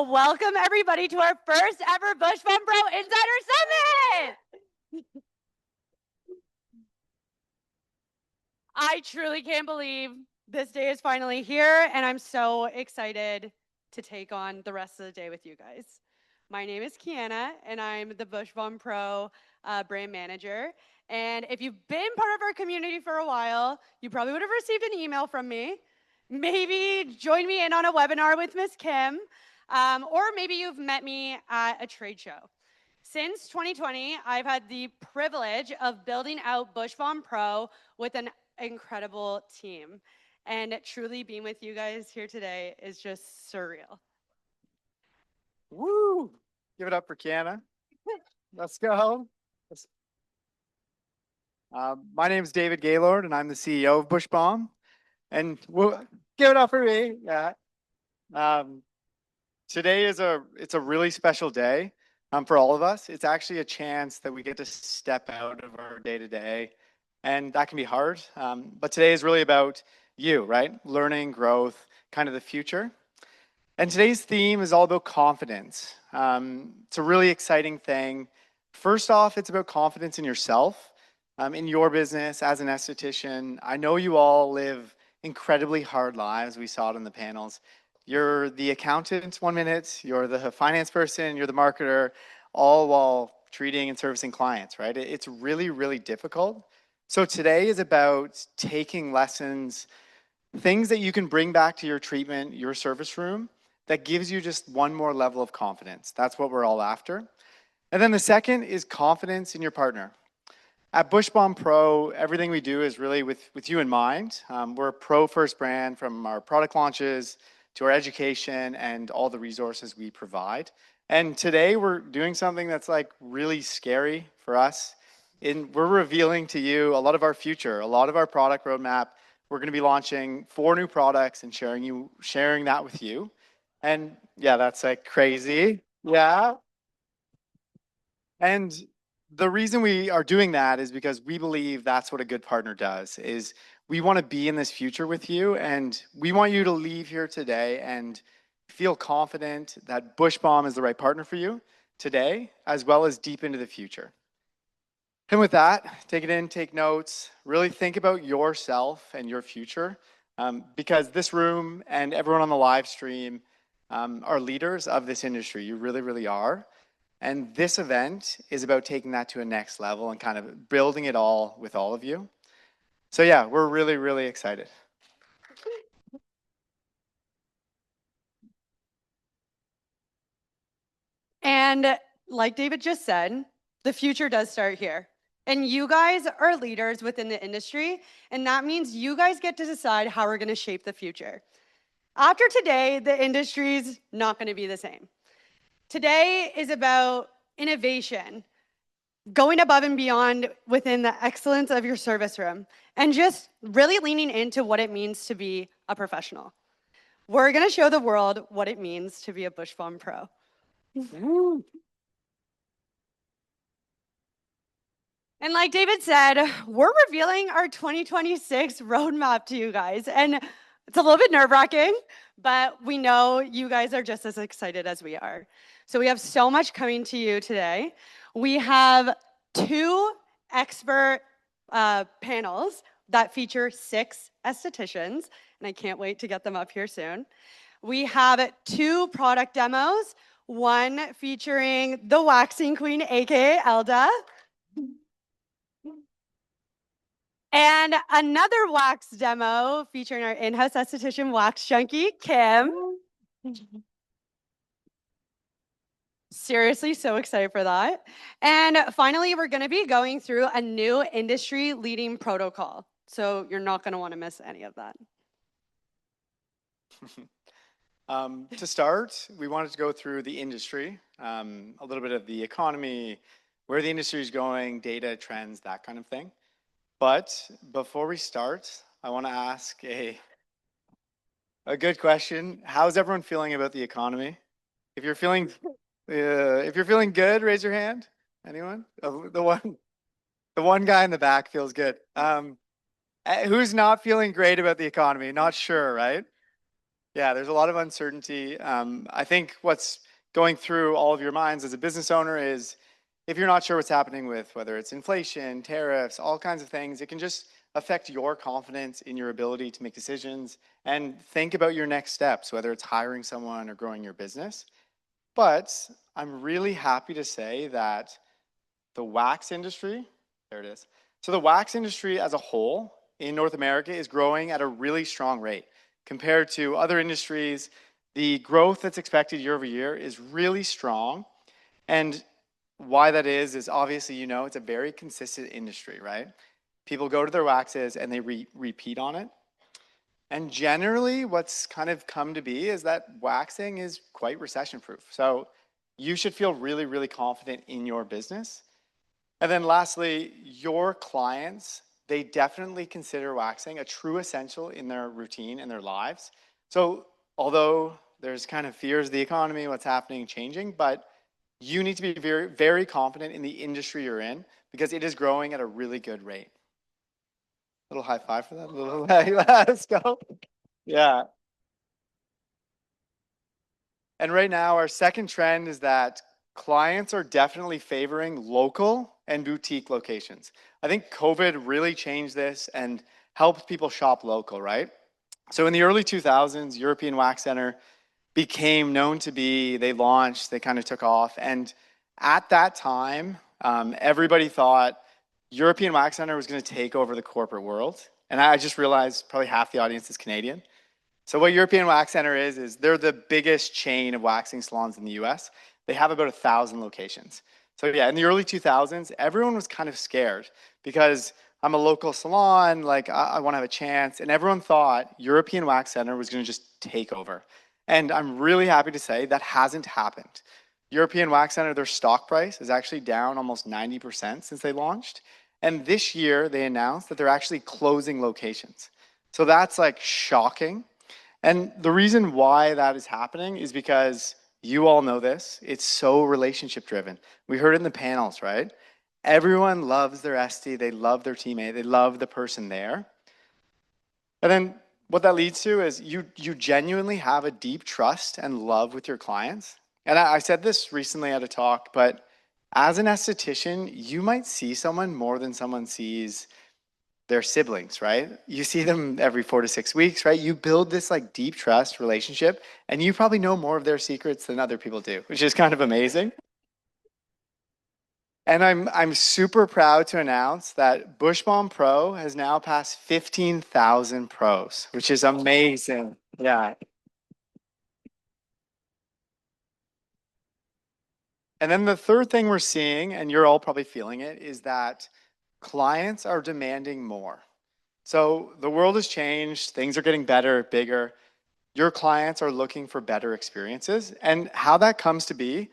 Welcome everybody to our first ever Bush Farm Pro Insider Summit. I truly can't believe this day is finally here, and I'm so excited to take on the rest of the day with you guys. My name is Kiana, and I'm the Bush Farm Pro brand manager. And if you've been part of our community for a while, you probably would have received an email from me. Maybe join me in on a webinar with Miss Kim, or maybe you've met me at a trade show. Since 2020, I've had the privilege of building out Bush Farm Pro with an incredible team. And truly being with you guys here today is just surreal. Woo! Give it up for Kiana. Let's go. My name is David Gaylord, and I'm the CEO of Bush Bomb. And we'll give it up for me. Yeah. Today is a really special day for all of us. It's actually a chance that we get to step out of our day to day, and that can be hard. But today is really about you, right? Learning, growth, kind of the future. And today's theme is all about confidence. It's a really exciting thing. First off, it's about confidence in yourself, in your business as an esthetician. I know you all live incredibly hard lives. We saw it in the panels. You're the accountant 1 minute, you're the finance person, you're the marketer, all while treating and servicing clients, right? It's really, really difficult. So today is about taking lessons, things that you can bring back to your treatment, your service room, that gives you just one more level of confidence. That's what we're all after. And then the second is confidence in your partner. At Bush Bomb Pro, everything we do is really with you in mind. We're a pro-first brand, from our product launches to our education and all the resources we provide. And today we're doing something that's like really scary for us. We're revealing to you a lot of our future, a lot of our product roadmap. We're going to be launching 4 new products and sharing that with you. And yeah, that's like crazy. Yeah. And the reason we are doing that is because we believe that's what a good partner does, is we want to be in this future with you, and we want you to leave here today and feel confident that Bush Bomb is the right partner for you today, as well as deep into the future. And with that, take it in, take notes, really think about yourself and your future, because this room and everyone on the live stream are leaders of this industry. You really, really are. And this event is about taking that to a next level and kind of building it all with all of you. So yeah, we're really, really excited. And like David just said, the future does start here. And you guys are leaders within the industry, and that means you guys get to decide how we're going to shape the future. After today, the industry's not going to be the same. Today is about innovation, going above and beyond within the excellence of your service room, and just really leaning into what it means to be a professional. We're going to show the world what it means to be a Bush Bomb Pro. And like David said, we're revealing our 2026 roadmap to you guys. And it's a little bit nerve-wracking, but we know you guys are just as excited as we are. So we have so much coming to you today. We have 2 expert panels that feature 6 estheticians, and I can't wait to get them up here soon. We have 2 product demos, one featuring the waxing queen, aka Elda, and another wax demo featuring our in-house esthetician wax junkie, Kim. Seriously, so excited for that. And finally, we're going to be going through a new industry leading protocol. So you're not going to want to miss any of that. To start, we wanted to go through the industry, a little bit of the economy, where the industry is going, data, trends, that kind of thing. But before we start, I want to ask a good question. How's everyone feeling about the economy? If you're feeling good, raise your hand. Anyone? The one guy in the back feels good. Who's not feeling great about the economy? Not sure, right? Yeah, there's a lot of uncertainty. I think what's going through all of your minds as a business owner is if you're not sure what's happening with whether it's inflation, tariffs, all kinds of things, it can just affect your confidence in your ability to make decisions and think about your next steps, whether it's hiring someone or growing your business. But I'm really happy to say that the wax industry, there it is. So the wax industry as a whole in North America is growing at a really strong rate. Compared to other industries, the growth that's expected year over year is really strong. And why that is obviously, it's a very consistent industry, right? People go to their waxes and they repeat on it. And generally, what's kind of come to be is that waxing is quite recession proof. So you should feel really, really confident in your business. And then lastly, your clients, they definitely consider waxing a true essential in their routine and their lives. So although there's kind of fears of the economy, what's happening, changing, but you need to be very, very confident in the industry you're in because it is growing at a really good rate. Little high five for that. Little let's go. Yeah. And right now, our second trend is that clients are definitely favoring local and boutique locations. I think COVID really changed this and helped people shop local, right? So in the early 2000s, European Wax Center became known to be, they launched, they kind of took off. And at that time, everybody thought European Wax Center was going to take over the corporate world. And I just realized probably half the audience is Canadian. So what European Wax Center is they're the biggest chain of waxing salons in the US. They have about 1,000 locations. So yeah, in the early 2000s, everyone was kind of scared because I'm a local salon, like I want to have a chance. And everyone thought European Wax Center was going to just take over. And I'm really happy to say that hasn't happened. European Wax Center, their stock price is actually down almost 90% since they launched. And this year they announced that they're actually closing locations. So that's like shocking. And the reason why that is happening is because you all know this. It's so relationship driven. We heard it in the panels, right? Everyone loves their Estie. They love their teammate. They love the person there. And then what that leads to is you genuinely have a deep trust and love with your clients. And I said this recently at a talk, but as an esthetician, you might see someone more than someone sees their siblings, right? You see them every 4 to 6 weeks, right? You build this like deep trust relationship and you probably know more of their secrets than other people do, which is kind of amazing. And I'm super proud to announce that Bush Bomb Pro has now passed 15,000 pros, which is amazing. Yeah. And then the third thing we're seeing, and you're all probably feeling it, is that clients are demanding more. So the world has changed, things are getting better, bigger. Your clients are looking for better experiences. And how that comes to be,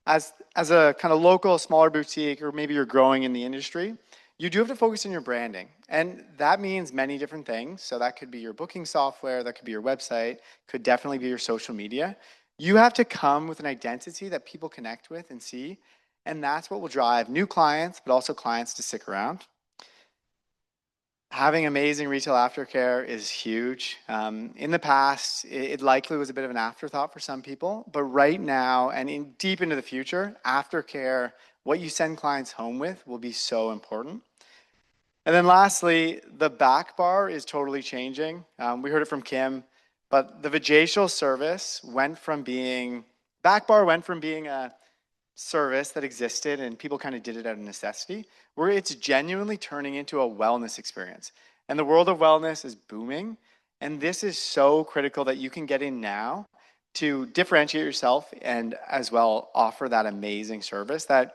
as a kind of local, smaller boutique, or maybe you're growing in the industry, you do have to focus on your branding. And that means many different things. So that could be your booking software, that could be your website, could definitely be your social media. You have to come with an identity that people connect with and see. And that's what will drive new clients, but also clients to stick around. Having amazing retail aftercare is huge. In the past, it likely was a bit of an afterthought for some people, but right now and deep into the future, aftercare, what you send clients home with will be so important. And then lastly, the back bar is totally changing. We heard it from Kim, but the vajacial service back bar went from being a service that existed and people kind of did it out of necessity, where it's genuinely turning into a wellness experience. And the world of wellness is booming. And this is so critical that you can get in now to differentiate yourself and as well offer that amazing service that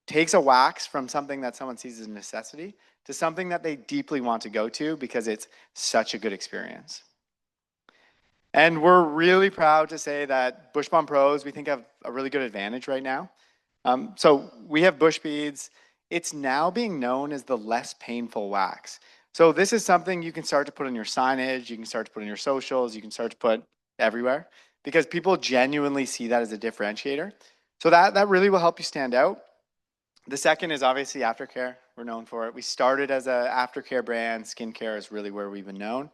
takes a wax from something that someone sees as a necessity to something that they deeply want to go to because it's such a good experience. And we're really proud to say that Bush Bomb Pros, we think, have a really good advantage right now. So we have Bush Beads. It's now being known as the less painful wax. So this is something you can start to put on your signage, you can start to put on your socials, you can start to put everywhere because people genuinely see that as a differentiator. So that really will help you stand out. The second is obviously aftercare. We're known for it. We started as an aftercare brand. Skincare is really where we've been known.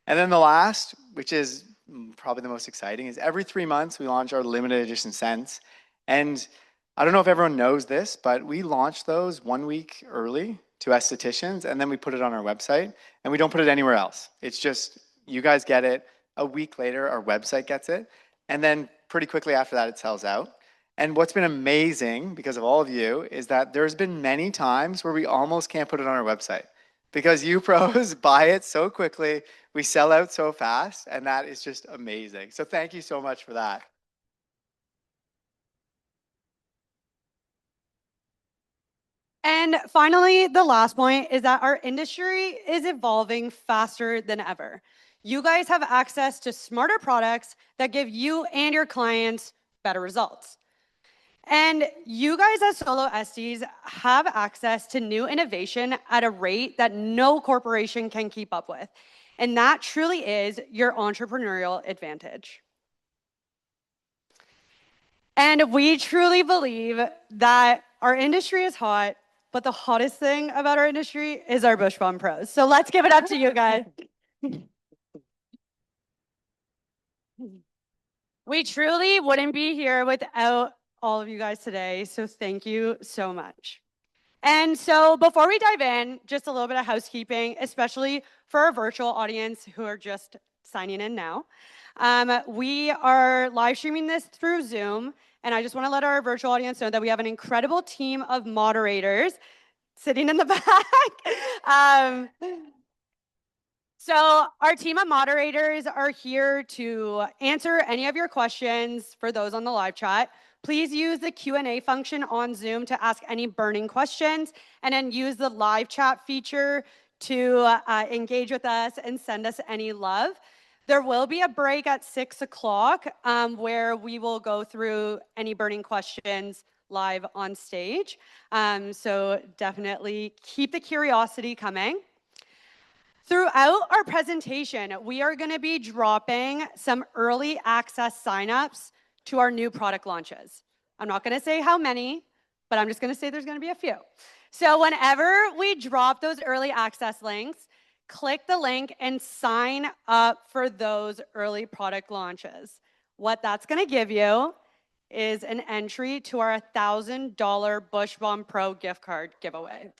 And then the last, which is probably the most exciting is every 3 months we launch our limited edition scents. And I don't know if everyone knows this, but we launch those 1 week early to estheticians, and then we put it on our website, and we don't put it anywhere else. It's just you guys get it. A week later, our website gets it, and then pretty quickly after that, it sells out. And what's been amazing because of all of you is that there's been many times where we almost can't put it on our website because you pros buy it so quickly, we sell out so fast, and that is just amazing. So thank you so much for that. And finally, the last point is that our industry is evolving faster than ever. You guys have access to smarter products that give you and your clients better results. And you guys as solo esties have access to new innovation at a rate that no corporation can keep up with. And that truly is your entrepreneurial advantage. And we truly believe that our industry is hot, but the hottest thing about our industry is our Bush Bomb Pros. So let's give it up to you guys. We truly wouldn't be here without all of you guys today. So thank you so much. And so before we dive in, just a little bit of housekeeping, especially for our virtual audience who are just signing in now. We are live streaming this through Zoom. And I just want to let our virtual audience know that we have an incredible team of moderators sitting in the back. So our team of moderators are here to answer any of your questions for those on the live chat. Please use the Q&A function on Zoom to ask any burning questions, and then use the live chat feature to engage with us and send us any love. There will be a break at 6 o'clock where we will go through any burning questions live on stage. So definitely keep the curiosity coming. Throughout our presentation, we are going to be dropping some early access signups to our new product launches. I'm not going to say how many, but I'm just going to say there's going to be a few. So whenever we drop those early access links, click the link and sign up for those early product launches. What that's going to give you is an entry to our $1,000 Bush Bomb Pro gift card giveaway.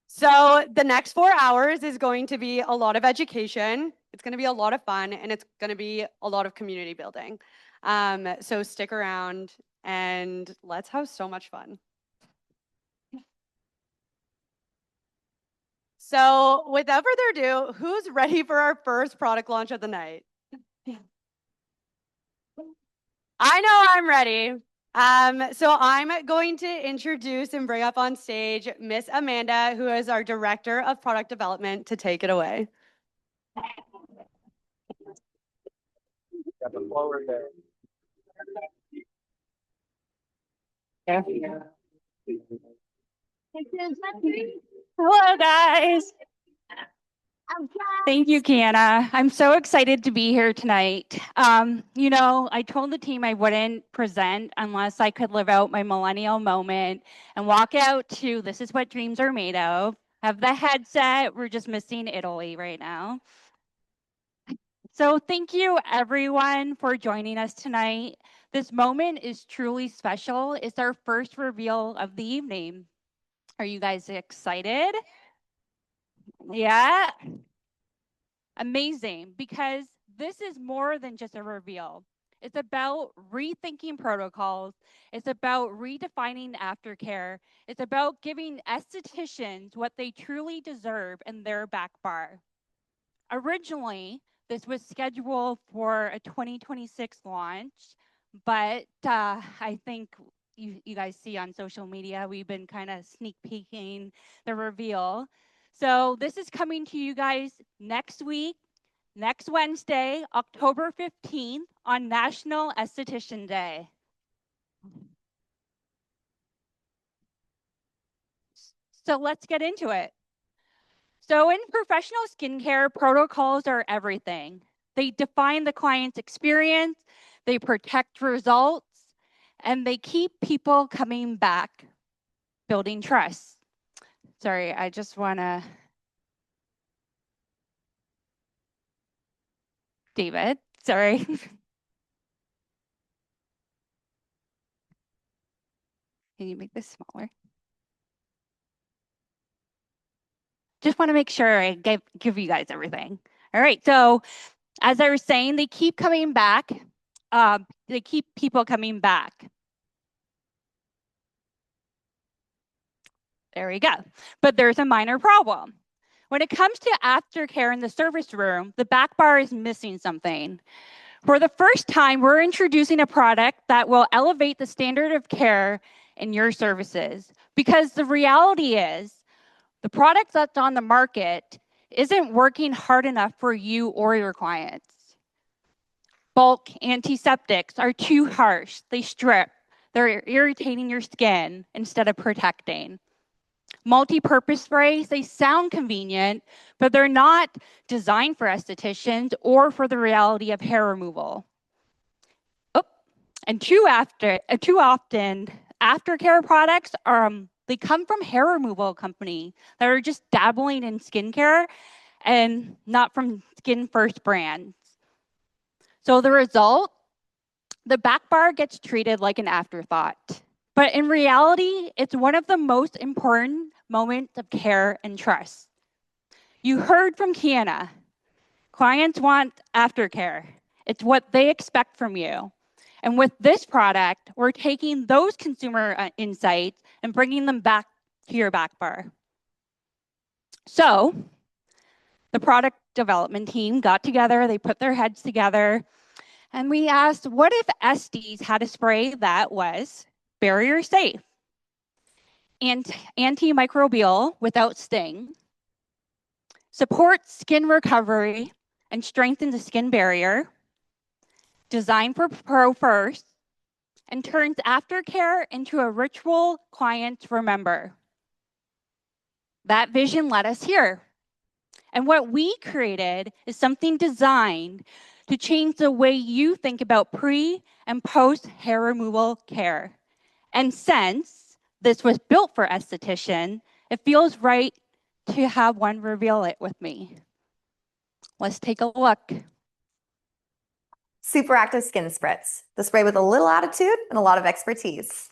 So the next 4 hours is going to be a lot of education. It's going to be a lot of fun, and it's going to be a lot of community building. So stick around and let's have so much fun. So without further ado, who's ready for our first product launch of the night? I know I'm ready. So I'm going to introduce and bring up on stage Miss Amanda, who is our Director of Product Development, to take it away. Hello, guys. Thank you, Kiana. I'm so excited to be here tonight. You know, I told the team I wouldn't present unless I could live out my millennial moment and walk out to This Is What Dreams Are Made Of. Have the headset. We're just missing Italy right now. So thank you, everyone, for joining us tonight. This moment is truly special. It's our first reveal of the evening. Are you guys excited? Yeah. Amazing, because this is more than just a reveal. It's about rethinking protocols. It's about redefining aftercare. It's about giving estheticians what they truly deserve in their back bar. Originally, this was scheduled for a 2026 launch, but I think you guys see on social media, we've been kind of sneak peeking the reveal. So this is coming to you guys next week, next Wednesday, October 15th, on National Esthetician Day. So let's get into it. So in professional skincare, protocols are everything. They define the client's experience, they protect results, and they keep people coming back, building trust. Sorry, I just want to David, sorry. Can you make this smaller? Just want to make sure I give you guys everything. All right, so as I was saying, they keep coming back. They keep people coming back. There we go. But there's a minor problem. When it comes to aftercare in the service room, the back bar is missing something. For the first time, we're introducing a product that will elevate the standard of care in your services. Because the reality is, the product that's on the market isn't working hard enough for you or your clients. Bulk antiseptics are too harsh. They strip. They're irritating your skin instead of protecting. Multi-purpose sprays, they sound convenient, but they're not designed for estheticians or for the reality of hair removal. Oh, and too often, aftercare products they come from hair removal company that are just dabbling in skincare and not from Skin First brands. So the result, the back bar gets treated like an afterthought. But in reality, it's one of the most important moments of care and trust. You heard from Kiana. Clients want aftercare. It's what they expect from you. And with this product, we're taking those consumer insights and bringing them back to your back bar. So the product development team got together, they put their heads together, and we asked, what if Estes had a spray that was barrier safe, and antimicrobial without sting, supports skin recovery and strengthens the skin barrier, designed for pro first, and turns aftercare into a ritual clients remember. That vision led us here. And what we created is something designed to change the way you think about pre and post hair removal care. And since this was built for esthetician, it feels right to have one reveal it with me. Let's take a look. Superactive Skin Spritz, the spray with a little attitude and a lot of expertise.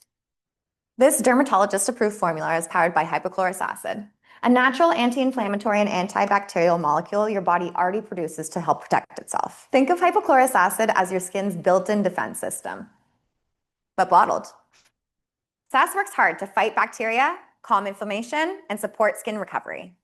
This dermatologist-approved formula is powered by hypochlorous acid, a natural anti-inflammatory and antibacterial molecule your body already produces to help protect itself. Think of hypochlorous acid as your skin's built-in defense system, but bottled. SAS works hard to fight bacteria, calm inflammation, and support skin recovery.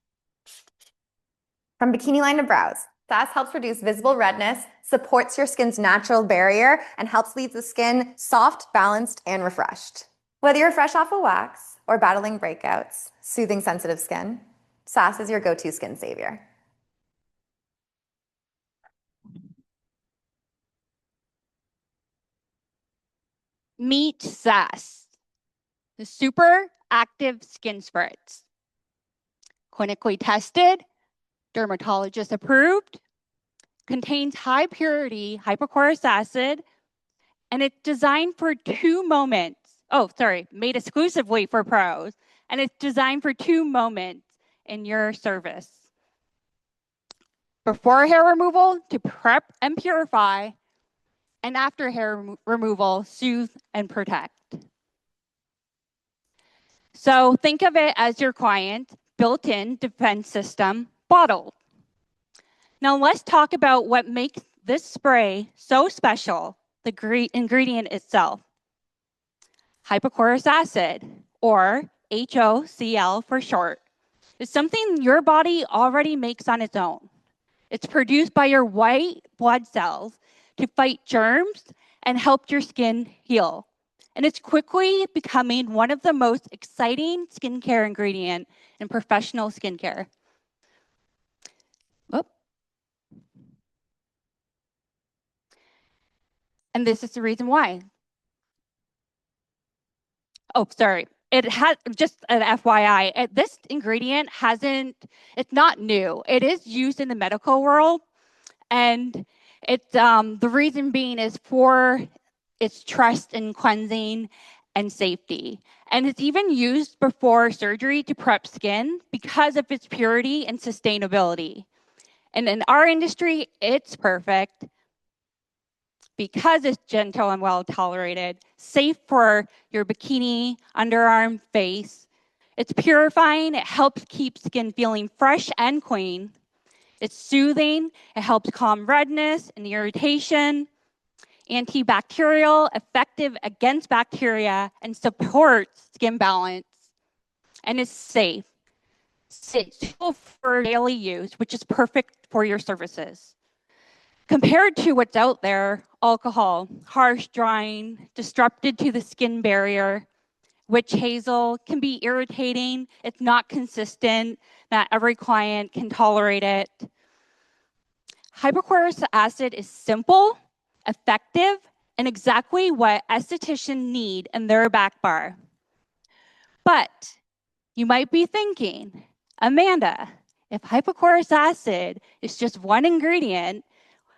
From bikini line to brows, SAS helps reduce visible redness, supports your skin's natural barrier, and helps leave the skin soft, balanced, and refreshed. Whether you're fresh off a wax or battling breakouts, soothing sensitive skin, SAS is your go-to skin savior. Meet SAS, the super active skin spritz. Clinically tested, dermatologist approved, contains high purity hypochlorous acid, and it's designed for 2 moments. Oh, sorry, made exclusively for pros. And it's designed for 2 moments in your service. Before hair removal, to prep and purify, and after hair removal, soothe and protect. So think of it as your client built-in defense system bottled. Now let's talk about what makes this spray so special, the ingredient itself. Hypochlorous acid, or HOCl for short, is something your body already makes on its own. It's produced by your white blood cells to fight germs and help your skin heal. And it's quickly becoming one of the most exciting skincare ingredients in professional skincare. Oh. And this is the reason why. Oh, sorry. It has, just an FYI, this ingredient it's not new. It is used in the medical world. And it's, the reason being is for its trust in cleansing and safety. And it's even used before surgery to prep skin because of its purity and sustainability. And in our industry, it's perfect because it's gentle and well tolerated, safe for your bikini, underarm, face. It's purifying. It helps keep skin feeling fresh and clean. It's soothing. It helps calm redness and irritation. Antibacterial, effective against bacteria, and supports skin balance. And it's safe. Suitable for daily use, which is perfect for your services. Compared to what's out there, alcohol, harsh drying, disrupted to the skin barrier, witch hazel can be irritating. It's not consistent. Not every client can tolerate it. Hypochlorous acid is simple, effective, and exactly what estheticians need in their back bar. But you might be thinking, Amanda, if hypochlorous acid is just one ingredient,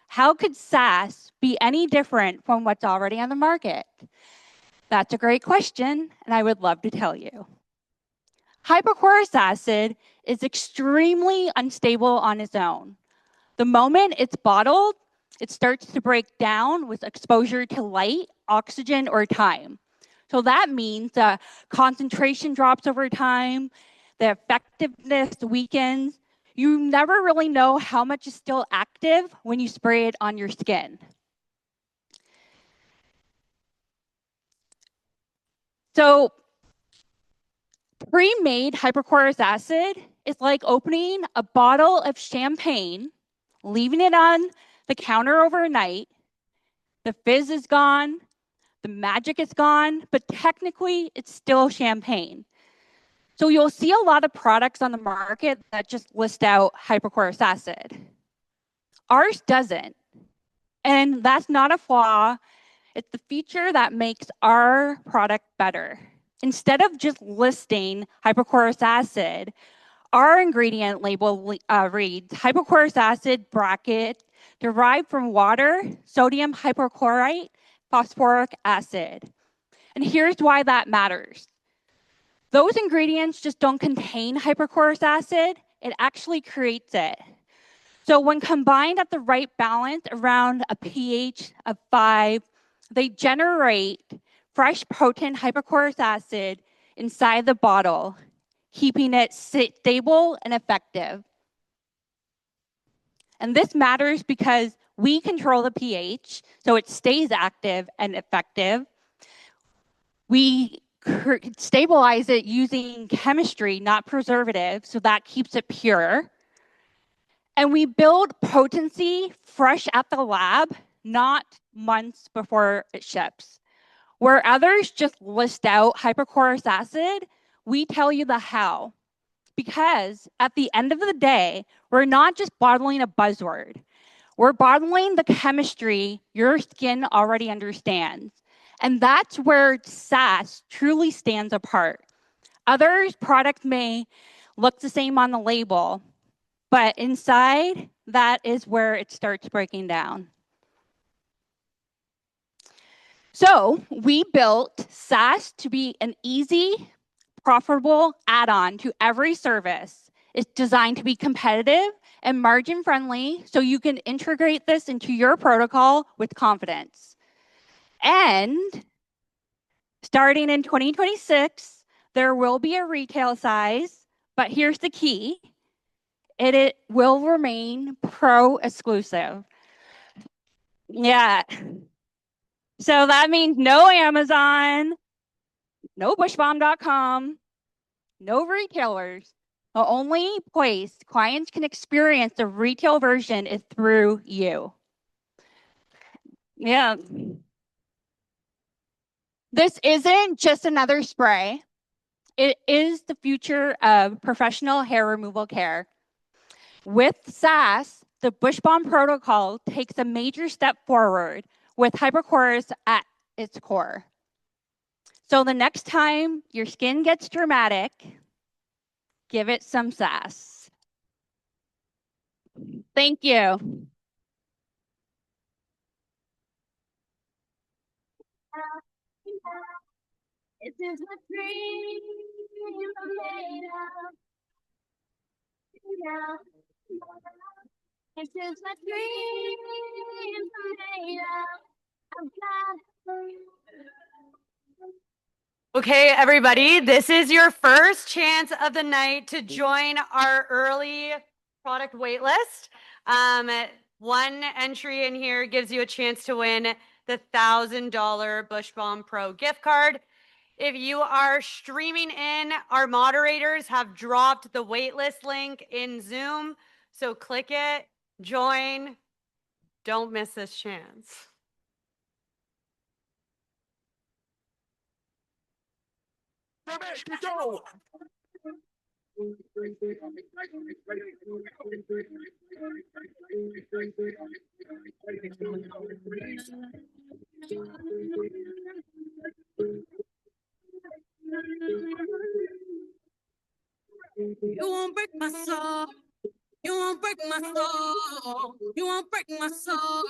how could SAS be any different from what's already on the market? That's a great question, and I would love to tell you. Hypochlorous acid is extremely unstable on its own. The moment it's bottled, it starts to break down with exposure to light, oxygen, or time. So that means the concentration drops over time, the effectiveness weakens. You never really know how much is still active when you spray it on your skin. So pre-made hypochlorous acid is like opening a bottle of champagne, leaving it on the counter overnight. The fizz is gone, the magic is gone, but technically it's still champagne. So you'll see a lot of products on the market that just list out hypochlorous acid. Ours doesn't. And that's not a flaw. It's the feature that makes our product better. Instead of just listing hypochlorous acid, our ingredient label reads hypochlorous acid bracket derived from water, sodium hypochlorite, phosphoric acid. And here's why that matters. Those ingredients just don't contain hypochlorous acid, it actually creates it. So when combined at the right balance around a pH of 5, they generate fresh, potent hypochlorous acid inside the bottle, keeping it stable and effective. And this matters because we control the pH, so it stays active and effective. We stabilize it using chemistry, not preservative, so that keeps it pure. And we build potency fresh at the lab, not months before it ships. Where others just list out hypochlorous acid, we tell you the how. Because at the end of the day, we're not just bottling a buzzword. We're bottling the chemistry your skin already understands. And that's where SAS truly stands apart. Other products may look the same on the label, but inside, that is where it starts breaking down. So we built SAS to be an easy, profitable add-on to every service. It's designed to be competitive and margin friendly, so you can integrate this into your protocol with confidence. And starting in 2026, there will be a retail size, but here's the key. It will remain pro exclusive. Yeah. So that means no Amazon, no bushbomb.com, no retailers. The only place clients can experience the retail version is through you. Yeah. This isn't just another spray. It is the future of professional hair removal care. With SAS, the Bush Bomb protocol takes a major step forward with hypochlorous at its core. So the next time your skin gets dramatic, give it some SAS. Thank you. It is a dream made of. This is my dream made Okay, everybody, this is your first chance of the night to join our early product waitlist. One entry in here gives you a chance to win the $1,000 Bush Bomb Pro gift card. If you are streaming in, our moderators have dropped the waitlist link in Zoom. So click it, join. Don't miss this chance. You won't break my soul. You won't break my soul. You won't break my soul.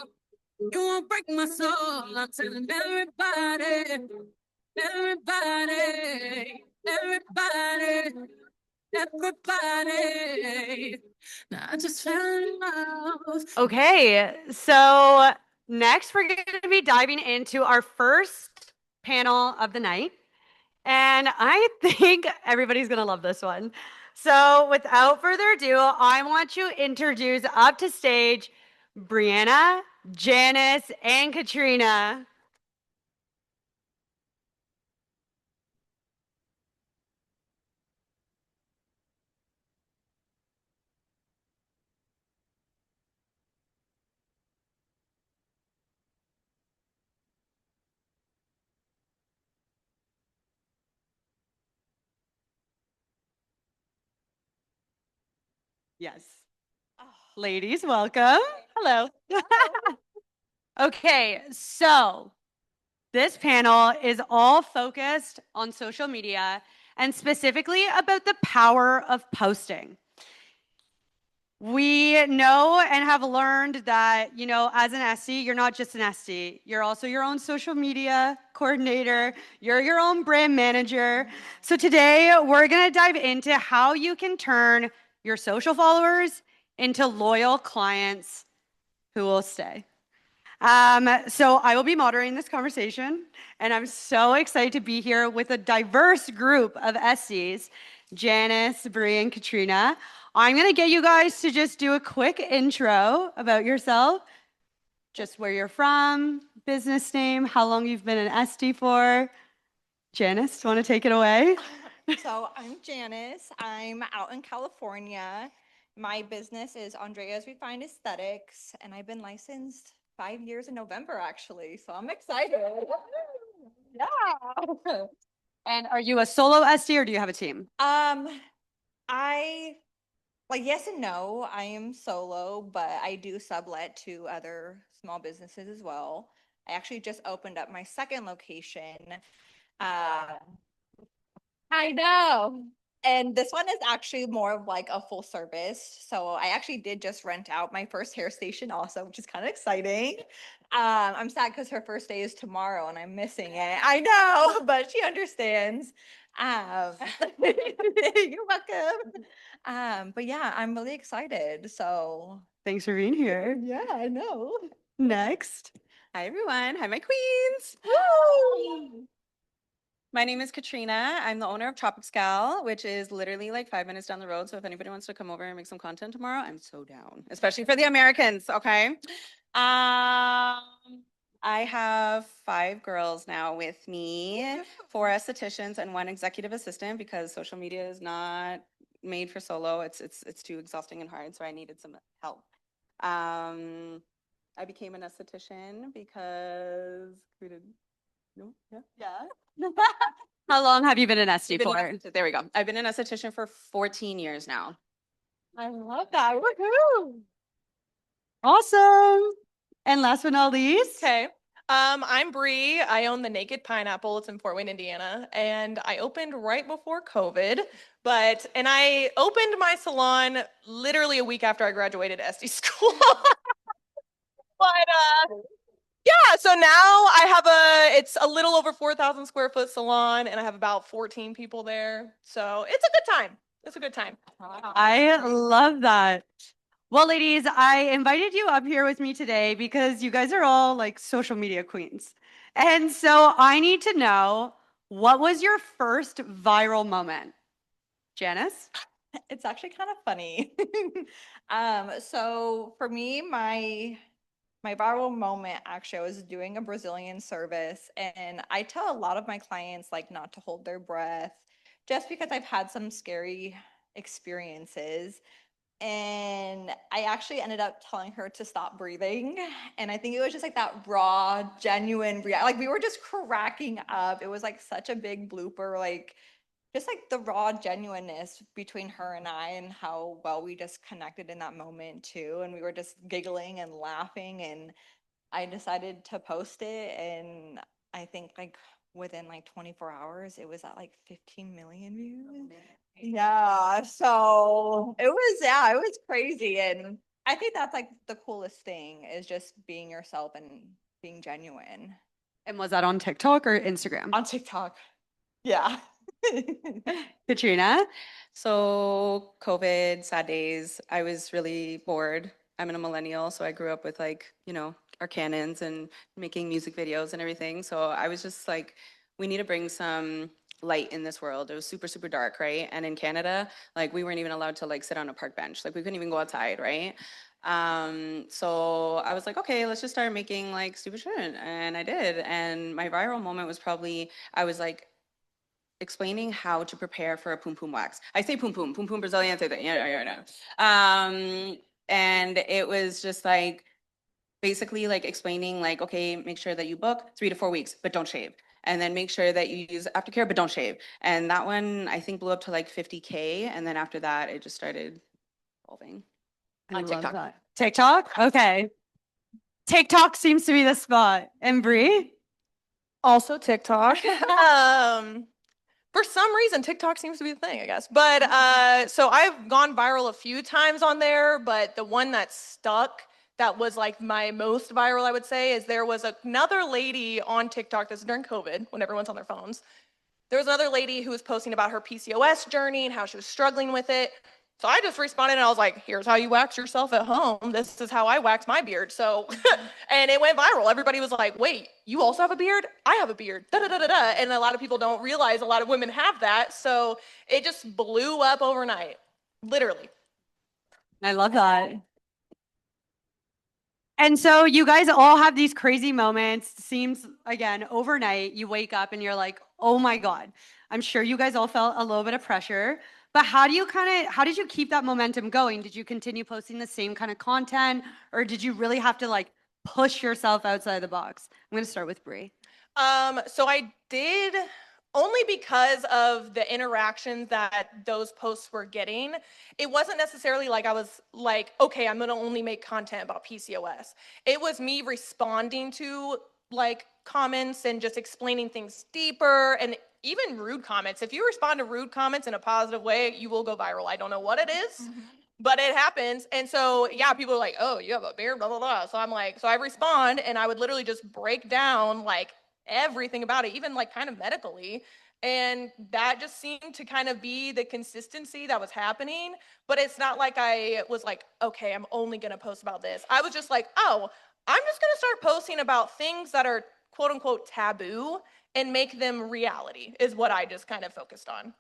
You won't break my soul. I'm telling everybody, everybody, everybody, everybody. Now I just fell in love. Okay, so next we're going to be diving into our first panel of the night. And I think everybody's going to love this one. So without further ado, I want to introduce up to stage Brianna, Janice, and Katrina. Yes. Ladies, welcome. Hello. Okay, so this panel is all focused on social media and specifically about the power of posting. We know and have learned that, as an SE, you're not just an SE. You're also your own social media coordinator. You're your own brand manager. So today we're going to dive into how you can turn your social followers into loyal clients who will stay. So I will be moderating this conversation, and I'm so excited to be here with a diverse group of SEs, Janice, Brie, and Katrina. I'm going to get you guys to just do a quick intro about yourself, just where you're from, business name, how long you've been an SD for. Janice, do you want to take it away? So I'm Janice. I'm out in California. My business is Andrea's Refined Aesthetics, and I've been licensed 5 years in November, actually. So I'm excited. Yeah. And are you a solo SD or do you have a team? I yes and no. I am solo, but I do sublet to other small businesses as well. I actually just opened up my second location. I know. And this one is actually more of like a full service. So I actually did just rent out my first hair station also, which is kind of exciting. I'm sad because her first day is tomorrow and I'm missing it. I know, but she understands. You're welcome. But yeah, I'm really excited. So Thanks for being here. yeah, I know. Next. Hi, everyone. Hi, my queens. Woo! My name is Katrina. I'm the owner of Tropics Gal, which is literally like 5 minutes down the road. So if anybody wants to come over and make some content tomorrow, I'm so down, especially for the Americans. Okay. I have 5 girls now with me, 4 estheticians and 1 executive assistant because social media is not made for solo. It's too exhausting and hard. So I needed some help. I became an esthetician because we did. No, yeah. How long have you been an SD I've been for? an there we go. I've been an esthetician for 14 years now. I love that. Woohoo! Awesome. And last but not least, Okay. I'm Bree. I own the Naked Pineapple. It's in Fort Wayne, Indiana, and I opened right before COVID. And I opened my salon literally a week after I graduated SD school. Yeah, so now I have it's a little over 4,000 square foot salon, and I have about 14 people there. So it's a good time. It's a good time. I love that. Well, ladies, I invited you up here with me today because you guys are all like social media queens. And so I need to know, what was your first viral moment? Janice? It's actually kind of funny. So for me, my viral moment, actually, I was doing a Brazilian service, and I tell a lot of my clients like not to hold their breath just because I've had some scary experiences. And I actually ended up telling her to stop breathing. And I think it was just like that raw, genuine like we were just cracking up. It was like such a big blooper, like just like the raw genuineness between her and I, and how well we just connected in that moment too. And we were just giggling and laughing, and I decided to post it, and I think like within like 24 hours it was at like 15 million views. Yeah, so it was crazy, and I think that's like the coolest thing is just being yourself and being genuine. And was that on TikTok or Instagram? On TikTok. Yeah. Katrina? So COVID, sad days. I was really bored. I'm a millennial, so I grew up with like, our canons and making music videos and everything. So I was just like, we need to bring some light in this world. It was super, super dark, right? And in Canada, like we weren't even allowed to like sit on a park bench. Like we couldn't even go outside, right? So I was like, okay, let's just start making like stupid shit. And I did. And my viral moment was probably, I was like, explaining how to prepare for a pum pum wax. I say pum pum Brazilian, yeah. And it was just like basically like explaining like, okay, make sure that you book 3 to 4 weeks, but don't shave. And then make sure that you use aftercare, but don't shave. And that one I think blew up to like 50K. And then after that, it just started evolving. I On love TikTok. that. TikTok? Okay. TikTok seems to be the spot. And Bree? Also TikTok. For some reason, TikTok seems to be the thing, I guess. But so I've gone viral a few times on there, but the one that stuck, that was like my most viral, I would say, is there was another lady on TikTok, this is during COVID, when everyone's on their phones. There was another lady who was posting about her PCOS journey and how she was struggling with it. So I just responded and I was like, here's how you wax yourself at home. This is how I wax my beard. So, and it went viral. Everybody was like, wait, you also have a beard? I have a beard. Da, da, da, da, da. And a lot of people don't realize a lot of women have that. So it just blew up overnight, literally. I love that. And so you guys all have these crazy moments. Seems again, overnight, you wake up and you're like, oh my God. I'm sure you guys all felt a little bit of pressure. But how did you keep that momentum going? Did you continue posting the same kind of content, or did you really have to like push yourself outside the box? I'm gonna start with Bree. So I did, only because of the interactions that those posts were getting. It wasn't necessarily like I was like, okay, I'm gonna only make content about PCOS. It was me responding to like comments and just explaining things deeper, and even rude comments. If you respond to rude comments in a positive way, you will go viral. I don't know what it is. But it happens. And so, yeah, people are like, oh, you have a beard, blah, blah, blah. So I'm like, so I respond and I would literally just break down like everything about it, even like kind of medically. And that just seemed to kind of be the consistency that was happening. But it's not like I was like, okay, I'm only going to post about this. I was just like, oh, I'm just going to start posting about things that are quote unquote taboo and make them reality, is what I just kind of focused on.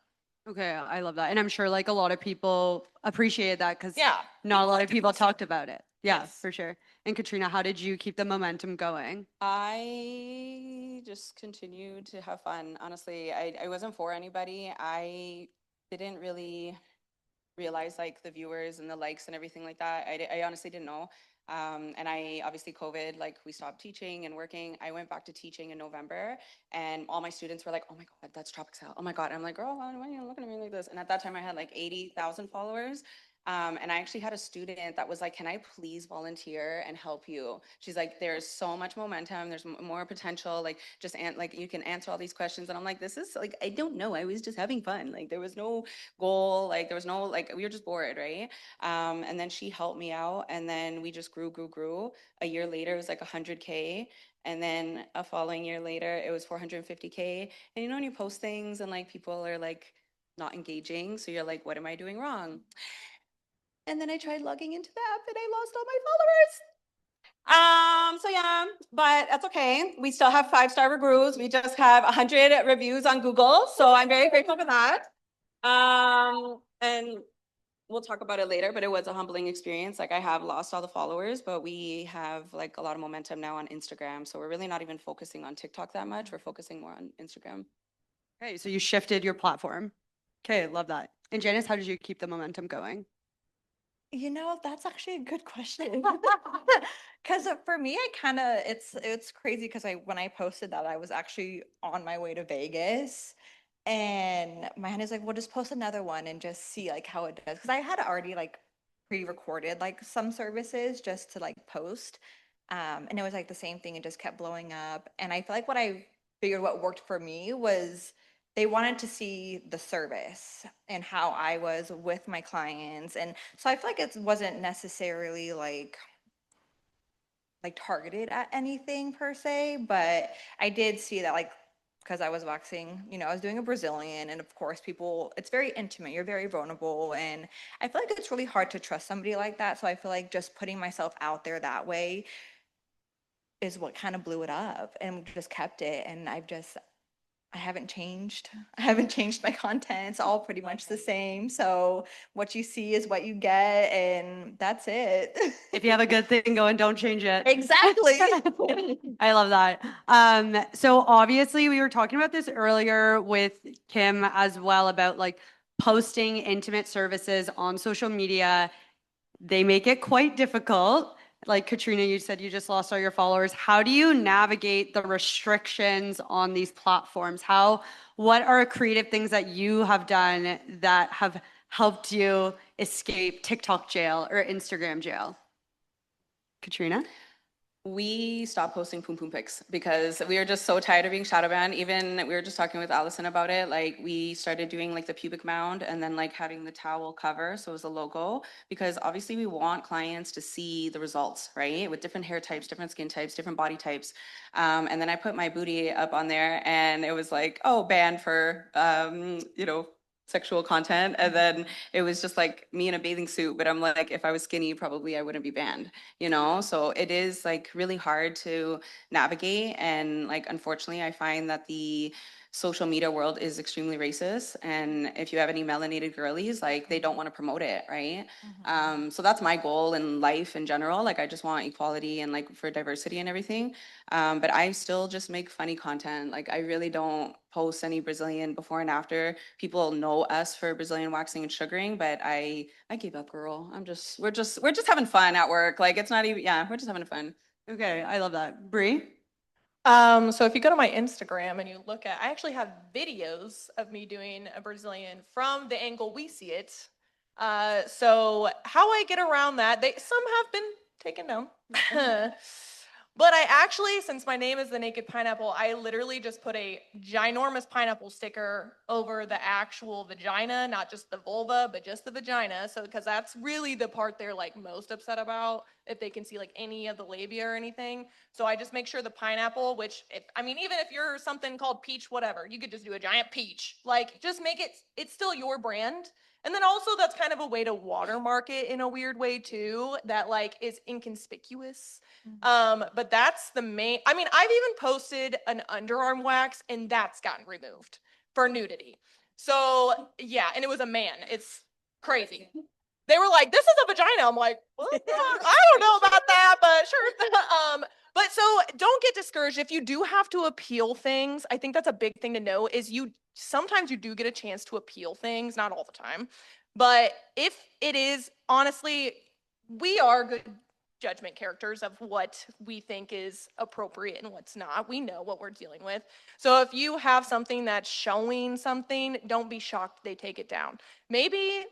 Okay, I love that. And I'm sure like a lot of people appreciated that because Yeah. not a lot of people talked about it. Yeah, Yes. for sure. And Katrina, how did you keep the momentum going? I just continued to have fun. Honestly, I wasn't for anybody. I didn't really realize like the viewers and the likes and everything like that. I honestly didn't know. And I obviously COVID, like we stopped teaching and working. I went back to teaching in November, and all my students were like, oh my God, that's Tropical. Oh my God. I'm like, girl, why are you looking at me like this? And at that time I had like 80,000 followers. And I actually had a student that was like, can I please volunteer and help you? She's like, there's so much momentum. There's more potential. Like just like you can answer all these questions. And I'm like, this is like, I don't know. I was just having fun. Like there was no goal. Like there was no, like, we were just bored. Right. And then she helped me out, and then we just grew. A year later, it was like 100K. And then a following year later, it was 450K. And you know, when you post things and like people are like not engaging, so you're like, what am I doing wrong? And then I tried logging into the app and I lost all my followers. So yeah, but that's okay. We still have 5-star reviews. We just have 100 reviews on Google. So I'm very grateful for that. And we'll talk about it later, but it was a humbling experience. Like I have lost all the followers, but we have like a lot of momentum now on Instagram. So we're really not even focusing on TikTok that much. We're focusing more on Instagram. Okay, so you shifted your platform. Okay, love that. And Janice, how did you keep the momentum going? You know, that's actually a good question. Because for me, I kind of it's crazy because when I posted that, I was actually on my way to Vegas, and my hand is like, "Well, just post another one and just see like how it does." Because I had already like pre-recorded like some services just to like post, and it was like the same thing. It just kept blowing up, and I feel like what worked for me was they wanted to see the service and how I was with my clients. And so I feel like it wasn't necessarily like targeted at anything per se, but I did see that like because I was waxing, I was doing a Brazilian, and of course it's very intimate, you're very vulnerable, and I feel like it's really hard to trust somebody like that. So I feel like just putting myself out there that way is what kind of blew it up and just kept it. And I haven't changed. I haven't changed my content. It's all pretty much the same. So what you see is what you get, and that's it. If you have a good thing going, don't change it. Exactly. I love that. So obviously we were talking about this earlier with Kim as well about like posting intimate services on social media. They make it quite difficult. Like Katrina, you said you just lost all your followers. How do you navigate the restrictions on these platforms? What are creative things that you have done that have helped you escape TikTok jail or Instagram jail? Katrina? We stopped posting poom poom pics because we were just so tired of being shadow banned. Even we were just talking with Allison about it. Like we started doing like the pubic mound and then like having the towel cover. So it was a logo, because obviously we want clients to see the results, right? With different hair types, different skin types, different body types. And then I put my booty up on there and it was like, oh, banned for, sexual content. And then it was just like me in a bathing suit, but I'm like, if I was skinny, probably I wouldn't be banned, So it is like really hard to navigate. And like, unfortunately, I find that the social media world is extremely racist. And if you have any melanated girlies, like they don't want to promote it, right? So that's my goal in life in general. Like I just want equality and like for diversity and everything. But I still just make funny content. Like I really don't post any Brazilian before and after. People know us for Brazilian waxing and sugaring, but I gave up, girl. We're just having fun at work. Like it's not even, we're just having fun. Okay, I love that. Bree? So if you go to my Instagram and you look at, I actually have videos of me doing a Brazilian from the angle we see it. So how I get around that, some have been taken down. But I actually, since my name is the Naked Pineapple, I literally just put a ginormous pineapple sticker over the actual vagina, not just the vulva, but just the vagina. So, because that's really the part they're like most upset about, if they can see like any of the labia or anything. So I just make sure the pineapple, which even if you're something called peach, whatever, you could just do a giant peach. Like just make it's still your brand. And then also that's kind of a way to watermark it in a weird way too, that like is inconspicuous. But that's the main, I've even posted an underarm wax and that's gotten removed for nudity. So yeah, and it was a man. It's crazy. They were like, this is a vagina. I'm like, what? I don't know about that, but sure. But so don't get discouraged. If you do have to appeal things, I think that's a big thing to know is sometimes you do get a chance to appeal things, not all the time. But if it is, honestly, we are good judgment characters of what we think is appropriate and what's not. We know what we're dealing with. So if you have something that's showing something, don't be shocked they take it down. Maybe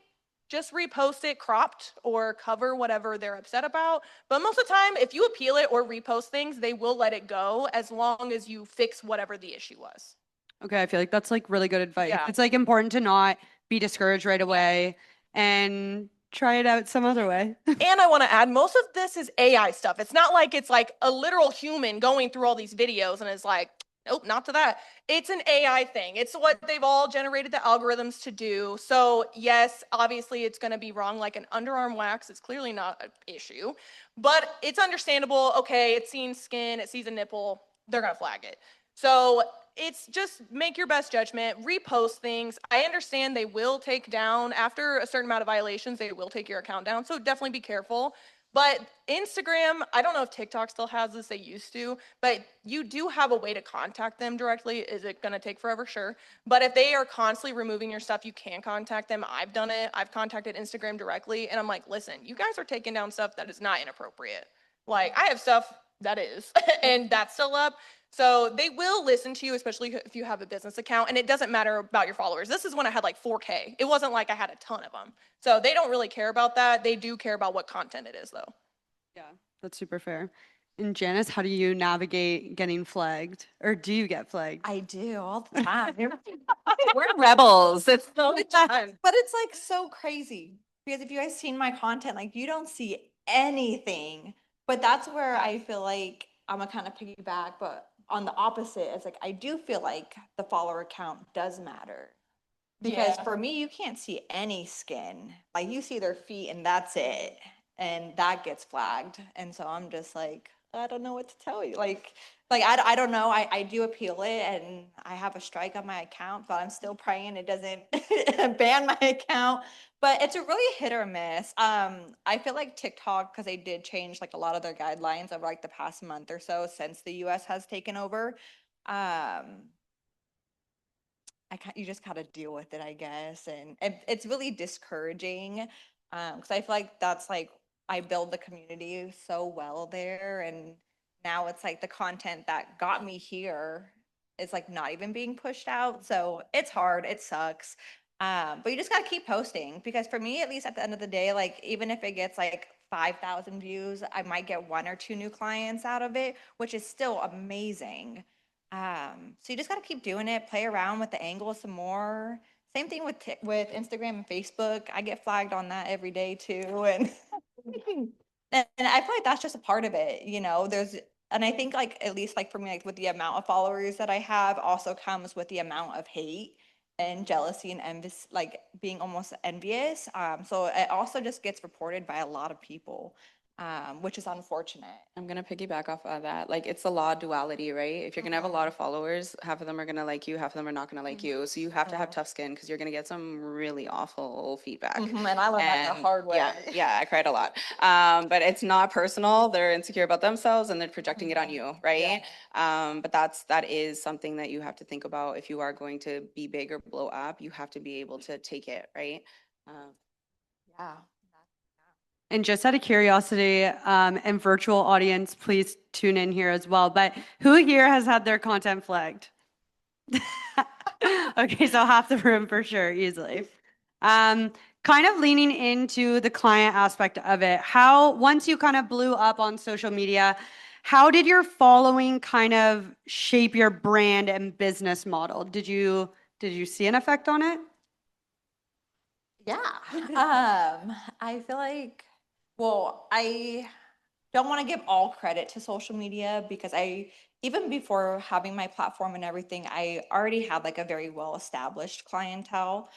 just repost it cropped or cover whatever they're upset about. But most of the time, if you appeal it or repost things, they will let it go as long as you fix whatever the issue was. Okay, I feel like that's like really good advice. Yeah. It's like important to not be discouraged right away and try it out some other way. And I want to add, most of this is AI stuff. It's not like it's like a literal human going through all these videos and is like, Nope, not to that. It's an AI thing. It's what they've all generated the algorithms to do. So yes, obviously it's going to be wrong. Like an underarm wax is clearly not an issue, but it's understandable. Okay, it's seen skin, it sees a nipple, they're going to flag it. So it's just make your best judgment, repost things. I understand they will take down, after a certain amount of violations, they will take your account down. So definitely be careful. But Instagram, I don't know if TikTok still has this, they used to, but you do have a way to contact them directly. Is it gonna take forever? Sure. But if they are constantly removing your stuff, you can contact them. I've done it. I've contacted Instagram directly and I'm like, listen, you guys are taking down stuff that is not inappropriate. Like I have stuff that is, and that's still up. So they will listen to you, especially if you have a business account, and it doesn't matter about your followers. This is when I had like 4K. It wasn't like I had a ton of them. So they don't really care about that. They do care about what content it is though. Yeah, that's super fair. And Janice, how do you navigate getting flagged? Or do you get flagged? I do all the time. We're rebels. It's so fun. But it's like so crazy because if you guys seen my content, like you don't see anything. But that's where I feel like I'm gonna kind of piggyback. But on the opposite, it's like I do feel like the follower count does matter. Because Yeah. for me, you can't see any skin. Like you see their feet and that's it. And that gets flagged. And so I'm just like, I don't know what to tell you. I don't know. I do appeal it and I have a strike on my account, but I'm still praying it doesn't ban my account. But it's a really hit or miss. I feel like TikTok, because they did change like a lot of their guidelines over like the past month or so since the US has taken over. You just gotta deal with it, I guess. And it's really discouraging. Because I feel like that's like I build the community so well there. And now it's like the content that got me here is like not even being pushed out. So it's hard, it sucks. But you just gotta keep posting because for me, at least at the end of the day, like even if it gets like 5,000 views, I might get 1 or 2 new clients out of it, which is still amazing. So you just got to keep doing it, play around with the angles some more. Same thing with with Instagram and Facebook. I get flagged on that every day too, and and I feel like that's just a part of it. You know, and I think like at least like for me, like with the amount of followers that I have, also comes with the amount of hate and jealousy and envy, like being almost envious. So it also just gets reported by a lot of people. Which is unfortunate. I'm gonna piggyback off of that. Like it's the law of duality, right? If you're gonna have a lot of followers, half of them are gonna like you, half of them are not gonna like you. So you have to have tough skin because you're gonna get some really awful feedback. And I learned that the And hard way. yeah, I cried a lot. But it's not personal. They're insecure about themselves and they're projecting it on you, right? But that is something that you have to think about. If you are going to be big or blow up, you have to be able to take it, right? Yeah. And just out of curiosity, and virtual audience, please tune in here as well. But who here has had their content flagged? Okay, so half the room for sure, easily. Kind of leaning into the client aspect of it, once you kind of blew up on social media, how did your following kind of shape your brand and business model? Did you see an effect on it? Yeah. I feel like, well, I don't want to give all credit to social media because even before having my platform and everything, I already had like a very well-established clientele,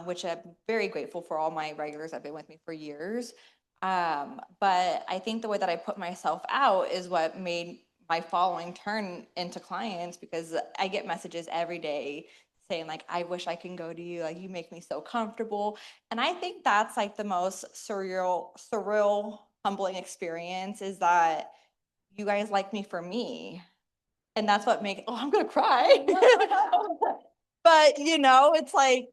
which I'm very grateful for all my regulars that have been with me for years. But I think the way that I put myself out is what made my following turn into clients because I get messages every day saying like, I wish I can go to you. Like you make me so comfortable. And I think that's like the most surreal, humbling experience is that you guys like me for me. And that's what I'm going to cry. But you know, it's like,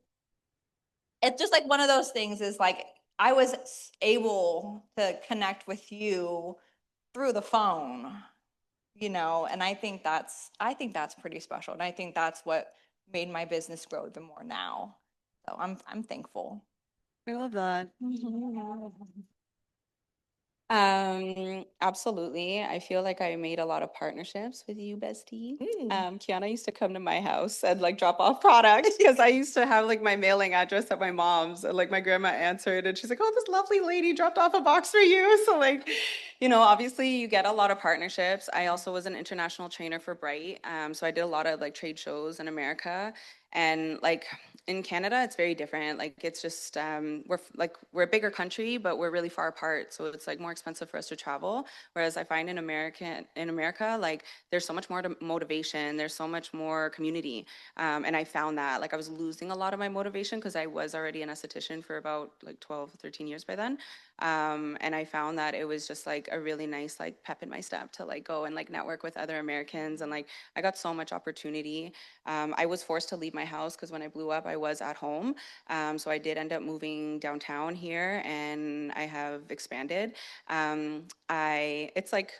it's just like one of those things is like, I was able to connect with you through the phone, you know, and I think that's pretty special. And I think that's what made my business grow even more now. So I'm thankful. I love that. Absolutely. I feel like I made a lot of partnerships with you, bestie. Kiana used to come to my house and like drop off products because I used to have like my mailing address at my mom's and like my grandma answered and she's like, oh, this lovely lady dropped off a box for you. So like obviously you get a lot of partnerships. I also was an international trainer for Bright. So I did a lot of like trade shows in America, and like in Canada, it's very different. Like it's just, we're a bigger country, but we're really far apart. So it's like more expensive for us to travel. Whereas I find in America, like there's so much more motivation. There's so much more community. And I found that like I was losing a lot of my motivation because I was already an esthetician for about like 12, 13 years by then. And I found that it was just like a really nice like pep in my step to like go and like network with other Americans, and like I got so much opportunity. I was forced to leave my house because when I blew up, I was at home. So I did end up moving downtown here, and I have expanded. It's like,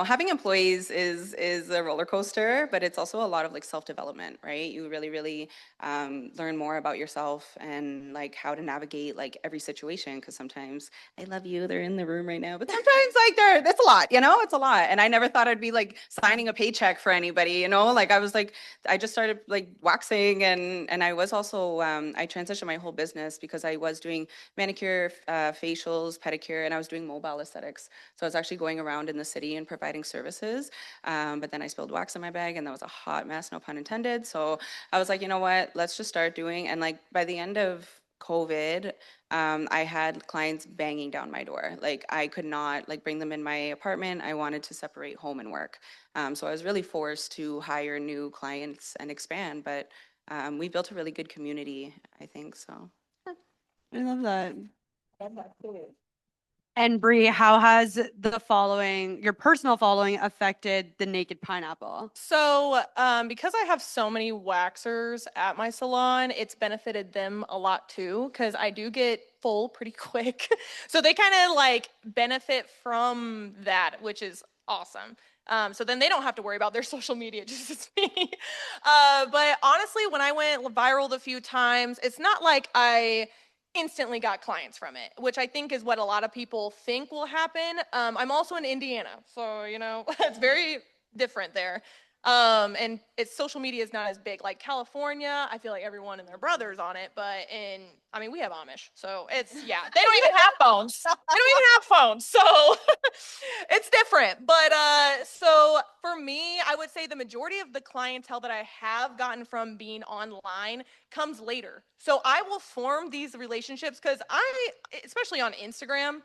having employees is a roller coaster, but it's also a lot of like self-development, right? You really learn more about yourself and like how to navigate like every situation. Because sometimes, I love you, they're in the room right now, but sometimes like it's a lot, it's a lot. And I never thought I'd be like signing a paycheck for anybody, like I was like, I just started like waxing, and I was also, I transitioned my whole business because I was doing manicure, facials, pedicure, and I was doing mobile aesthetics. So I was actually going around in the city and providing services. But then I spilled wax in my bag, and that was a hot mess, no pun intended. So I was like, you know what, let's just start doing. And like by the end of COVID, I had clients banging down my door. Like I could not like bring them in my apartment. I wanted to separate home and work. So I was really forced to hire new clients and expand. But we built a really good community, I think. So I love that. And Bree, how has your personal following affected the Naked Pineapple? So, because I have so many waxers at my salon, it's benefited them a lot too, because I do get full pretty quick. So they kind of like benefit from that, which is awesome. So then they don't have to worry about their social media, just as me. But honestly, when I went viral a few times, it's not like I instantly got clients from it, which I think is what a lot of people think will happen. I'm also in Indiana, so it's very different there. And social media is not as big. Like California, I feel like everyone and their brother's on it, but we have Amish, so they don't even have phones. They don't even have phones, so it's different. But so for me, I would say the majority of the clientele that I have gotten from being online comes later. So I will form these relationships because especially on Instagram,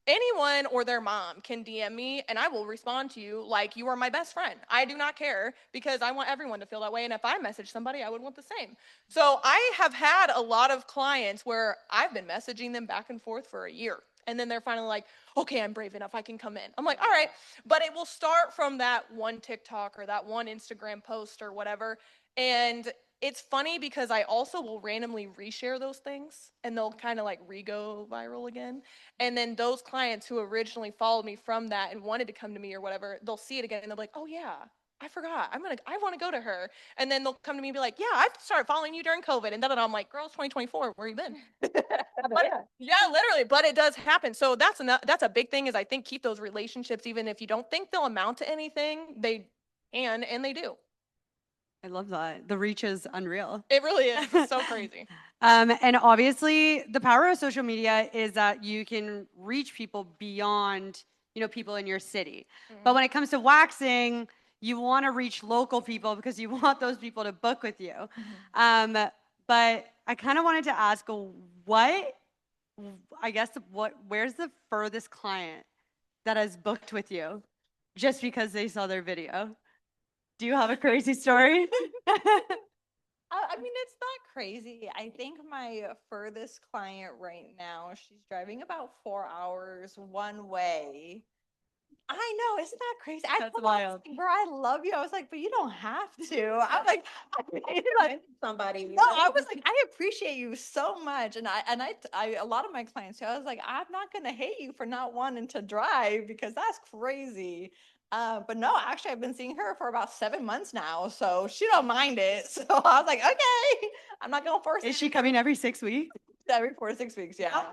anyone or their mom can DM me and I will respond to you like you are my best friend. I do not care because I want everyone to feel that way. And if I message somebody, I would want the same. So I have had a lot of clients where I've been messaging them back and forth for a year. And then they're finally like, okay, I'm brave enough, I can come in. I'm like, all right. But it will start from that one TikTok or that one Instagram post or whatever. And it's funny because I also will randomly reshare those things and they'll kind of like re-go viral again. And then those clients who originally followed me from that and wanted to come to me or whatever, they'll see it again and they'll be like, oh yeah, I forgot. I want to go to her. And then they'll come to me and be like, yeah, I started following you during COVID. And then I'm like, girl, it's 2024. Where you been? Yeah, literally. But it does happen. So that's a big thing is I think keep those relationships, even if you don't think they'll amount to anything, they can, and they do. I love that. The reach is unreal. It really is. It's so crazy. And obviously the power of social media is that you can reach people beyond, people in your city. Mm-hmm. But when it comes to waxing, you want to reach local people because you want those people to book with you. Mm-hmm. But I kind of wanted to ask where's the furthest client that has booked with you just because they saw their video? Do you have a crazy story? It's not crazy. I think my furthest client right now, she's driving about 4 hours one way. I know, isn't that crazy? That's wild. Bro, I love you. I was like, but you don't have to. I'm like, somebody. No, I was like, I appreciate you so much. And I a lot of my clients, I was like, I'm not gonna hate you for not wanting to drive because that's crazy. But no, actually, I've been seeing her for about 7 months now, so she don't mind it. So I was like, okay, I'm not gonna force it. Is she coming every 6 weeks? Every 4 to 6 weeks, yeah.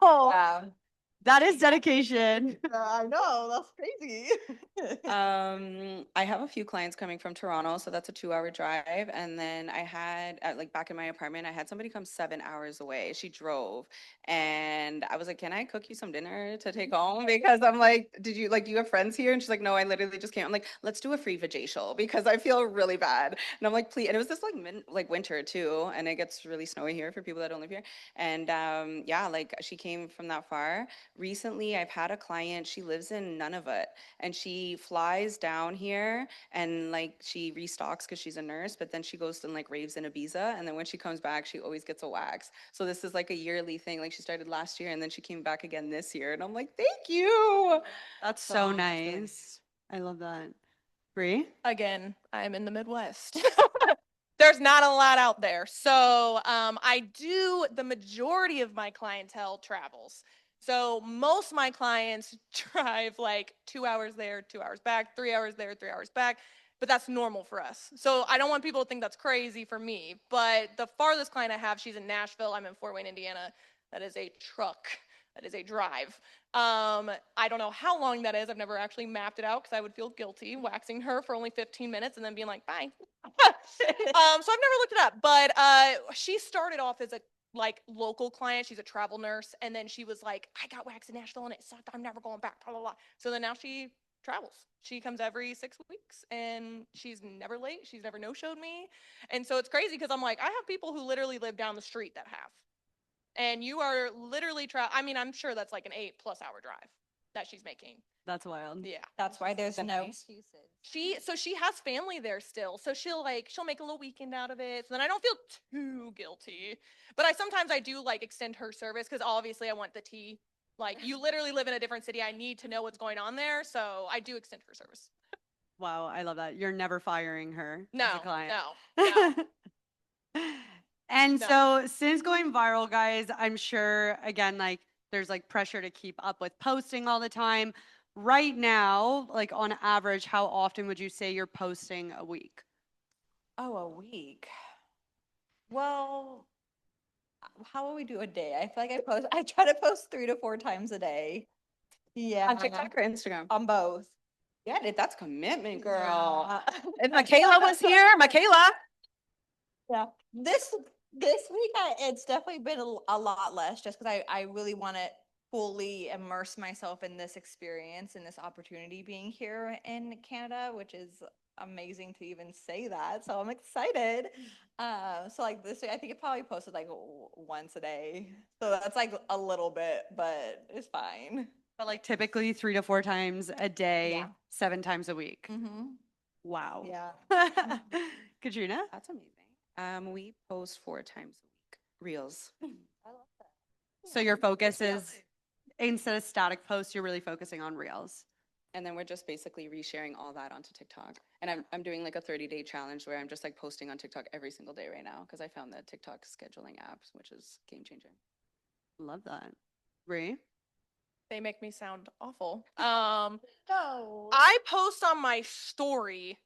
Oh. That is dedication. I know, that's crazy. I have a few clients coming from Toronto, so that's a 2-hour drive. And then I had, like back in my apartment, I had somebody come 7 hours away. She drove, and I was like, "Can I cook you some dinner to take home?" Because I'm like, "Did you like, do you have friends here?" And she's like, "No, I literally just came." I'm like, "Let's do a free vajacial because I feel really bad." And I'm like, "Please." And it was this like winter too, and it gets really snowy here for people that don't live here. And yeah, like she came from that far. Recently, I've had a client, she lives in Nunavut, and she flies down here and like she restocks because she's a nurse, but then she goes and like raves in Ibiza. And then when she comes back, she always gets a wax. So this is like a yearly thing. Like she started last year and then she came back again this year. And I'm like, thank you. That's so So, it's really- nice. I love that. Bree? Again, I'm in the Midwest. There's not a lot out there. So I do, the majority of my clientele travels. So most of my clients drive like 2 hours there, 2 hours back, 3 hours there, 3 hours back. But that's normal for us. So I don't want people to think that's crazy for me. But the farthest client I have, she's in Nashville. I'm in Fort Wayne, Indiana. That is a truck. That is a drive. I don't know how long that is. I've never actually mapped it out because I would feel guilty waxing her for only 15 minutes and then being like, bye. So I've never looked it up, but she started off as a like local client. She's a travel nurse, and then she was like, I got waxed in Nashville and it sucked. I'm never going back. Blah blah blah. So then now she travels. She comes every 6 weeks, and she's never late. She's never no-showed me, and so it's crazy because I'm like, I have people who literally live down the street that have, and you are literally I mean, I'm sure that's like an 8+ hour drive that she's making. That's wild. Yeah. That's why there's no nice. excuses. She has family there still. So she'll make a little weekend out of it. So then I don't feel too guilty. But sometimes I do like extend her service because obviously I want the tea. Like you literally live in a different city. I need to know what's going on there. So I do extend her service. Wow, I love that. You're never firing her as No, a client. no. And No. so since going viral, guys, I'm sure again, like there's like pressure to keep up with posting all the time. Right now, like on average, how often would you say you're posting a week? Oh, a week. Well, how will we do a day? I feel like I try to post 3 to 4 times a day. Yeah. On TikTok or Instagram? On both. Yeah, that's commitment, girl. Yeah. If Michaela was here, Michaela. Yeah. This week it's definitely been a lot less just because I really want to fully immerse myself in this experience and this opportunity being here in Canada, which is amazing to even say that. So I'm excited. So like this week, I think it probably posted like once a day. So that's like a little bit, but it's fine. But like typically 3 to 4 times a day, Yeah. 7 times a week. Mm-hmm. Wow. Yeah. Katrina? That's amazing. We post 4 times a week. Reels. I love that. So your focus is instead of static posts, you're really focusing on reels. And then we're just basically resharing all that onto TikTok. And I'm doing like a 30-day challenge where I'm just like posting on TikTok every single day right now because I found the TikTok scheduling apps, which is game changing. Love that. Bree? They make me sound awful. No. I post on my story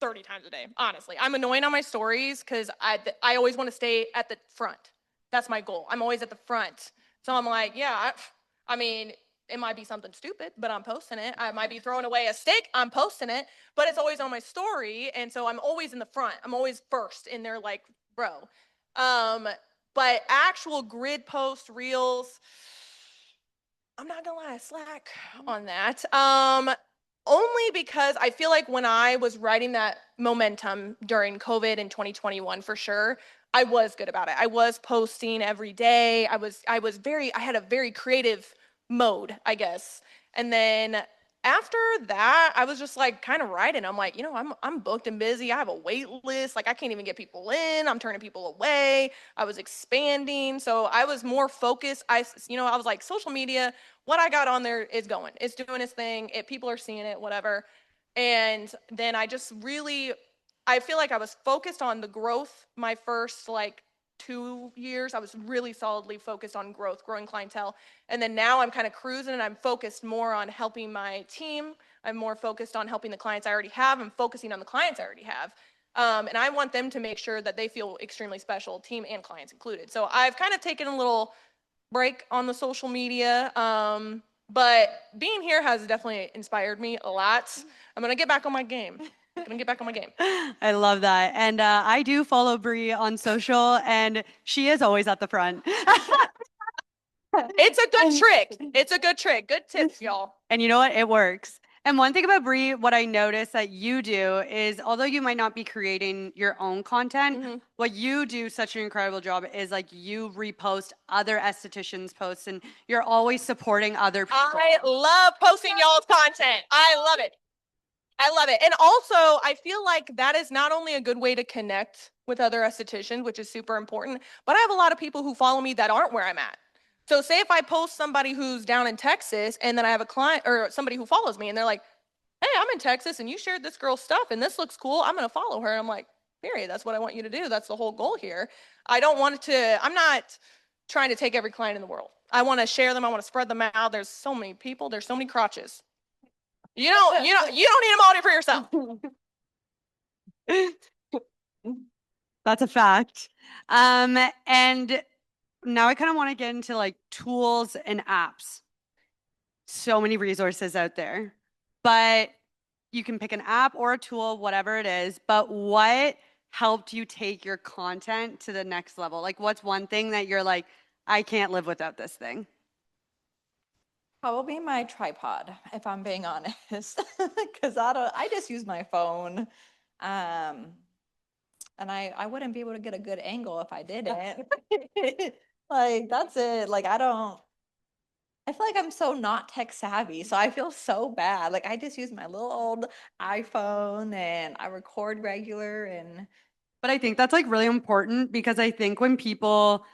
30 times a day, honestly. I'm annoying on my stories because I always want to stay at the front. That's my goal. I'm always at the front. So I'm like, yeah, I mean, it might be something stupid, but I'm posting it. I might be throwing away a steak. I'm posting it, but it's always on my story. And so I'm always in the front. I'm always first in there like, bro. But actual grid post reels, I'm not gonna lie, I slack on that. Only because I feel like when I was writing that momentum during COVID in 2021, for sure, I was good about it. I was posting every day. I had a very creative mode, I guess. And then after that, I was just like kind of writing. I'm like, I'm booked and busy. I have a wait list. Like I can't even get people in. I'm turning people away. I was expanding. So I was more focused. I was like, social media, what I got on there is going. It's doing its thing. People are seeing it, whatever. And then I feel like I was focused on the growth my first like 2 years. I was really solidly focused on growth, growing clientele. And then now I'm kind of cruising and I'm focused more on helping my team. I'm more focused on helping the clients I already have. I'm focusing on the clients I already have. And I want them to make sure that they feel extremely special, team and clients included. So I've kind of taken a little break on the social media. But being here has definitely inspired me a lot. I'm gonna get back on my game. I love that. And I do follow Bree on social, and she is always at the front. It's a good trick. It's a good trick. Good tips, y'all. And you know what? It works. And one thing about Bree, what I notice that you do is, although you might not be creating your own content, Mhm. what you do such an incredible job is like you repost other estheticians' posts, and you're always supporting other people. I love posting y'all's content. I love it. I love it. And also, I feel like that is not only a good way to connect with other estheticians, which is super important, but I have a lot of people who follow me that aren't where I'm at. So say if I post somebody who's down in Texas and then I have a client or somebody who follows me and they're like, hey, I'm in Texas and you shared this girl's stuff and this looks cool, I'm going to follow her. I'm like, period. That's what I want you to do. That's the whole goal here. I'm not trying to take every client in the world. I want to share them. I want to spread them out. There's so many people. There's so many crotches. You don't need them all for yourself. That's a fact. And now I kind of want to get into like tools and apps. So many resources out there, but you can pick an app or a tool, whatever it is. But what helped you take your content to the next level? Like, what's one thing that you're like, I can't live without this thing? Probably my tripod, if I'm being honest, because I just use my phone. And I wouldn't be able to get a good angle if I didn't. Like, that's it. Like, I feel like I'm so not tech savvy, so I feel so bad. Like, I just use my little old iPhone and I record regular and But I think that's like really important because I think when people,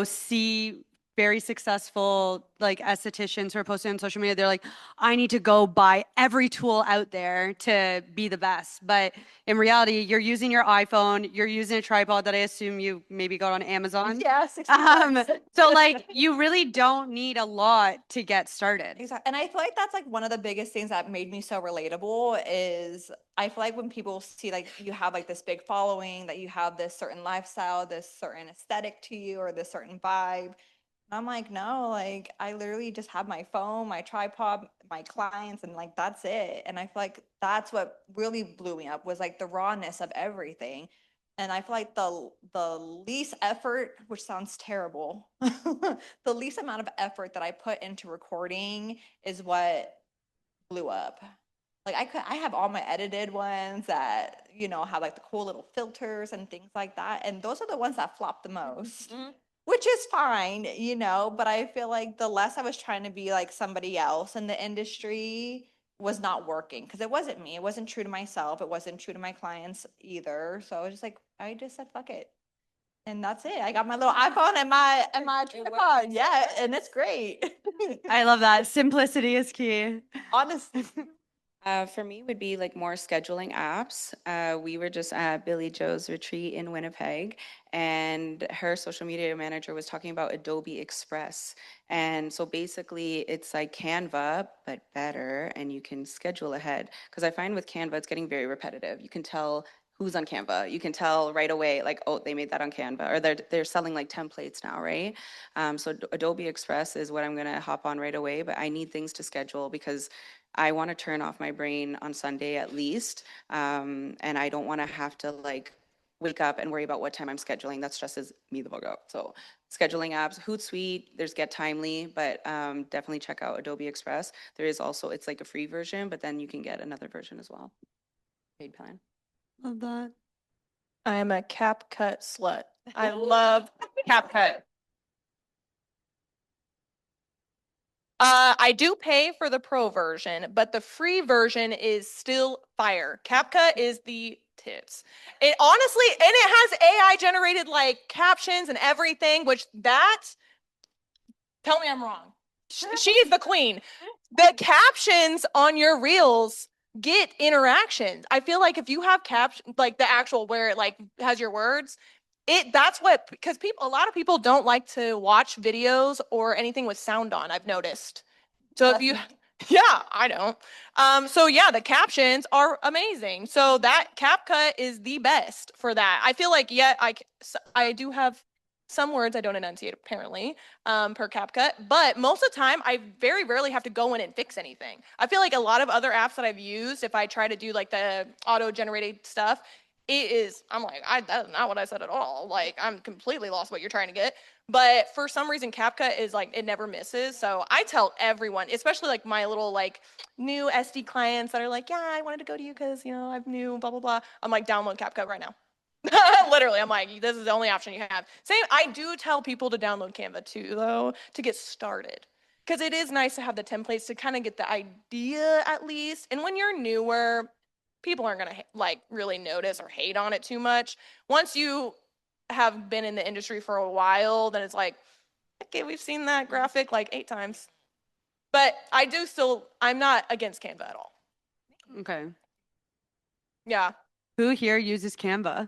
see very successful like estheticians who are posting on social media, they're like, I need to go buy every tool out there to be the best. But in reality, you're using your iPhone, you're using a tripod that I assume you maybe got on Amazon. yeah, 60 bucks. So like you really don't need a lot to get started. Exactly. And I feel like that's like one of the biggest things that made me so relatable is I feel like when people see like you have like this big following, that you have this certain lifestyle, this certain aesthetic to you, or this certain vibe. I'm like, no, like I literally just have my phone, my tripod, my clients, and like that's it. And I feel like that's what really blew me up was like the rawness of everything. And I feel like the least effort, which sounds terrible, the least amount of effort that I put into recording is what blew up. Like I have all my edited ones that, have like the cool little filters and things like that. And those are the ones that flop the most. Mhm. Which is fine, but I feel like the less I was trying to be like somebody else in the industry was not working because it wasn't me. It wasn't true to myself. It wasn't true to my clients either. So I was just like, I just said, fuck it. And that's it. I got my little iPhone and my tripod. Yeah, and it's great. I love that. Simplicity is key. Honestly. For me, would be like more scheduling apps. We were just at Billy Joe's retreat in Winnipeg, and her social media manager was talking about Adobe Express. And so basically, it's like Canva, but better, and you can schedule ahead. Because I find with Canva, it's getting very repetitive. You can tell who's on Canva. You can tell right away, like, oh, they made that on Canva, or they're selling like templates now, right? So Adobe Express is what I'm gonna hop on right away, but I need things to schedule because I want to turn off my brain on Sunday at least. And I don't want to have to like wake up and worry about what time I'm scheduling. That stresses me the fuck out. So scheduling apps, Hootsuite, there's Get Timely, but definitely check out Adobe Express. There is also, it's like a free version, but then you can get another version as well. Paid plan. Love that. I am a CapCut slut. I love CapCut. I do pay for the pro version, but the free version is still fire. CapCut is the tits. It honestly, and it has AI generated like captions and everything, tell me I'm wrong. She is the queen. The captions on your reels get interactions. I feel like if you have like the actual where it like has your words, because a lot of people don't like to watch videos or anything with sound on, I've noticed. So if you, yeah, I don't. So yeah, the captions are amazing. So that CapCut is the best for that. I feel like, I do have Some words I don't enunciate apparently, per CapCut, but most of the time I very rarely have to go in and fix anything. I feel like a lot of other apps that I've used, if I try to do like the auto-generated stuff, I'm like, that's not what I said at all. Like, I'm completely lost what you're trying to get. But for some reason, CapCut is like, it never misses. So I tell everyone, especially like my little like new SD clients that are like, yeah, I wanted to go to you because, you know, I'm new, blah, blah, blah. I'm like, download CapCut right now. Literally, I'm like, this is the only option you have. Same, I do tell people to download Canva too, though, to get started. Because it is nice to have the templates to kind of get the idea at least. And when you're newer, people aren't going to like really notice or hate on it too much. Once you have been in the industry for a while, then it's like, okay, we've seen that graphic like 8 times. But I'm not against Canva at all. Okay. Yeah. Who here uses Canva?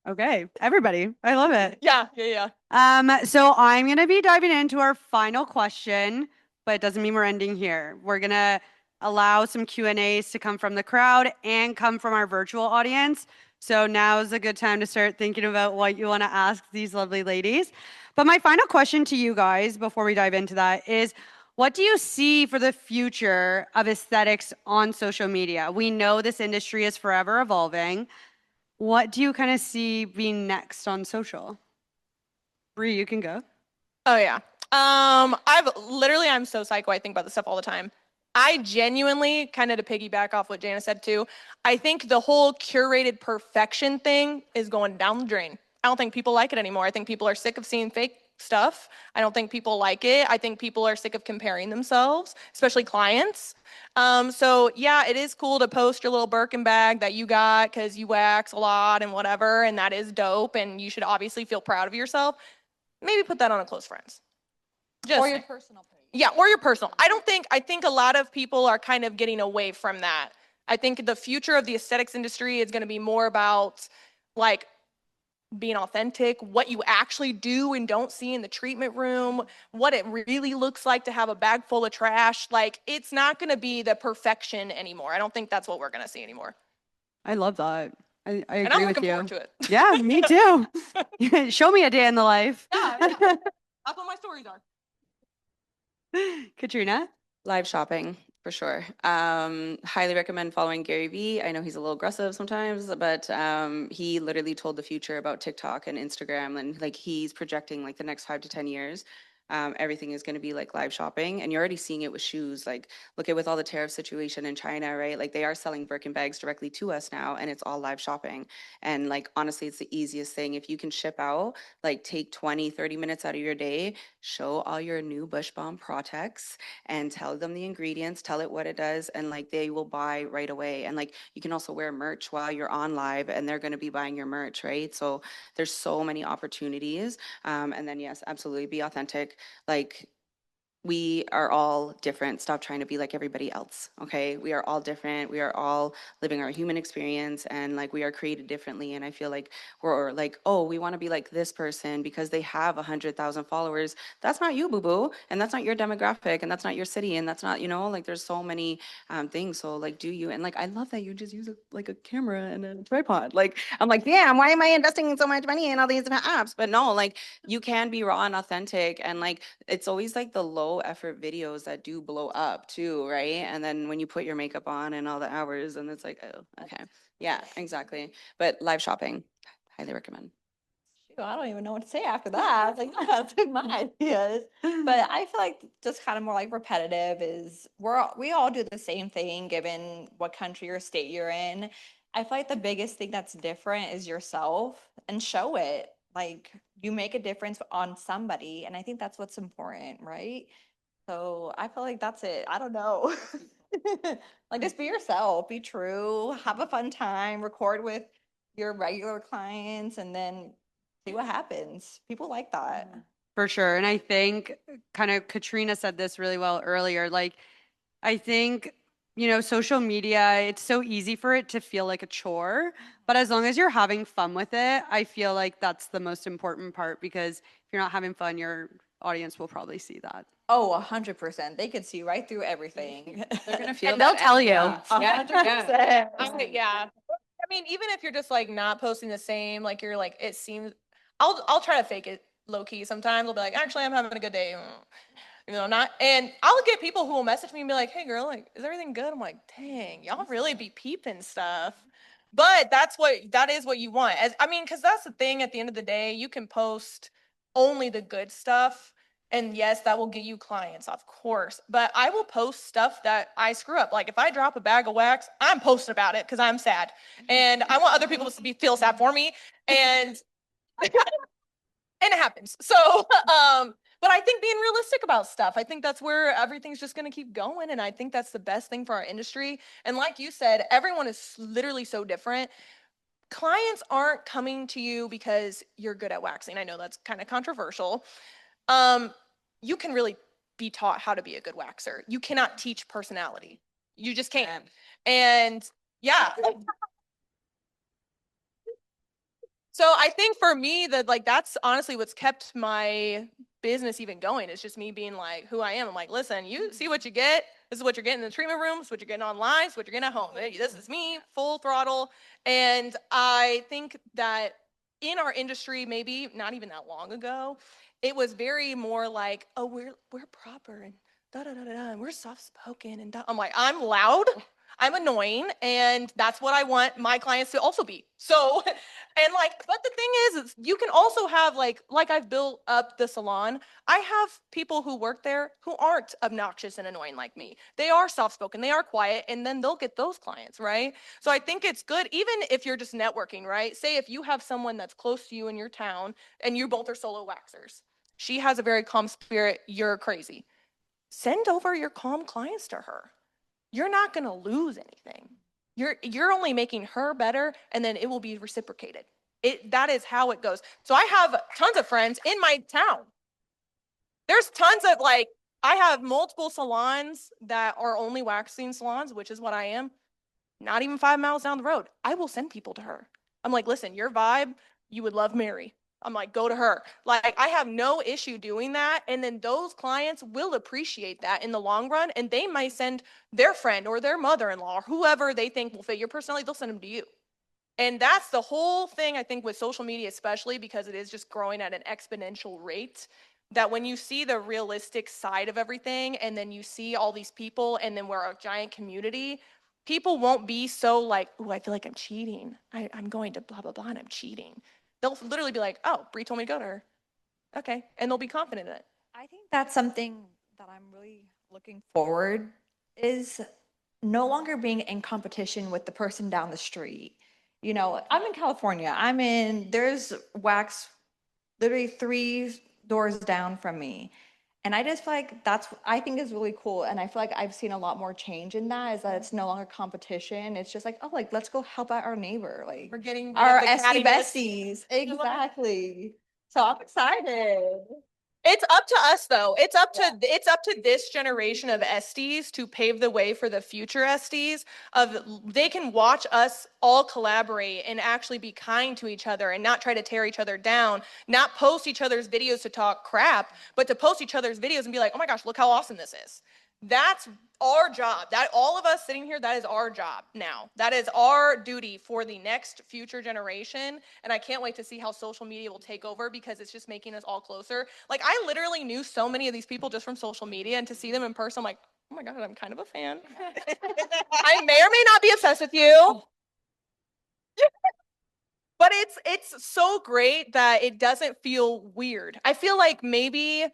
Okay, everybody. I love it. Yeah. Yeah. So I'm gonna be diving into our final question, but it doesn't mean we're ending here. We're gonna allow some Q&As to come from the crowd and come from our virtual audience. So now's a good time to start thinking about what you want to ask these lovely ladies. But my final question to you guys before we dive into that is, what do you see for the future of aesthetics on social media? We know this industry is forever evolving. What do you kind of see being next on social? Bree, you can go. Oh yeah. I'm so psycho. I think about this stuff all the time. I genuinely, kind of to piggyback off what Jana said too, I think the whole curated perfection thing is going down the drain. I don't think people like it anymore. I think people are sick of seeing fake stuff. I don't think people like it. I think people are sick of comparing themselves, especially clients. So yeah, it is cool to post your little Birkin bag that you got because you wax a lot and whatever, and that is dope, and you should obviously feel proud of yourself. Maybe put that on a close friends. Or your personal page. Yeah, or your personal. I think a lot of people are kind of getting away from that. I think the future of the aesthetics industry is going to be more about like being authentic, what you actually do and don't see in the treatment room, what it really looks like to have a bag full of trash. Like, it's not going to be the perfection anymore. I don't think that's what we're going to see anymore. I love that. I agree And I'm with looking you. forward to it. Yeah, me too. Show me a day in the life. Yeah. That's what my stories are. Katrina? Live shopping for sure. Highly recommend following Gary Vee. I know he's a little aggressive sometimes, but he literally told the future about TikTok and Instagram, and like he's projecting like the next 5 to 10 years. Everything is going to be like live shopping, and you're already seeing it with shoes. Like, look at with all the tariff situation in China, right? Like, they are selling Birkin bags directly to us now, and it's all live shopping. And like, honestly, it's the easiest thing. If you can ship out, like, take 20, 30 minutes out of your day, show all your new Bush Bomb Protex and tell them the ingredients, tell it what it does, and like, they will buy right away. And like, you can also wear merch while you're on live, and they're going to be buying your merch, right? So there's so many opportunities. And then yes, absolutely be authentic. Like, we are all different. Stop trying to be like everybody else. Okay. We are all different. We are all living our human experience, and like, we are created differently. And I feel like we're like, oh, we want to be like this person because they have 100,000 followers. That's not you, boo boo. And that's not your demographic. And that's not your city. And that's not, like, there's so many things. So like, do you, and like, I love that you just use like a camera and a tripod. Like, I'm like, damn, why am I investing so much money in all these different apps? But no, like, you can be raw and authentic. And like, it's always like the low effort videos that do blow up too, right? And then when you put your makeup on and all the hours, and it's like, oh, okay. Yeah, exactly. But live shopping, highly recommend. Shoot, I don't even know what to say after that. Like, that's my ideas. But I feel like just kind of more like repetitive is we all do the same thing given what country or state you're in. I feel like the biggest thing that's different is yourself, and show it. Like, you make a difference on somebody, and I think that's what's important, right? So I feel like that's it. I don't know. Like, just be yourself, be true, have a fun time, record with your regular clients, and then see what happens. People like that. For sure. And I think kind of Katrina said this really well earlier. Like, I think, social media, it's so easy for it to feel like a chore. But as long as you're having fun with it, I feel like that's the most important part, because if you're not having fun, your audience will probably see that. Oh, 100%. They could see right through everything. They're going to feel And they'll tell you. Yeah. 100%. Yeah. I mean, even if you're just like not posting the same, like, you're like, it seems, I'll try to fake it low key sometimes. I'll be like, actually, I'm having a good day. You know, not, and I'll get people who will message me and be like, hey girl, like, is everything good? I'm like, dang, y'all really be peeping stuff. But that is what you want. I mean, cause that's the thing at the end of the day, you can post only the good stuff. And yes, that will get you clients, of course. But I will post stuff that I screw up. Like if I drop a bag of wax, I'm posting about it because I'm sad. And I want other people to feel sad for me. And and it happens. So, but I think being realistic about stuff, I think that's where everything's just going to keep going. And I think that's the best thing for our industry. And like you said, everyone is literally so different. Clients aren't coming to you because you're good at waxing. I know that's kind of controversial. You can really be taught how to be a good waxer. You cannot teach personality. You just can't. And yeah. So I think for me that like that's honestly what's kept my business even going. It's just me being like who I am. I'm like, listen, you see what you get. This is what you're getting in the treatment room. This is what you're getting online. This is what you're getting at home. This is me, full throttle. And I think that in our industry, maybe not even that long ago, it was very more like, oh, we're proper and da da da da, and we're soft spoken and da. I'm like, I'm loud. I'm annoying, and that's what I want my clients to also be. So, and like, but the thing is you can also have like I've built up the salon. I have people who work there who aren't obnoxious and annoying like me. They are soft-spoken, they are quiet, and then they'll get those clients, right? So I think it's good, even if you're just networking, right? Say if you have someone that's close to you in your town, and you both are solo waxers. She has a very calm spirit, you're crazy. Send over your calm clients to her. You're not going to lose anything. You're only making her better, and then it will be reciprocated. That is how it goes. So I have tons of friends in my town. There's tons of like, I have multiple salons that are only waxing salons, which is what I am. Not even 5 miles down the road. I will send people to her. I'm like, listen, your vibe, you would love Mary. I'm like, go to her. Like, I have no issue doing that. And then those clients will appreciate that in the long run. And they might send their friend or their mother-in-law or whoever they think will fit your personality, they'll send them to you. And that's the whole thing, I think, with social media, especially because it is just growing at an exponential rate, that when you see the realistic side of everything and then you see all these people and then we're a giant community, people won't be so like, oh, I feel like I'm cheating. I'm going to blah, blah, blah, and I'm cheating. They'll literally be like, oh, Bree told me to go to her. Okay. And they'll be confident in it. I think that's something that I'm really looking forward is no longer being in competition with the person down the street. You know, I'm in California. There's wax literally 3 doors down from me. And I just feel like I think is really cool. And I feel like I've seen a lot more change in that is that it's no longer competition. It's just like, oh, like, let's go help out our neighbor. Like We're getting our the SD cattiness. besties. Exactly. So I'm excited. It's up to us though. It's up to this generation of SDs to pave the way for the future SDs they can watch us all collaborate and actually be kind to each other and not try to tear each other down, not post each other's videos to talk crap, but to post each other's videos and be like, oh my gosh, look how awesome this is. That's our job. That all of us sitting here, that is our job now. That is our duty for the next future generation. And I can't wait to see how social media will take over because it's just making us all closer. Like I literally knew so many of these people just from social media, and to see them in person, I'm like, oh my God, I'm kind of a fan. I may or may not be obsessed with you. But it's so great that it doesn't feel weird. I feel like maybe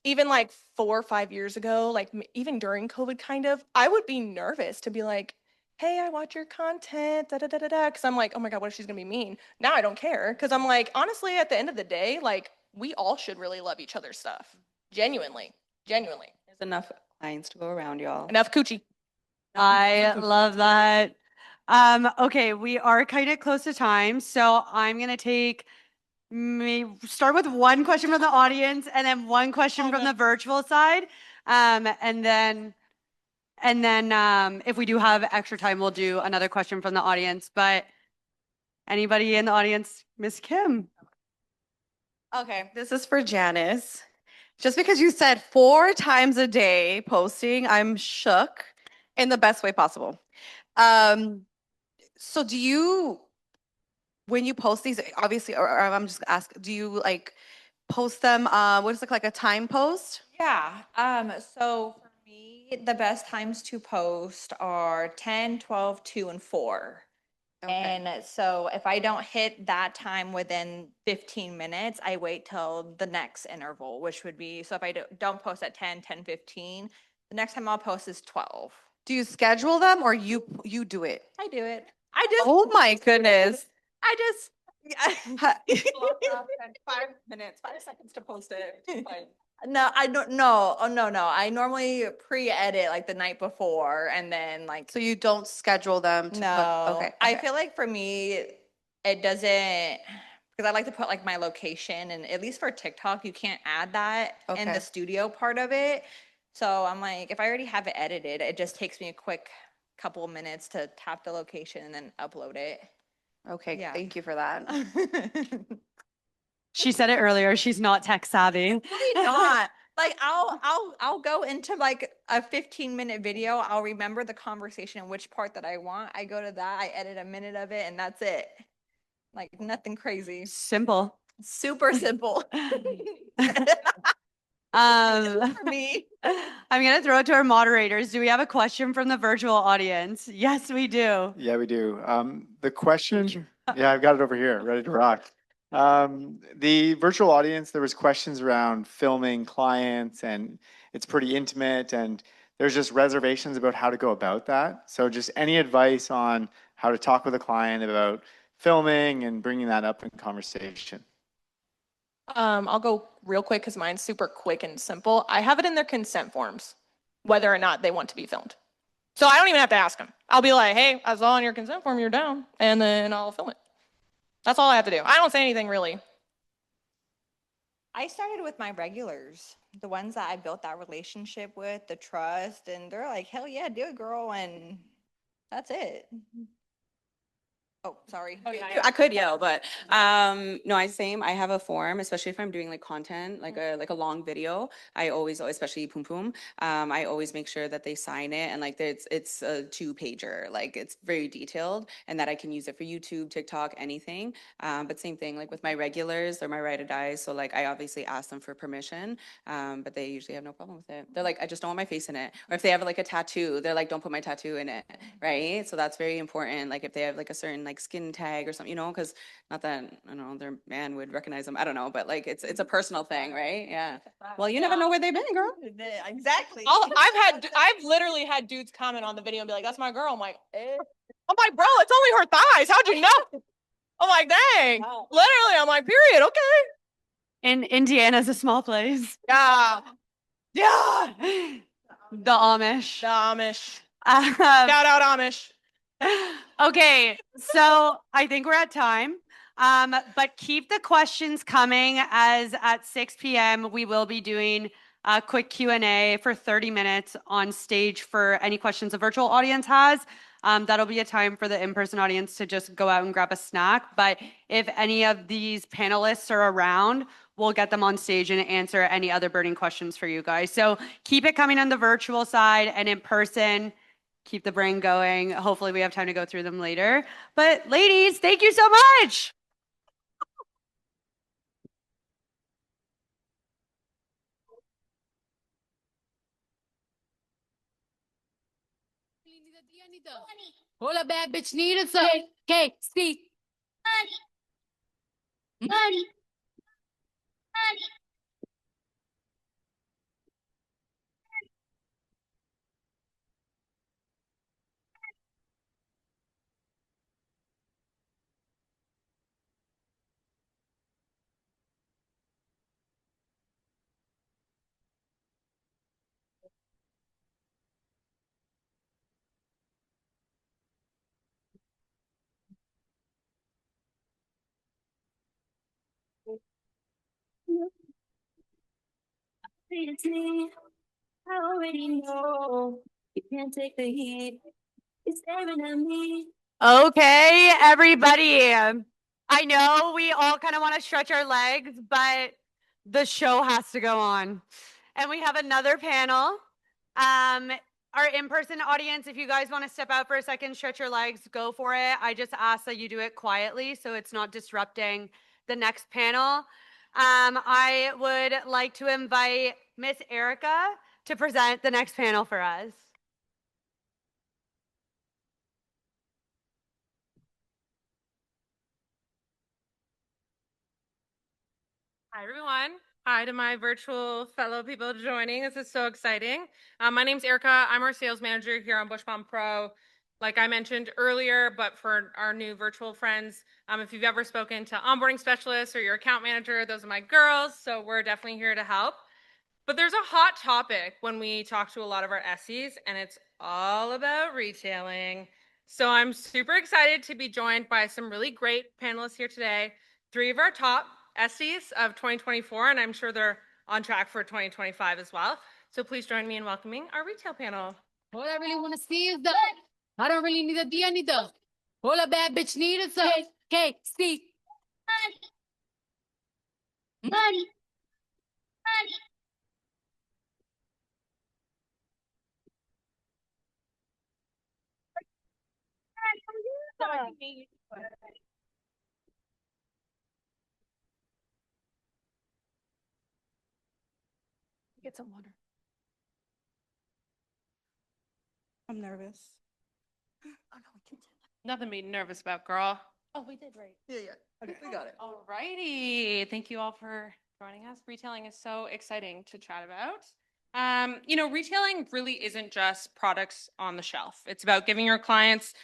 even like 4 or 5 years ago, like even during COVID kind of, I would be nervous to be like, hey, I watch your content, da da da da da. Cause I'm like, oh my God, what if she's gonna be mean? Now I don't care. Cause I'm like, honestly, at the end of the day, like we all should really love each other's stuff. Genuinely. There's enough clients to go around, y'all. Enough coochie. I love that. Okay, we are kind of close to time, so I'm gonna start with one question from the audience and then one question from the virtual side. And then if we do have extra time, we'll do another question from the audience. But anybody in the audience, Miss Kim? Okay, this is for Janice. Just because you said 4 times a day posting, I'm shook in the best way possible. So do you when you post these, obviously, or I'm just asking, do you like post them, what is it, like a time post? Yeah. So for me, the best times to post are 10, 12, 2, and 4. Okay. And so if I don't hit that time within 15 minutes, I wait till the next interval, which would be, so if I don't post at 10, 10, 15, the next time I'll post is 12. Do you schedule them or you do it? I do it. I just, Oh my goodness. I just, Ha- 5 minutes, 5 seconds to post it. Fine. no, I don't know. Oh, no, no. I normally pre-edit like the night before and then like, So you don't schedule them to no. put, okay. I okay. feel like for me, it doesn't, because I like to put like my location and at least for TikTok, you can't add that in Okay. the studio part of it. So I'm like, if I already have it edited, it just takes me a quick couple of minutes to tap the location and then upload it. Okay, Yeah. thank you for that. She said it earlier. She's not tech savvy. Really not. Like I'll go into like a 15-minute video. I'll remember the conversation and which part that I want. I go to that, I edit a minute of it, and that's it. Like nothing crazy. Simple. Super simple. For me. I'm gonna throw it to our moderators. Do we have a question from the virtual audience? Yes, we do. Yeah, we do. The question, yeah, I've got it over here, ready to rock. The virtual audience, there was questions around filming clients and it's pretty intimate and there's just reservations about how to go about that. So just any advice on how to talk with a client about filming and bringing that up in conversation. I'll go real quick because mine's super quick and simple. I have it in their consent forms, whether or not they want to be filmed. So I don't even have to ask them. I'll be like, hey, I saw on your consent form you're down, and then I'll film it. That's all I have to do. I don't say anything really. I started with my regulars, the ones that I built that relationship with, the trust, and they're like, hell yeah, do it, girl. And that's it. Oh, sorry. I could yell, but no, I have a form, especially if I'm doing like content, like a long video. I always, especially Poom Poom, I always make sure that they sign it and like it's a 2-pager, like it's very detailed and that I can use it for YouTube, TikTok, anything. But same thing, like with my regulars, they're my ride or die. So like I obviously ask them for permission, but they usually have no problem with it. They're like, I just don't want my face in it. Or if they have like a tattoo, they're like, don't put my tattoo in it, right? So that's very important. Like if they have like a certain like skin tag or something, because not that I don't know their man would recognize them. I don't know, but like it's a personal thing, right? Yeah. Well, you never know where they've been, girl. Exactly. I've literally had dudes comment on the video and be like, that's my girl. I'm like, bro, it's only her thighs. How'd you know? I'm like, dang. Literally, I'm like, period. Okay. And Indiana's a small place. Yeah. Yeah. The Amish. The Amish. Um, Shout out Amish. Okay, so I think we're at time. But keep the questions coming as at 6 p.m. we will be doing a quick Q&A for 30 minutes on stage for any questions the virtual audience has. That'll be a time for the in-person audience to just go out and grab a snack. But if any of these panelists are around, we'll get them on stage and answer any other burning questions for you guys. So keep it coming on the virtual side and in person. Keep the brain going. Hopefully we have time to go through them later. But ladies, thank you so much. All a bad bitch needed some. Okay, speak. Money. It's me. I already know you can't take the heat. It's staring at me. Okay, everybody. I know we all kind of want to stretch our legs, but the show has to go on. And we have another panel. our in-person audience, if you guys want to step out for a second, stretch your legs, go for it. I just ask that you do it quietly so it's not disrupting the next panel. I would like to invite Miss Erica to present the next panel for us. Hi, everyone. Hi to my virtual fellow people joining. This is so exciting. My name's Erica. I'm our sales manager here on Bush Bomb Pro. Like I mentioned earlier, but for our new virtual friends, if you've ever spoken to onboarding specialists or your account manager, those are my girls. So we're definitely here to help. But there's a hot topic when we talk to a lot of our SEs, and it's all about retailing. So I'm super excited to be joined by some really great panelists here today. 3 of our top SEs of 2024, and I'm sure they're on track for 2025 as well. So please join me in welcoming our retail panel. What I really want to see is the, I don't really need a D, I need the, all a bad bitch need is a KC. Money. Get some water. I'm nervous. Nothing to be nervous about, girl. Oh, we did right. Yeah. Okay, we got it. Alrighty. Thank you all for joining us. Retailing is so exciting to chat about. Retailing really isn't just products on the shelf. It's about giving your clients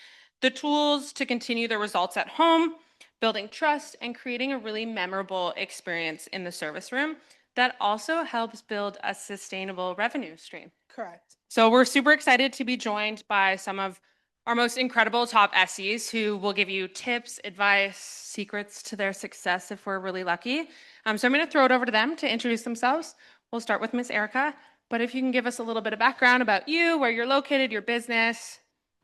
the tools to continue their results at home, building trust, and creating a really memorable experience in the service room that also helps build a sustainable revenue stream. Correct. So we're super excited to be joined by some of our most incredible top SEs who will give you tips, advice, secrets to their success if we're really lucky. So I'm going to throw it over to them to introduce themselves. We'll start with Miss Erica, but if you can give us a little bit of background about you, where you're located, your business,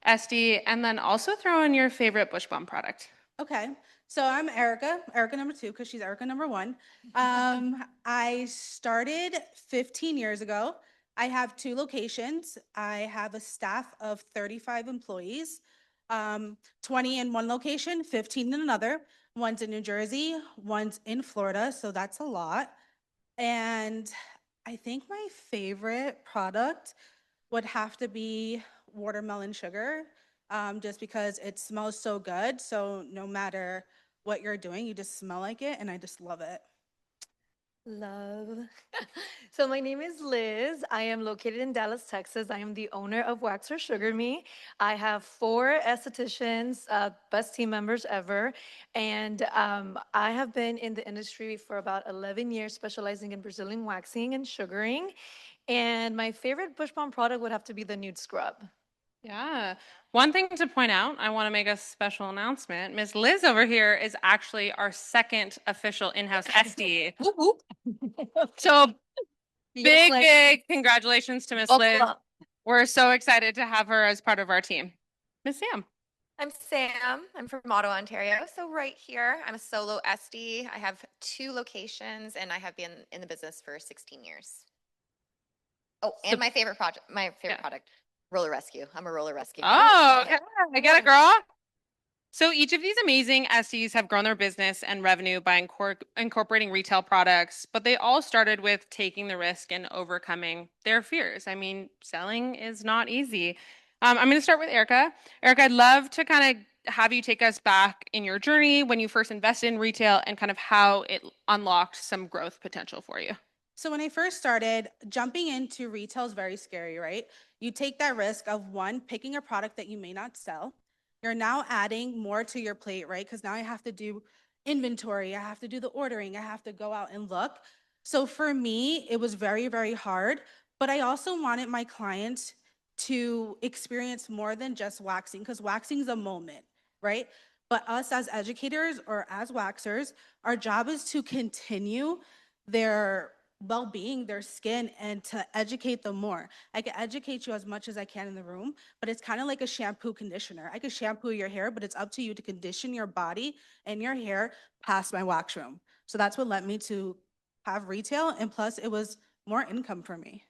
SD, and then also throw in your favorite Bush Bomb product. Okay. So I'm Erica number 2, because she's Erica number 1. I started 15 years ago. I have 2 locations. I have a staff of 35 employees, 20 in one location, 15 in another. One's in New Jersey, one's in Florida, so that's a lot. And I think my favorite product would have to be watermelon sugar, just because it smells so good. So no matter what you're doing, you just smell like it, and I just love it. Love. So my name is Liz. I am located in Dallas, Texas. I am the owner of Waxer Sugar Me. I have 4 estheticians, best team members ever. And I have been in the industry for about 11 years, specializing in Brazilian waxing and sugaring. And my favorite Bush Bomb product would have to be the Nude Scrub. Yeah. One thing to point out, I want to make a special announcement. Ms. Liz over here is actually our 2nd official in-house SD. So big congratulations to Ms. Liz. We're so excited to have her as part of our team. Ms. Sam. I'm Sam. I'm from Ottawa, Ontario. So right here, I'm a solo SD. I have 2 locations, and I have been in the business for 16 years. Oh, and my favorite product, Roller Rescue. I'm a Roller Rescue. Oh, okay. I get it, girl. So each of these amazing SEs have grown their business and revenue by incorporating retail products, but they all started with taking the risk and overcoming their fears. I mean, selling is not easy. I'm going to start with Erica. Erica, I'd love to kind of have you take us back in your journey when you first invested in retail and kind of how it unlocked some growth potential for you. So when I first started, jumping into retail is very scary, right? You take that risk of, 1, picking a product that you may not sell. You're now adding more to your plate, right? Because now I have to do inventory, I have to do the ordering, I have to go out and look. So for me, it was very, very hard, but I also wanted my clients to experience more than just waxing, because waxing is a moment, right? But us as educators or as waxers, our job is to continue their well-being, their skin, and to educate them more. I can educate you as much as I can in the room, but it's kind of like a shampoo conditioner. I could shampoo your hair, but it's up to you to condition your body and your hair past my wax room. So that's what led me to have retail, and plus it was more income for me.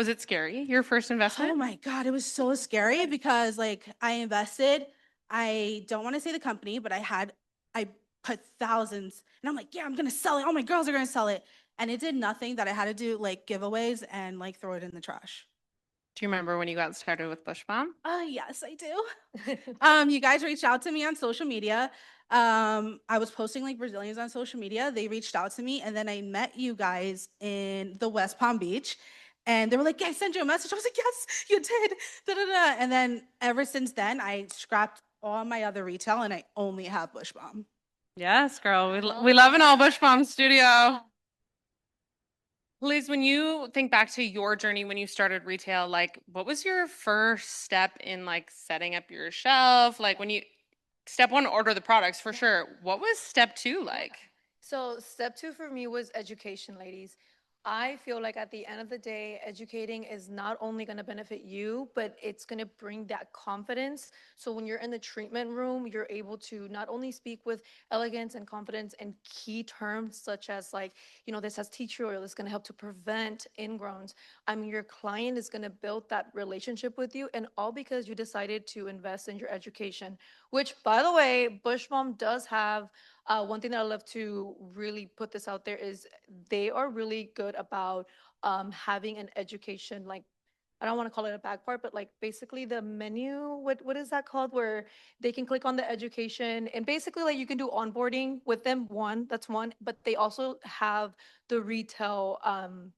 Was it scary, your first investment? Oh my God, it was so scary because like I invested, I don't want to say the company, but I put thousands and I'm like, yeah, I'm gonna sell it. All my girls are gonna sell it. And it did nothing that I had to do like giveaways and like throw it in the trash. Do you remember when you got started with Bush Bomb? Yes, I do. You guys reached out to me on social media. I was posting like Brazilians on social media. They reached out to me, and then I met you guys in the West Palm Beach. And they were like, yeah, I sent you a message. I was like, yes, you did. Da, da, da. And then ever since then, I scrapped all my other retail and I only have Bush Bomb. Yes, girl. We love an all Bush Bomb studio. Liz, when you think back to your journey when you started retail, like what was your first step in like setting up your shelf? Like when you step one, order the products for sure. What was step two like? So step 2 for me was education, ladies. I feel like at the end of the day, educating is not only going to benefit you, but it's going to bring that confidence. So when you're in the treatment room, you're able to not only speak with elegance and confidence and key terms such as like, this has tea tree oil, it's going to help to prevent ingrowns. I mean, your client is going to build that relationship with you, and all because you decided to invest in your education, which by the way, Bush Bomb does have one thing that I love to really put this out there is they are really good about having an education, like, I don't want to call it a back part, but like basically the menu, what is that called? Where they can click on the education and basically like you can do onboarding with them. That's one, but they also have the retail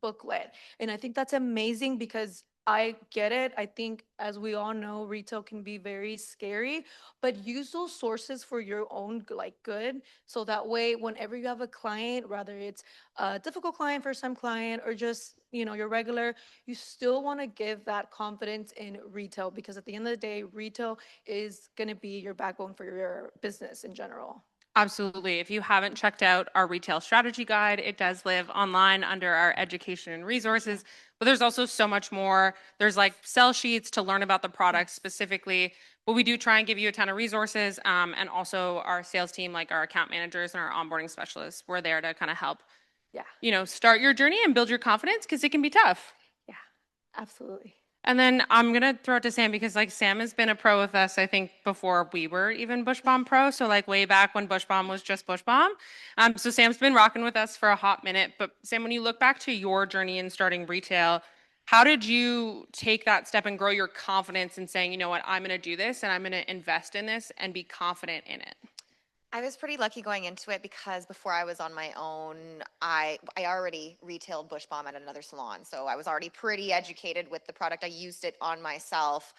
booklet. And I think that's amazing because I get it. I think as we all know, retail can be very scary, but use those sources for your own like good. So that way, whenever you have a client, whether it's a difficult client, first time client, or just, your regular, you still want to give that confidence in retail because at the end of the day, retail is going to be your backbone for your business in general. Absolutely. If you haven't checked out our retail strategy guide, it does live online under our education and resources, but there's also so much more. There's like sell sheets to learn about the products specifically, but we do try and give you a ton of resources. And also our sales team, like our account managers and our onboarding specialists, we're there to kind of help, start your journey and build your confidence because it can be tough. Yeah, absolutely. And then I'm going to throw it to Sam because like Sam has been a pro with us, I think, before we were even Bush Bomb Pro. So like way back when Bush Bomb was just Bush Bomb. So Sam's been rocking with us for a hot minute. But Sam, when you look back to your journey in starting retail, how did you take that step and grow your confidence in saying, you know what, I'm going to do this and I'm going to invest in this and be confident in it? I was pretty lucky going into it because before I was on my own, I already retailed Bush Bomb at another salon. So I was already pretty educated with the product. I used it on myself.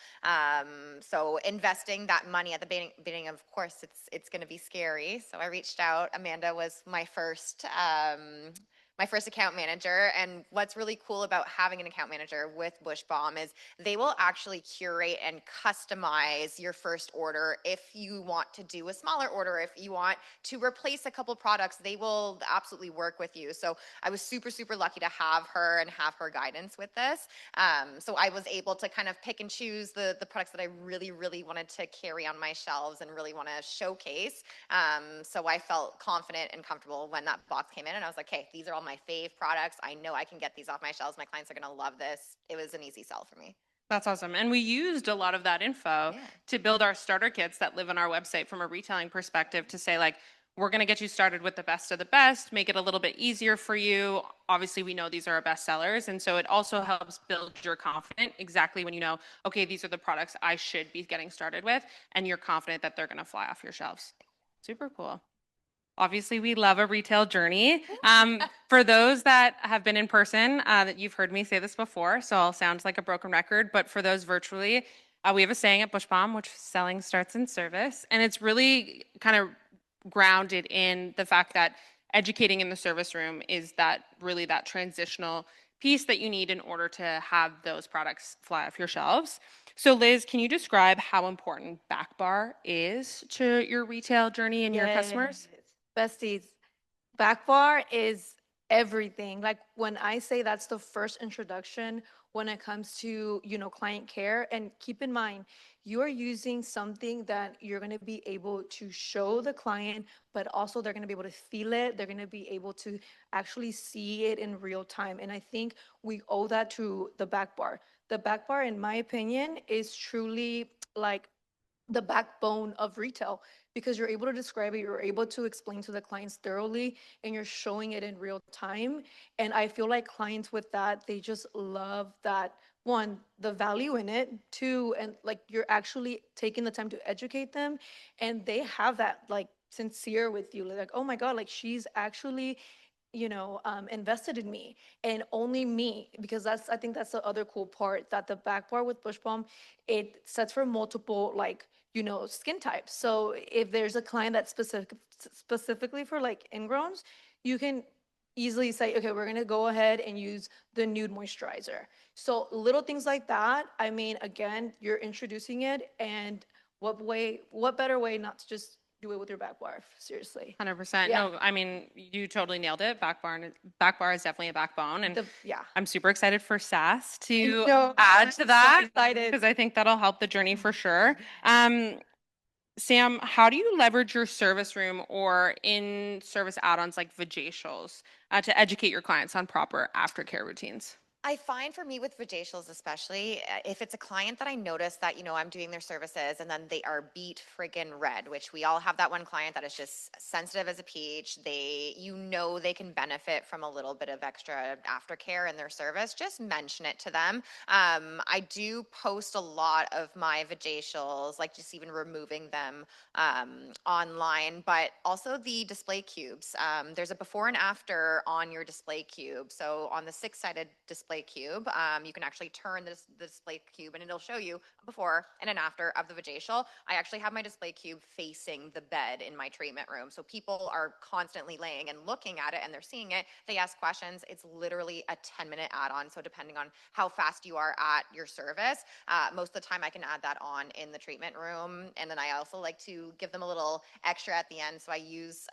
So investing that money at the beginning, of course, it's going to be scary. So I reached out. Amanda was my first account manager. And what's really cool about having an account manager with Bush Bomb is they will actually curate and customize your first order. If you want to do a smaller order, if you want to replace a couple products, they will absolutely work with you. So I was super, super lucky to have her and have her guidance with this. So I was able to kind of pick and choose the products that I really, really wanted to carry on my shelves and really want to showcase. So I felt confident and comfortable when that box came in and I was like, hey, these are all my fave products. I know I can get these off my shelves. My clients are going to love this. It was an easy sell for me. That's awesome. And we used a lot of that info to build our starter kits that live on our website from a retailing perspective to say like, we're going to get you started with the best of the best, make it a little bit easier for you. Obviously, we know these are our best sellers. And so it also helps build your confidence exactly when you know, okay, these are the products I should be getting started with. And you're confident that they're going to fly off your shelves. Super cool. Obviously, we love a retail journey. For those that have been in person, that you've heard me say this before, so I'll sound like a broken record, but for those virtually, we have a saying at Bush Bomb, which selling starts in service. And it's really kind of grounded in the fact that educating in the service room is that transitional piece that you need in order to have those products fly off your shelves. So Liz, can you describe how important Back Bar is to your retail journey and your customers? Besties, Back Bar is everything. Like when I say that's the first introduction, when it comes to, client care. And keep in mind, you are using something that you're going to be able to show the client, but also they're going to be able to feel it. They're going to be able to actually see it in real time. And I think we owe that to the back bar. The back bar, in my opinion, is truly like the backbone of retail because you're able to describe it, you're able to explain to the clients thoroughly, and you're showing it in real time. And I feel like clients with that, they just love that, one, the value in it, two, and like you're actually taking the time to educate them, and they have that like sincere with you, like, oh my God, like she's actually invested in me and only me, because I think that's the other cool part, that the back bar with Bush Balm, it sets for multiple like, skin types. So if there's a client that's specifically for like ingrowns, you can easily say, okay, we're gonna go ahead and use the nude moisturizer. So little things like that. I mean, again, you're introducing it, and what better way not to just do it with your back bar, seriously. 100%. Yeah. No, I mean, you totally nailed it. Back bar is definitely a backbone. And Yeah. I'm super excited for SAS to know, add I'm to so that excited. because I think that'll help the journey for sure. Sam, how do you leverage your service room or in-service add-ons like vajacials to educate your clients on proper aftercare routines? I find for me with vajacials especially, if it's a client that I notice that, I'm doing their services and then they are beat friggin' red, which we all have that one client that is just sensitive as a peach. They can benefit from a little bit of extra aftercare in their service. Just mention it to them. I do post a lot of my vajacials, like just even removing them online, but also the display cubes. There's a before and after on your display cube. So on the 6-sided display cube, you can actually turn the display cube and it'll show you a before and an after of the vajacial. I actually have my display cube facing the bed in my treatment room. So people are constantly laying and looking at it and they're seeing it. They ask questions. It's literally a 10-minute add-on. So depending on how fast you are at your service, most of the time I can add that on in the treatment room. And then I also like to give them a little extra at the end. So I use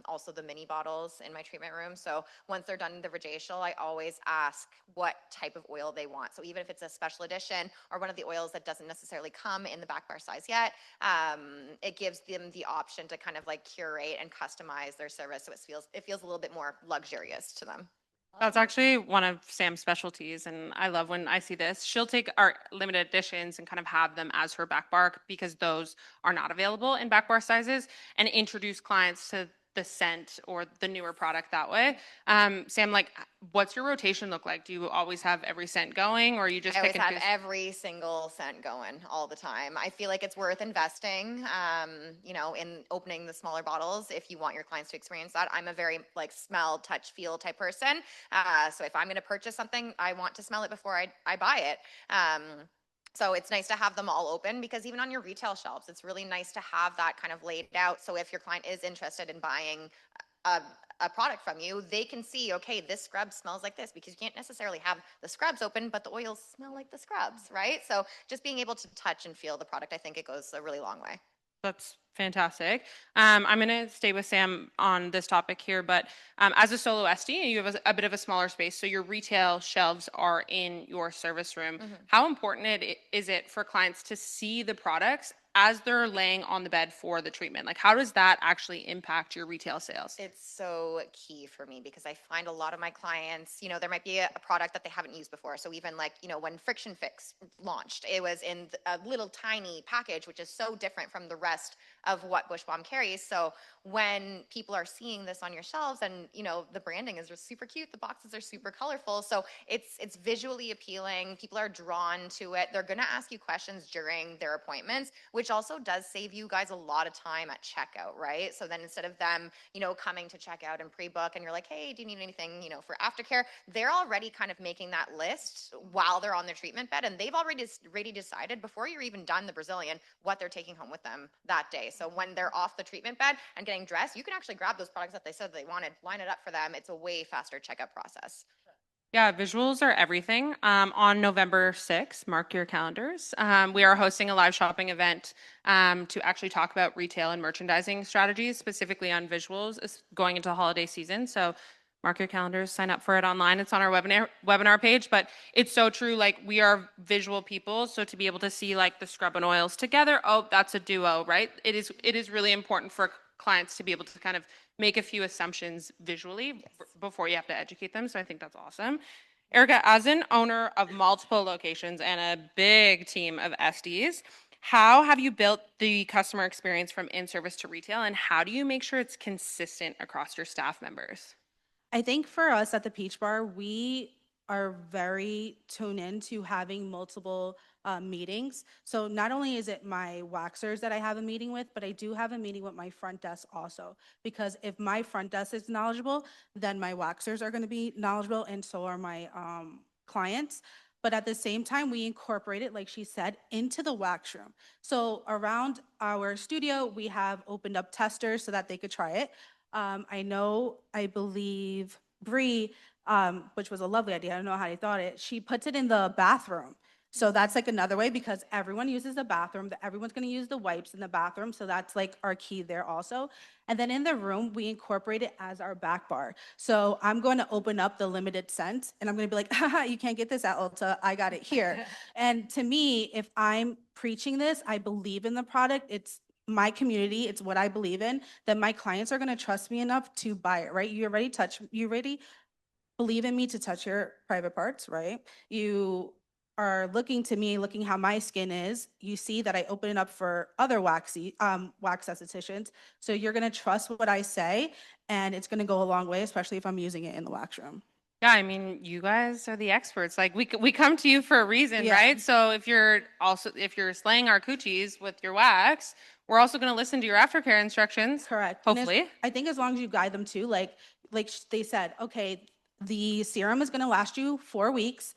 also the mini bottles in my treatment room. So once they're done the vajacial, I always ask what type of oil they want. So even if it's a special edition or one of the oils that doesn't necessarily come in the back bar size yet, it gives them the option to kind of like curate and customize their service so it feels a little bit more luxurious to them. That's actually one of Sam's specialties, and I love when I see this. She'll take our limited editions and kind of have them as her back bar because those are not available in back bar sizes, and introduce clients to the scent or the newer product that way. Sam, like, what's your rotation look like? Do you always have every scent going, or you just I pick always and have choose? every single cent going all the time. I feel like it's worth investing, in opening the smaller bottles if you want your clients to experience that. I'm a very like smell, touch, feel type person. So if I'm going to purchase something, I want to smell it before I buy it. So it's nice to have them all open because even on your retail shelves, it's really nice to have that kind of laid out. So if your client is interested in buying a product from you, they can see, okay, this scrub smells like this, because you can't necessarily have the scrubs open, but the oils smell like the scrubs, right? So just being able to touch and feel the product, I think it goes a really long way. That's fantastic. I'm going to stay with Sam on this topic here, but as a solo SD, you have a bit of a smaller space, so your retail shelves are in your service room. How important is it for clients to see the products as they're laying on the bed for the treatment? Like, how does that actually impact your retail sales? It's so key for me because I find a lot of my clients, there might be a product that they haven't used before. So even like, when Friction Fix launched, it was in a little tiny package, which is so different from the rest of what Bush Balm carries. So when people are seeing this on your shelves and, the branding is just super cute, the boxes are super colorful. So it's visually appealing. People are drawn to it. They're going to ask you questions during their appointments, which also does save you guys a lot of time at checkout, right? So then instead of them, coming to check out and pre-book and you're like, hey, do you need anything, for aftercare? They're already kind of making that list while they're on their treatment bed. And they've already decided before you're even done the Brazilian, what they're taking home with them that day. So when they're off the treatment bed and getting dressed, you can actually grab those products that they said they wanted, line it up for them. It's a way faster checkout process. Yeah, visuals are everything. On November 6th, mark your calendars. We are hosting a live shopping event to actually talk about retail and merchandising strategies, specifically on visuals going into holiday season. So Mark your calendars, sign up for it online. It's on our webinar page, but it's so true. Like, we are visual people, so to be able to see like the scrub and oils together, oh, that's a duo, right? It is really important for clients to be able to kind of make a few assumptions visually before you have to educate them. So I think that's awesome. Erica, as an owner of multiple locations and a big team of SDs, how have you built the customer experience from in-service to retail, and how do you make sure it's consistent across your staff members? I think for us at the Peach Bar, we are very tuned in to having multiple meetings. So not only is it my waxers that I have a meeting with, but I do have a meeting with my front desk also. Because if my front desk is knowledgeable, then my waxers are going to be knowledgeable, and so are my clients. But at the same time, we incorporate it, like she said, into the wax room. So around our studio, we have opened up testers so that they could try it. I believe Bree, which was a lovely idea, I don't know how they thought it, she puts it in the bathroom. So that's like another way, because everyone uses the bathroom, everyone's gonna use the wipes in the bathroom, so that's like our key there also. And then in the room, we incorporate it as our back bar. So I'm going to open up the limited scent, and I'm gonna be like, haha, you can't get this at Ulta, I got it here. And to me, if I'm preaching this, I believe in the product, it's my community, it's what I believe in, then my clients are going to trust me enough to buy it, right? You already believe in me to touch your private parts, right? You are looking to me, looking how my skin is. You see that I open it up for other wax estheticians. So you're going to trust what I say, and it's going to go a long way, especially if I'm using it in the wax room. Yeah, I mean, you guys are the experts. Like, we come to you for a reason, Yeah. right? So if you're slaying our coochies with your wax, we're also going to listen to your aftercare instructions. Correct. And Hopefully. I think as long as you guide them too, like they said, okay, the serum is going to last you 4 weeks.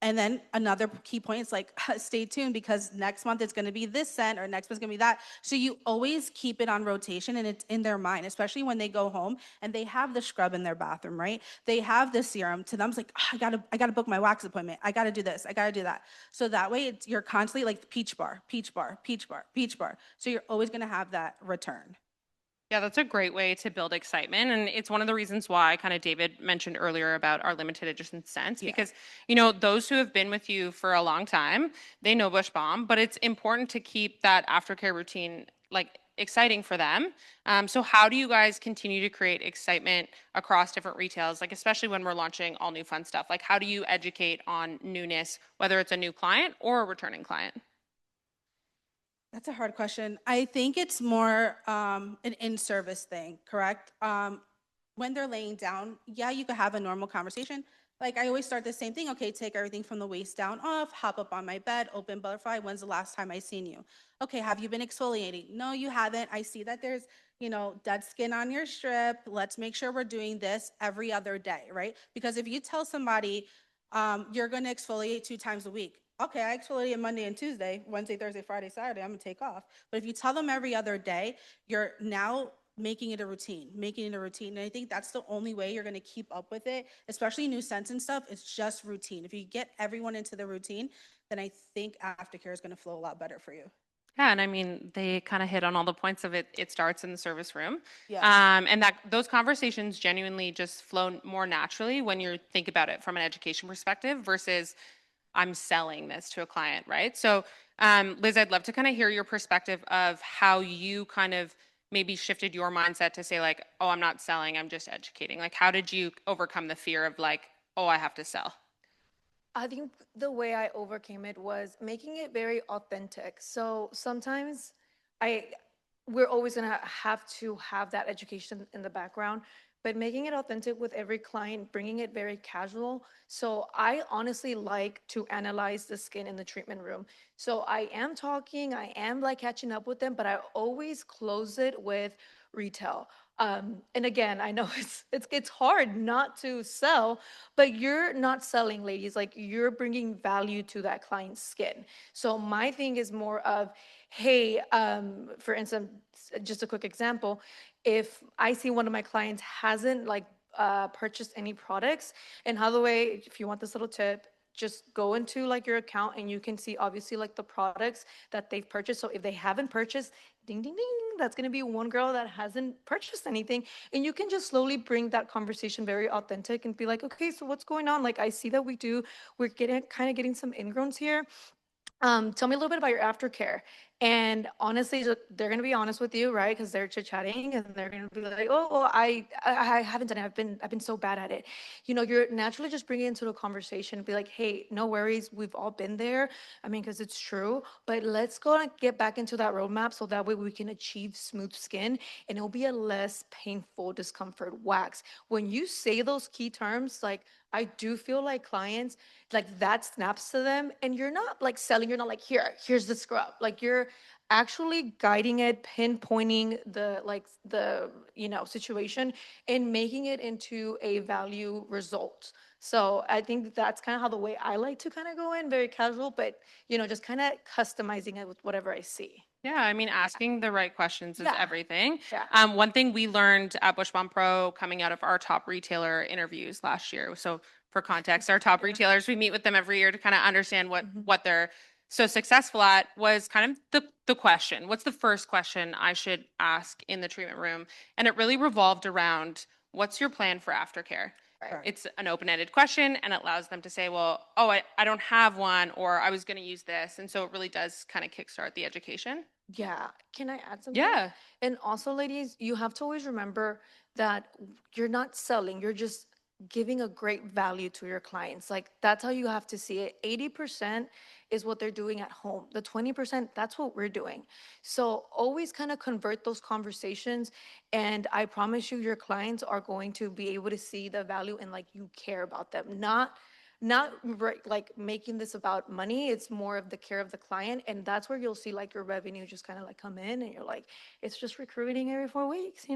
And then another key point is like, stay tuned, because next month it's going to be this scent, or next month's going to be that. So you always keep it on rotation, and it's in their mind, especially when they go home and they have the scrub in their bathroom, right? They have the serum. To them, it's like, I gotta book my wax appointment. I gotta do this. I gotta do that. So that way you're constantly like peach bar, peach bar, peach bar, peach bar. So you're always going to have that return. Yeah, that's a great way to build excitement. And it's one of the reasons why kind of David mentioned earlier about our limited edition scents, Yeah. because, you know, those who have been with you for a long time, they know Bush Bomb, but it's important to keep that aftercare routine like exciting for them. So how do you guys continue to create excitement across different retails, like especially when we're launching all new fun stuff? Like, how do you educate on newness, whether it's a new client or a returning client? That's a hard question. I think it's more an in-service thing, correct? When they're laying down, yeah, you could have a normal conversation. Like, I always start the same thing. Okay, take everything from the waist down off, hop up on my bed, open butterfly. When's the last time I seen you? Okay, have you been exfoliating? No, you haven't. I see that there's, dead skin on your strip. Let's make sure we're doing this every other day, right? Because if you tell somebody you're going to exfoliate 2 times a week, okay, I exfoliate Monday and Tuesday, Wednesday, Thursday, Friday, Saturday, I'm gonna take off. But if you tell them every other day, you're now making it a routine. And I think that's the only way you're gonna keep up with it, especially new scents and stuff. It's just routine. If you get everyone into the routine, then I think aftercare is gonna flow a lot better for you. Yeah, and I mean, they kind of hit on all the points of it. It starts in the service room. Yes. And that those conversations genuinely just flow more naturally when you think about it from an education perspective versus I'm selling this to a client, right? So, Liz, I'd love to kind of hear your perspective of how you kind of maybe shifted your mindset to say like, oh, I'm not selling, I'm just educating. Like, how did you overcome the fear of like, oh, I have to sell? I think the way I overcame it was making it very authentic. So sometimes we're always gonna have to have that education in the background, but making it authentic with every client, bringing it very casual. So I honestly like to analyze the skin in the treatment room. So I am talking, I am like catching up with them, but I always close it with retail. And again, I know it's hard not to sell, but you're not selling, ladies. Like, you're bringing value to that client's skin. So my thing is more of, hey, for instance, just a quick example, if I see one of my clients hasn't like purchased any products, and by the way, if you want this little tip, just go into like your account and you can see obviously like the products that they've purchased. So if they haven't purchased, ding, ding, ding, that's going to be one girl that hasn't purchased anything. And you can just slowly bring that conversation very authentic and be like, okay, so what's going on? Like, I see that we're getting some ingrowns here. Tell me a little bit about your aftercare. And honestly, they're gonna be honest with you, right? Because they're chit-chatting and they're gonna be like, "Oh, well, I haven't done it. I've been so bad at it." You know, you're naturally just bringing it into the conversation and be like, "Hey, no worries. We've all been there. I mean, because it's true. But let's go and get back into that roadmap so that way we can achieve smooth skin and it'll be a less painful discomfort wax." When you say those key terms, like I do feel like clients like that snaps to them, and you're not like selling, you're not like, here's the scrub, like you're actually guiding it, pinpointing the situation and making it into a value result. So I think that's kind of how the way I like to kind of go in, very casual, but just kind of customizing it with whatever I see. Yeah, I mean, asking the right questions is Yeah. everything. Yeah. One thing we learned at Bush Bomb Pro coming out of our top retailer interviews last year. So for context, our top retailers, we meet with them every year to kind of understand what they're so successful at, was kind of the question. What's the first question I should ask in the treatment room? And it really revolved around, what's your plan for aftercare? Right. It's an open-ended question, and it allows them to say, well, oh, I don't have one, or I was going to use this. And so it really does kind of kickstart the education. Yeah. Can I add something? Yeah. And also, ladies, you have to always remember that you're not selling, you're just giving a great value to your clients. Like, that's how you have to see it. 80% is what they're doing at home. The 20%, that's what we're doing. So always kind of convert those conversations. And I promise you, your clients are going to be able to see the value and like you care about them. Like making this about money. It's more of the care of the client, and that's where you'll see like your revenue just kind of like come in, and you're like, it's just recruiting every 4 weeks,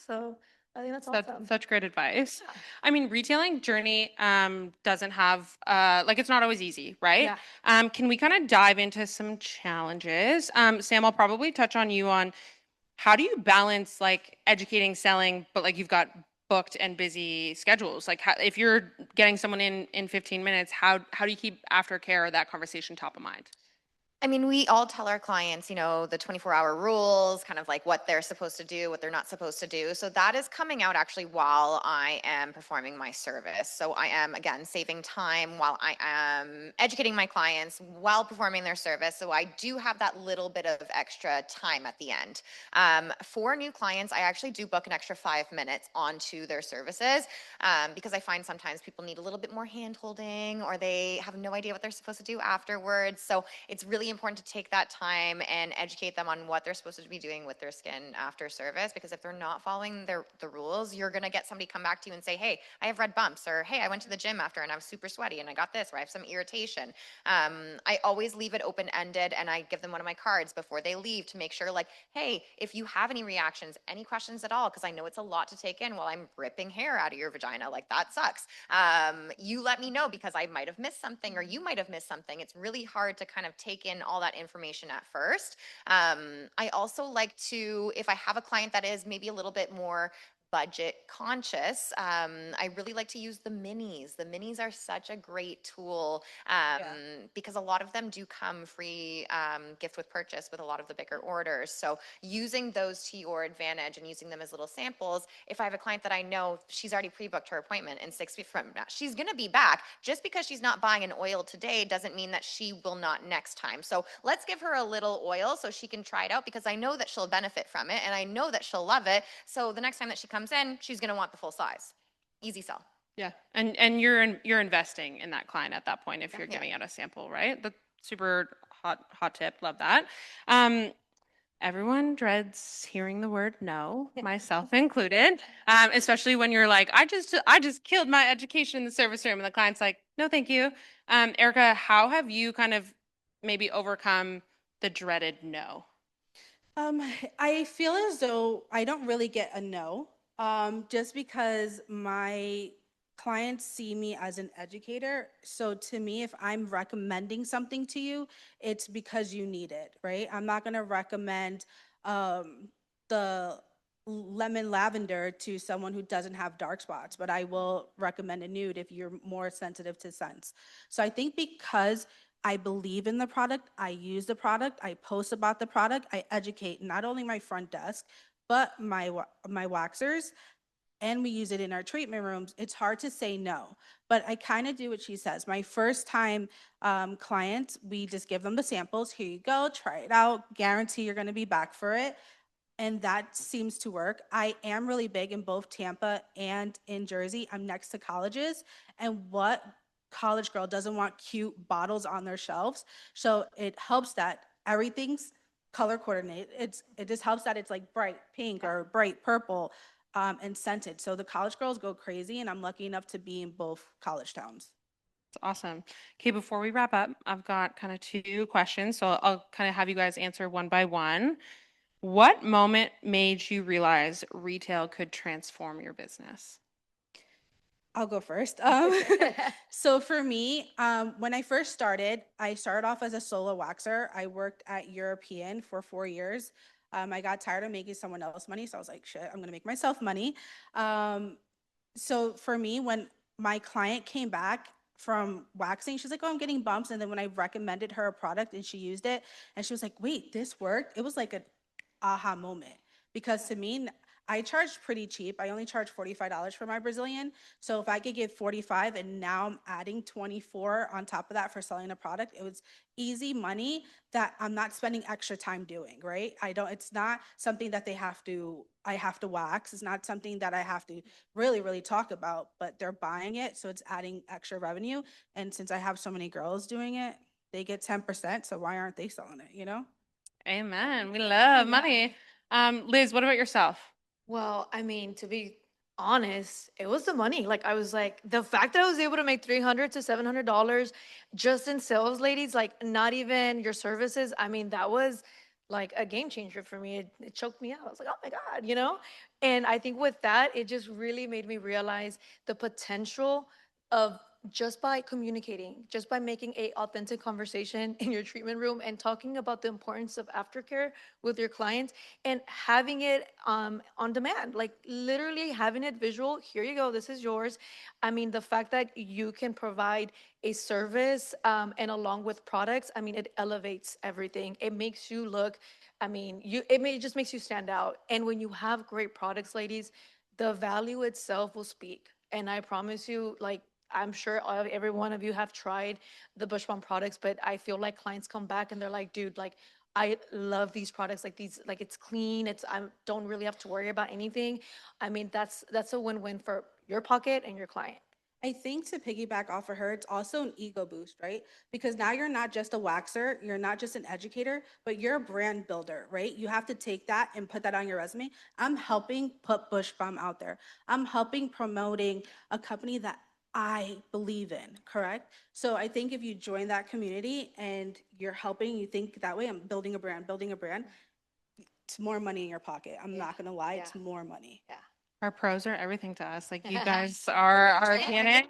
so I think that's awesome. Such great advice. Yeah. I mean, retailing journey doesn't have like, it's not always easy, right? Yeah. Can we kind of dive into some challenges? Sam, I'll probably touch on you on how do you balance like educating, selling, but like you've got booked and busy schedules. Like if you're getting someone in 15 minutes, how do you keep aftercare or that conversation top of mind? I mean, we all tell our clients, the 24-hour rules, kind of like what they're supposed to do, what they're not supposed to do. So that is coming out actually while I am performing my service. So I am, again, saving time while I am educating my clients while performing their service. So I do have that little bit of extra time at the end. For new clients, I actually do book an extra 5 minutes onto their services because I find sometimes people need a little bit more hand-holding or they have no idea what they're supposed to do afterwards. So it's really important to take that time and educate them on what they're supposed to be doing with their skin after service, because if they're not following the rules, you're going to get somebody come back to you and say, hey, I have red bumps, or hey, I went to the gym after and I was super sweaty and I got this, or I have some irritation. I always leave it open-ended, and I give them one of my cards before they leave to make sure, like, hey, if you have any reactions, any questions at all, because I know it's a lot to take in while I'm ripping hair out of your vagina, like that sucks. You let me know, because I might have missed something or you might have missed something. It's really hard to kind of take in all that information at first. I also like to, if I have a client that is maybe a little bit more budget conscious, I really like to use the minis. The minis are such a great tool because a lot of them do come free gift with purchase with a lot of the bigger orders. So using those to your advantage and using them as little samples. If I have a client that I know she's already pre-booked her appointment and 6 weeks from now, she's going to be back. Just because she's not buying an oil today doesn't mean that she will not next time. So let's give her a little oil so she can try it out, because I know that she'll benefit from it and I know that she'll love it. So the next time that she comes in, she's going to want the full size. Easy sell. Yeah. And you're investing in that client at that point if you're giving out a sample, right? That's super hot tip. Love that. Everyone dreads hearing the word no, myself included, especially when you're like, I just killed my education in the service room, and the client's like, no, thank you. Erica, how have you kind of maybe overcome the dreaded no? I feel as though I don't really get a no, just because my clients see me as an educator. So to me, if I'm recommending something to you, it's because you need it, right? I'm not going to recommend the lemon lavender to someone who doesn't have dark spots, but I will recommend a nude if you're more sensitive to scents. So I think because I believe in the product, I use the product, I post about the product, I educate not only my front desk, but my waxers, and we use it in our treatment rooms. It's hard to say no, but I kind of do what she says. My first time clients, we just give them the samples. Here you go, try it out, guarantee you're gonna be back for it. And that seems to work. I am really big in both Tampa and in Jersey. I'm next to colleges, and what college girl doesn't want cute bottles on their shelves? So it helps that everything's color coordinated. It just helps that it's like bright pink or bright purple and scented. So the college girls go crazy, and I'm lucky enough to be in both college towns. It's awesome. Okay, before we wrap up, I've got kind of 2 questions, so I'll kind of have you guys answer one by one. What moment made you realize retail could transform your business? I'll go first. So for me, when I first started, I started off as a solo waxer. I worked at European for 4 years. I got tired of making someone else money, so I was like, shit, I'm gonna make myself money. So for me, when my client came back from waxing, she's like, oh, I'm getting bumps. And then when I recommended her a product and she used it, and she was like, wait, this worked. It was like an aha moment, because to me, I charge pretty cheap. I only charge $45 for my Brazilian. So if I could give 45 and now I'm adding 24 on top of that for selling a product, it was easy money that I'm not spending extra time doing, right? It's not something that I have to wax. It's not something that I have to really, really talk about, but they're buying it. So it's adding extra revenue. And since I have so many girls doing it, they get 10%. So why aren't they selling it, you know? Amen. We love money. Liz, what about yourself? Well, I mean, to be honest, it was the money. Like I was like, the fact that I was able to make $300 to $700 just in sales, ladies, like not even your services. I mean, that was like a game changer for me. It choked me out. I was like, oh my God, you know? And I think with that, it just really made me realize the potential of just by communicating, just by making a authentic conversation in your treatment room and talking about the importance of aftercare with your clients and having it on demand, like literally having it visual. Here you go, this is yours. I mean, the fact that you can provide a service and along with products, I mean, it elevates everything. It makes you look, I mean, it just makes you stand out. And when you have great products, ladies, the value itself will speak. And I promise you, like, I'm sure every one of you have tried the Bush Bomb products, but I feel like clients come back and they're like, dude, like, I love these products, like these, like it's clean. I don't really have to worry about anything. I mean, that's a win-win for your pocket and your client. I think to piggyback off of her, it's also an ego boost, right? Because now you're not just a waxer, you're not just an educator, but you're a brand builder, right? You have to take that and put that on your resume. I'm helping put Bush Bomb out there. I'm helping promoting a company that I believe in, correct? So I think if you join that community and you're helping, you think that way, I'm building a brand, it's more money in your pocket. I'm not gonna lie, it's more money. Yeah. Our pros are everything to us. Like you guys are our DNA.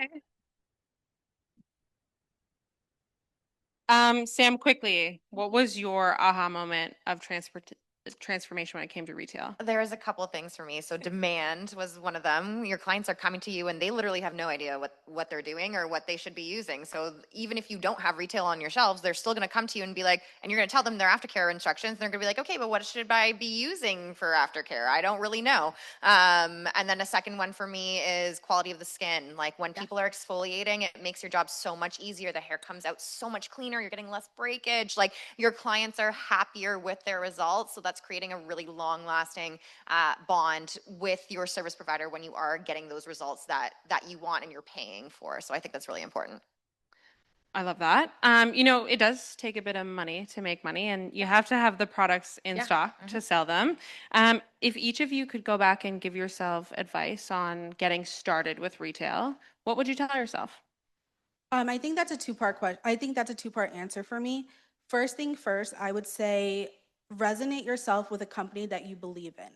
Sam, quickly, what was your aha moment of transformation when it came to retail? There's a couple of things for me. So demand was one of them. Your clients are coming to you and they literally have no idea what they're doing or what they should be using. So even if you don't have retail on your shelves, they're still going to come to you and be like, and you're going to tell them their aftercare instructions. And they're going to be like, okay, but what should I be using for aftercare? I don't really know. And then a second one for me is quality of the skin. Like when people are exfoliating, it makes your job so much easier. The hair comes out so much cleaner. You're getting less breakage. Like your clients are happier with their results. So that's creating a really long-lasting bond with your service provider when you are getting those results that you want and you're paying for. So I think that's really important. I love that. You know, it does take a bit of money to make money, and you have to have the products in stock to sell them. If each of you could go back and give yourself advice on getting started with retail, what would you tell yourself? I think that's a two-part question. I think that's a two-part answer for me. First thing first, I would say resonate yourself with a company that you believe in.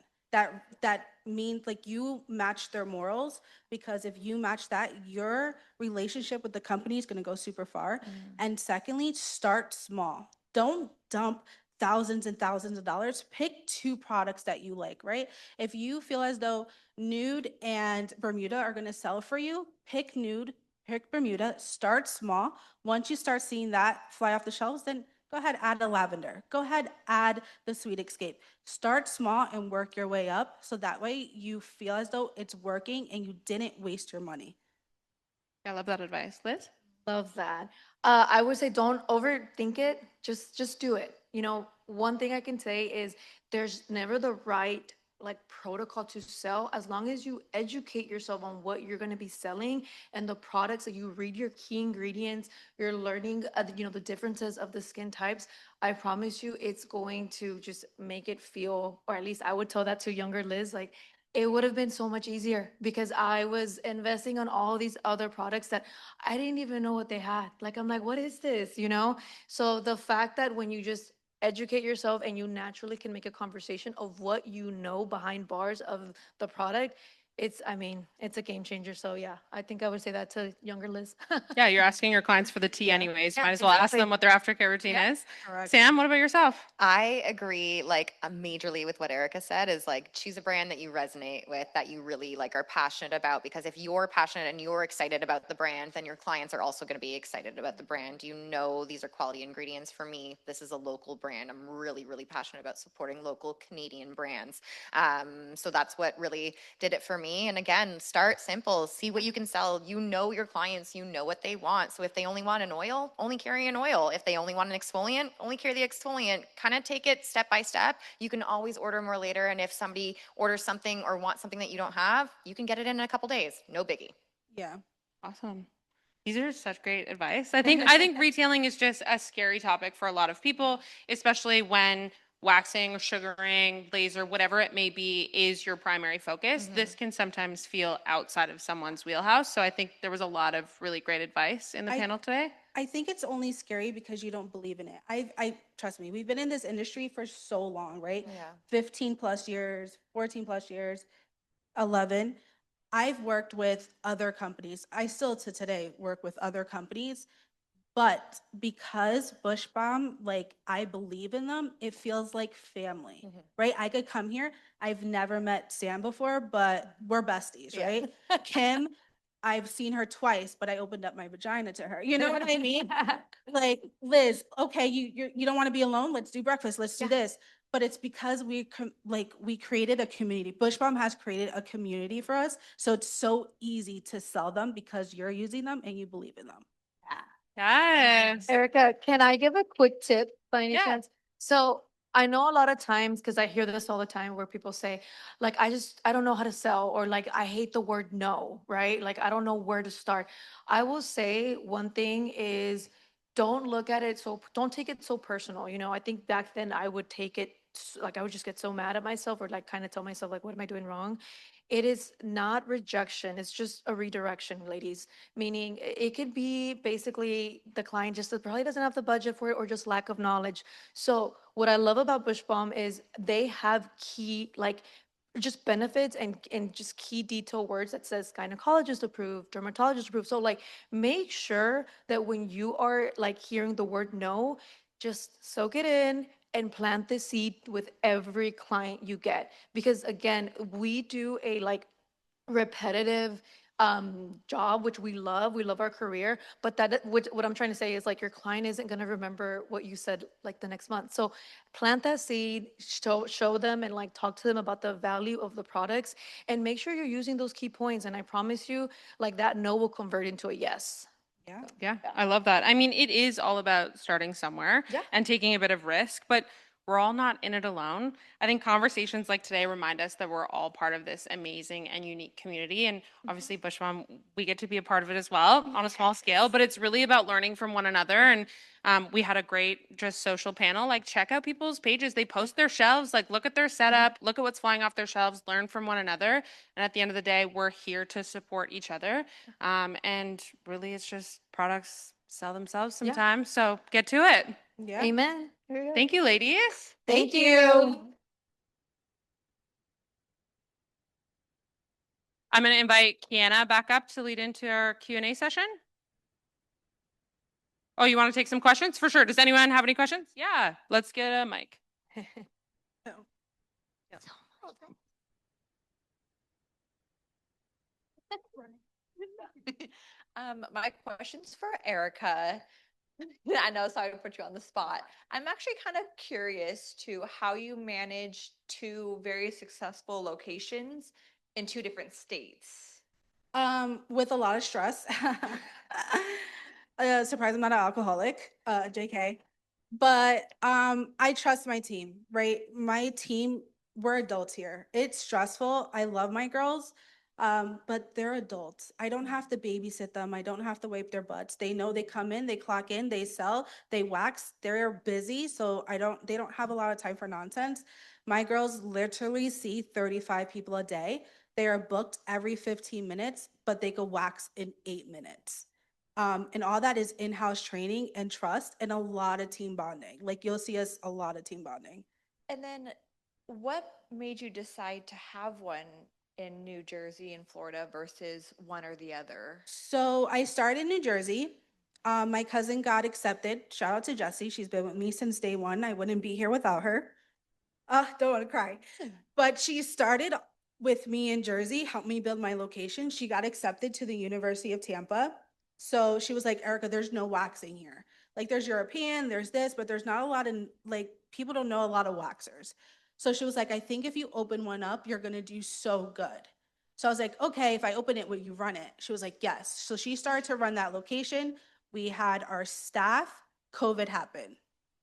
That means like you match their morals, because if you match that, your relationship with the company is going to go super far. And secondly, start small. Don't dump thousands and thousands of dollars. Pick 2 products that you like, right? If you feel as though Nude and Bermuda are going to sell for you, pick Nude, pick Bermuda, start small. Once you start seeing that fly off the shelves, then go ahead, add the lavender. Go ahead, add the Sweet Escape. Start small and work your way up. So that way you feel as though it's working and you didn't waste your money. I love that advice. Liz? Love that. I would say don't overthink it. Just do it. You know, one thing I can say is there's never the right like protocol to sell as long as you educate yourself on what you're going to be selling and the products that you read your key ingredients, you're learning you know, the differences of the skin types. I promise you it's going to just make it feel, or at least I would tell that to younger Liz, like it would have been so much easier because I was investing on all these other products that I didn't even know what they had. Like, I'm like, what is this? You know? So the fact that when you just educate yourself and you naturally can make a conversation of what you know behind bars of the product, I mean, it's a game changer. So yeah, I think I would say that to younger Liz. Yeah, you're asking your clients for the tea Yeah. anyways. Yeah, Might as well ask exactly. them what their aftercare routine Yeah. is. Correct. Sam, what about yourself? I agree like majorly with what Erica said is like choose a brand that you resonate with, that you really like are passionate about, because if you're passionate and you're excited about the brand, then your clients are also going to be excited about the brand. You know, these are quality ingredients. For me, this is a local brand. I'm really, really passionate about supporting local Canadian brands. So that's what really did it for me. And again, start simple, see what you can sell. You know your clients, you know what they want. So if they only want an oil, only carry an oil. If they only want an exfoliant, only carry the exfoliant. Kind of take it step by step. You can always order more later. And if somebody orders something or wants something that you don't have, you can get it in a couple days. No biggie. Yeah. Awesome. These are such great advice. I think retailing is just a scary topic for a lot of people, especially when waxing, sugaring, laser, whatever it may be, is your primary focus. This can sometimes feel outside of someone's wheelhouse. So I think there was a lot of really great advice in the I- panel today. I think it's only scary because you don't believe in it. I trust me, we've been in this industry for so long, right? Yeah. 15 plus years, 14 plus years, 11. I've worked with other companies. I still to today work with other companies, but because Bush Bomb, like I believe in them, it feels like family, right? I could come here. I've never met Sam before, but we're besties, Yeah. right? Kim, I've seen her twice, but I opened up my vagina to her. You know what I mean? Like Liz, okay, you don't want to be alone. Let's do breakfast. Let's do this. But it's because we created a community. Bush Bomb has created a community for us, so it's so easy to sell them because you're using them and you believe in them. Yes. Erica, can I give a quick tip by any Yeah. chance? So I know a lot of times, because I hear this all the time where people say, like, I don't know how to sell, or like, I hate the word no, right? Like, I don't know where to start. I will say one thing is don't look at it don't take it so personal. You know, I think back then I would take it like, I would just get so mad at myself or like kind of tell myself, like, what am I doing wrong? It is not rejection. It's just a redirection, ladies. Meaning it could be basically the client just probably doesn't have the budget for it or just lack of knowledge. So what I love about Bush Balm is they have key like just benefits and just key detail words that says gynecologist approved, dermatologist approved. So like make sure that when you are like hearing the word no, just soak it in and plant the seed with every client you get. Because again, we do a like repetitive job, which we love our career, but what I'm trying to say is like your client isn't going to remember what you said like the next month. So plant that seed, show them and like talk to them about the value of the products and make sure you're using those key points, and I promise you like that no will convert into a yes. Yeah. Yeah, I love that. I mean, it is all about starting somewhere Yeah. and taking a bit of risk, but we're all not in it alone. I think conversations like today remind us that we're all part of this amazing and unique community. And obviously, Bush Mom, we get to be a part of it as well on a small scale, but it's really about learning from one another. And we had a great just social panel. Like, check out people's pages. They post their shelves, like, look at their setup, look at what's flying off their shelves, learn from one another. And at the end of the day, we're here to support each other. And really, it's just products sell themselves Yeah. sometimes. So get to it. Yeah. Amen. Very good. Thank you, ladies. Thank you. I'm going to invite Kiana back up to lead into our Q&A session. Oh, you want to take some questions? For sure. Does anyone have any questions? Yeah, let's get a mic. My question's for Erica. I know, sorry to put you on the spot. I'm actually kind of curious to how you manage two very successful locations in two different states. With a lot of stress. Surprised I'm not an alcoholic, JK. But I trust my team, right? My team, we're adults here. It's stressful. I love my girls, but they're adults. I don't have to babysit them. I don't have to wipe their butts. They know they come in, they clock in, they sell, they wax. They're busy, so they don't have a lot of time for nonsense. My girls literally see 35 people a day. They are booked every 15 minutes, but they go wax in 8 minutes. And all that is in-house training and trust and a lot of team bonding. Like you'll see us a lot of team bonding. And then what made you decide to have one in New Jersey and Florida versus one or the other? So I started in New Jersey. My cousin got accepted. Shout out to Jessie. She's been with me since day one. I wouldn't be here without her. Don't want to cry. But she started with me in Jersey, helped me build my location. She got accepted to the University of Tampa. So she was like, Erica, there's no waxing here. Like there's European, there's this, but there's not a lot of like people don't know a lot of waxers. So she was like, I think if you open one up, you're gonna do so good. So I was like, okay, if I open it, will you run it? She was like, yes. So she started to run that location. We had our staff, COVID happened.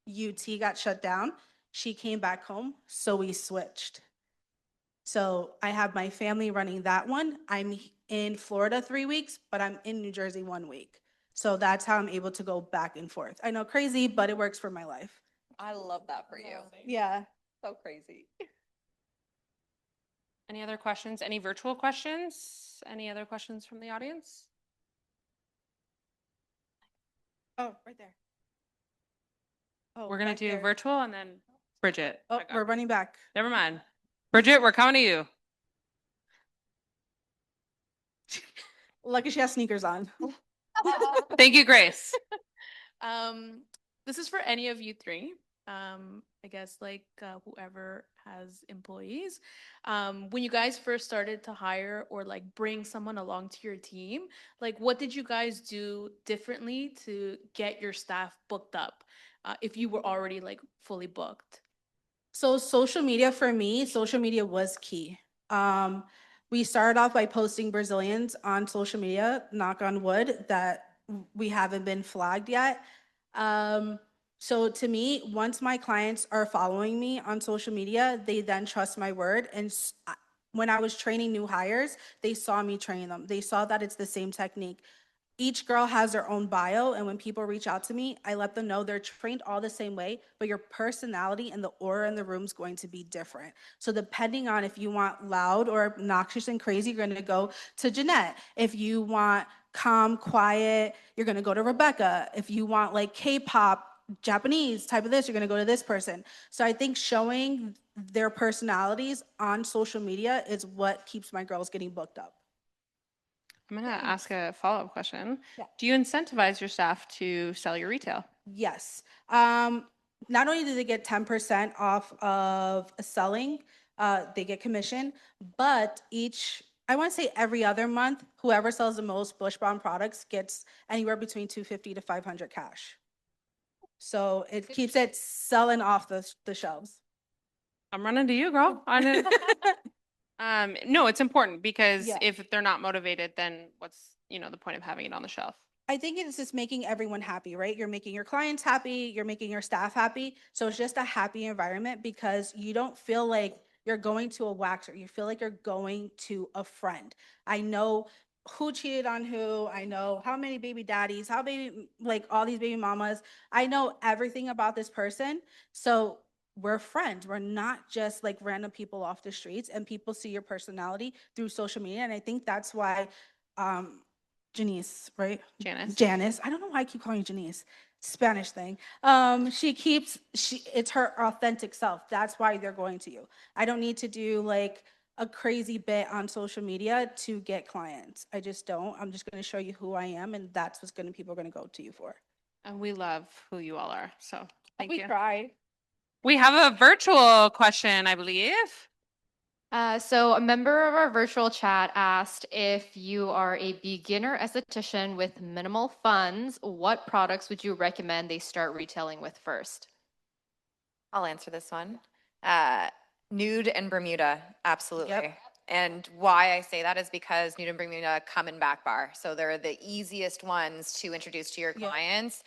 UT got shut down. She came back home, so we switched. So I have my family running that one. I'm in Florida 3 weeks, but I'm in New Jersey 1 week. So that's how I'm able to go back and forth. I know, crazy, but it works for my life. I love that for you. Yeah. So crazy. Any other questions? Any virtual questions? Any other questions from the audience? Oh, right there. Oh, We're gonna back do there. virtual and then Bridget. Oh, we're running back. Never mind. Bridget, we're coming to you. Lucky she has sneakers on. Thank you, Grace. This is for any of you three. I guess like whoever has employees. When you guys first started to hire or like bring someone along to your team, like what did you guys do differently to get your staff booked up if you were already like fully booked? So social media for me, social media was key. We started off by posting Brazilians on social media, knock on wood, that we haven't been flagged yet. So to me, once my clients are following me on social media, they then trust my word. And when I was training new hires, they saw me train them. They saw that it's the same technique. Each girl has their own bio, and when people reach out to me, I let them know they're trained all the same way, but your personality and the aura in the room is going to be different. So depending on if you want loud or obnoxious and crazy, you're going to go to Jeanette. If you want calm, quiet, you're going to go to Rebecca. If you want like K-pop, Japanese type of this, you're going to go to this person. So I think showing their personalities on social media is what keeps my girls getting booked up. I'm gonna ask a follow-up question. Yeah. Do you incentivize your staff to sell your retail? Yes. Not only do they get 10% off of selling, they get commission, but I want to say every other month, whoever sells the most Bush Bond products gets anywhere between $250 to $500 cash. So it keeps it selling off the shelves. I'm running to you, girl. I know. No, it's important because Yeah. if they're not motivated, then what's, the point of having it on the shelf? I think it's just making everyone happy, right? You're making your clients happy, you're making your staff happy. So it's just a happy environment because you don't feel like you're going to a waxer. You feel like you're going to a friend. I know who cheated on who. I know how many baby daddies, like all these baby mamas. I know everything about this person. So we're friends. We're not just like random people off the streets, and people see your personality through social media. And I think that's why, Janice, right? Janice. I don't know why I keep calling you Janice. Spanish thing. It's her authentic self. That's why they're going to you. I don't need to do like a crazy bit on social media to get clients. I just don't. I'm just going to show you who I am, and that's what people are going to go to you for. And we love who you all are. So thank you. Cry. We have a virtual question, I believe. So a member of our virtual chat asked if you are a beginner esthetician with minimal funds, what products would you recommend they start retailing with first? I'll answer this one. Nude and Bermuda, absolutely. And why I say that is because Nude and Bermuda come in back bar. So they're the easiest ones to introduce to your clients.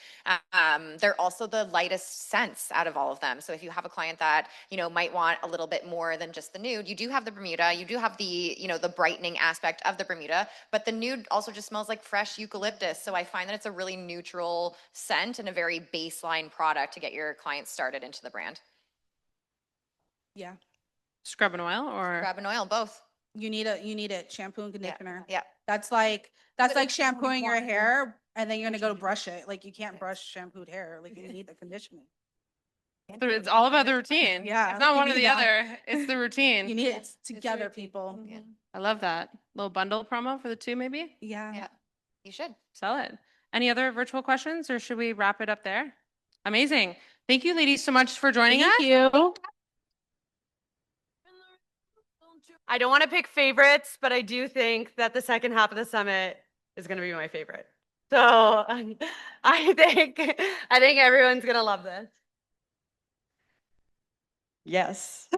They're also the lightest scents out of all of them. So if you have a client that, might want a little bit more than just the nude, you do have the Bermuda, you do have the, the brightening aspect of the Bermuda, but the nude also just smells like fresh eucalyptus. So I find that it's a really neutral scent and a very baseline product to get your clients started into the brand. Yeah. Scrub and oil or? Scrub and oil, both. You need it, shampoo and conditioner. Yeah. That's like shampooing your hair and then you're gonna go brush it. Like you can't brush shampooed hair. Like you need the conditioning. It's all about the routine. Yeah, It's not you one or need the that. other. It's the routine. You need it together, people. I love that. Little bundle promo for the two, maybe? Yeah. You should. Sell it. Any other virtual questions or should we wrap it up there? Amazing. Thank you, ladies, so much for joining us. Thank you. I don't want to pick favorites, but I do think that the second half of the summit is going to be my favorite. So I think everyone's going to love this. Yes.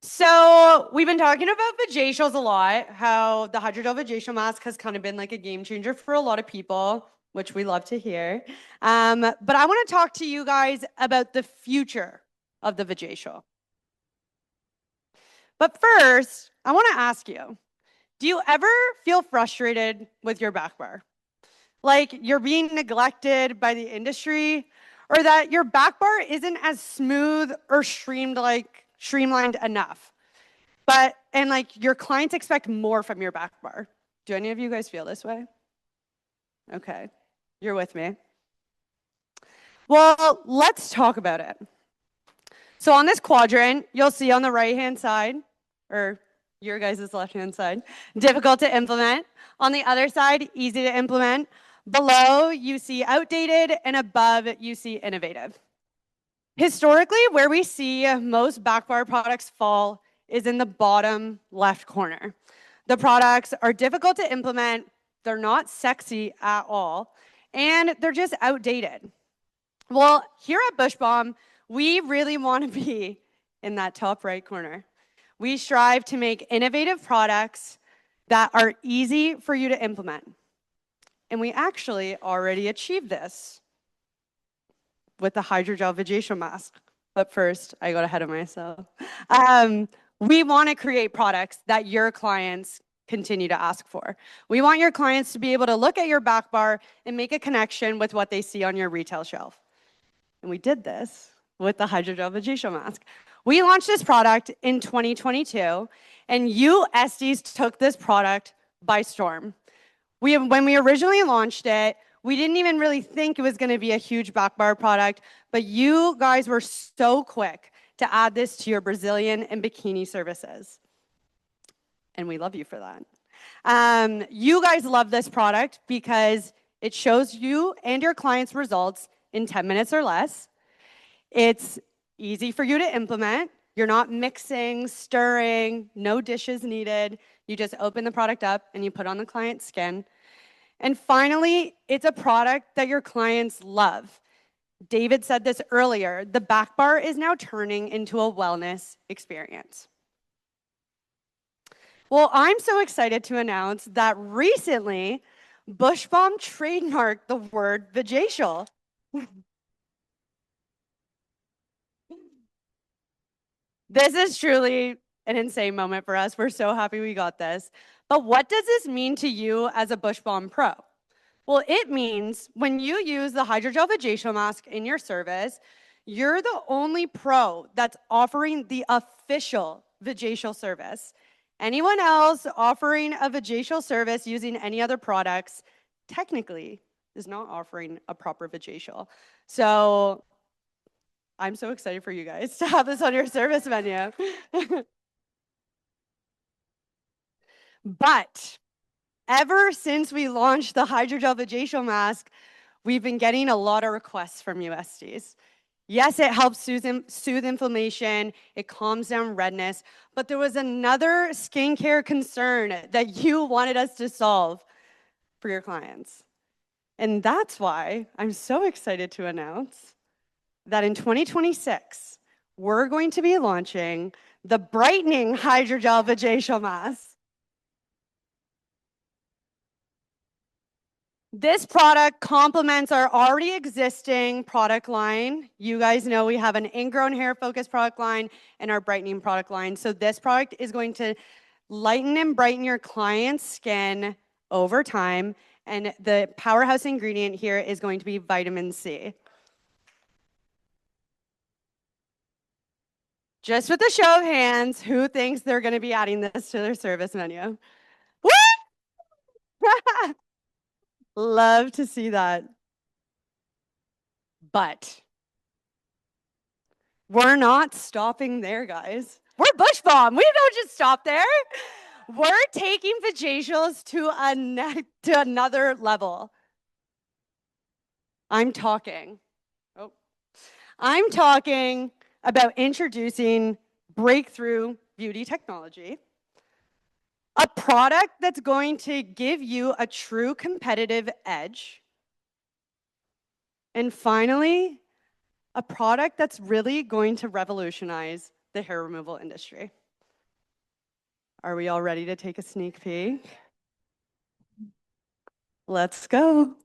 So we've been talking about vajacials a lot, how the hydrogel vajacial mask has kind of been like a game changer for a lot of people, which we love to hear. But I want to talk to you guys about the future of the vajacial. But first, I want to ask you, do you ever feel frustrated with your back bar? Like you're being neglected by the industry, or that your back bar isn't as smooth or streamlined enough? And like your clients expect more from your back bar. Do any of you guys feel this way? Okay, you're with me. Well, let's talk about it. So on this quadrant, you'll see on the right-hand side, or your guys' left-hand side, difficult to implement. On the other side, easy to implement. Below, you see outdated, and above, you see innovative. Historically, where we see most back bar products fall is in the bottom left corner. The products are difficult to implement, they're not sexy at all, and they're just outdated. Well, here at Bush Balm, we really want to be in that top right corner. We strive to make innovative products that are easy for you to implement. And we actually already achieved this with the hydrogel vajacial mask. But first, I got ahead of myself. We want to create products that your clients continue to ask for. We want your clients to be able to look at your back bar and make a connection with what they see on your retail shelf. And we did this with the hydrogel vajacial mask. We launched this product in 2022, and you Esties took this product by storm. When we originally launched it, we didn't even really think it was going to be a huge back bar product, but you guys were so quick to add this to your Brazilian and bikini services. And we love you for that. You guys love this product because it shows you and your clients results in 10 minutes or less. It's easy for you to implement. You're not mixing, stirring, no dishes needed. You just open the product up and you put on the client's skin. And finally, it's a product that your clients love. David said this earlier, the back bar is now turning into a wellness experience. Well, I'm so excited to announce that recently, Bush Balm trademarked the word vajacial. This is truly an insane moment for us. We're so happy we got this. But what does this mean to you as a Bush Balm Pro? Well, it means when you use the hydrogel vajacial mask in your service, you're the only pro that's offering the official vajacial service. Anyone else offering a vajacial service using any other products technically is not offering a proper vajacial. So I'm so excited for you guys to have this on your service menu. But ever since we launched the hydrogel vajacial mask, we've been getting a lot of requests from you Esties. Yes, it helps soothe inflammation, it calms down redness, but there was another skincare concern that you wanted us to solve for your clients. And that's why I'm so excited to announce that in 2026, we're going to be launching the Brightening Hydrogel Vajacial Mask. This product complements our already existing product line. You guys know we have an ingrown hair focused product line and our brightening product line. So this product is going to lighten and brighten your client's skin over time. And the powerhouse ingredient here is going to be vitamin C. Just with a show of hands, who thinks they're going to be adding this to their service menu? Woo! Love to see that. But we're not stopping there, guys. We're Bush Bomb. We don't just stop there. We're taking Vajacials to another level. I'm talking about introducing breakthrough beauty technology, a product that's going to give you a true competitive edge, and finally, a product that's really going to revolutionize the hair removal industry. Are we all ready to take a sneak peek? Let's go.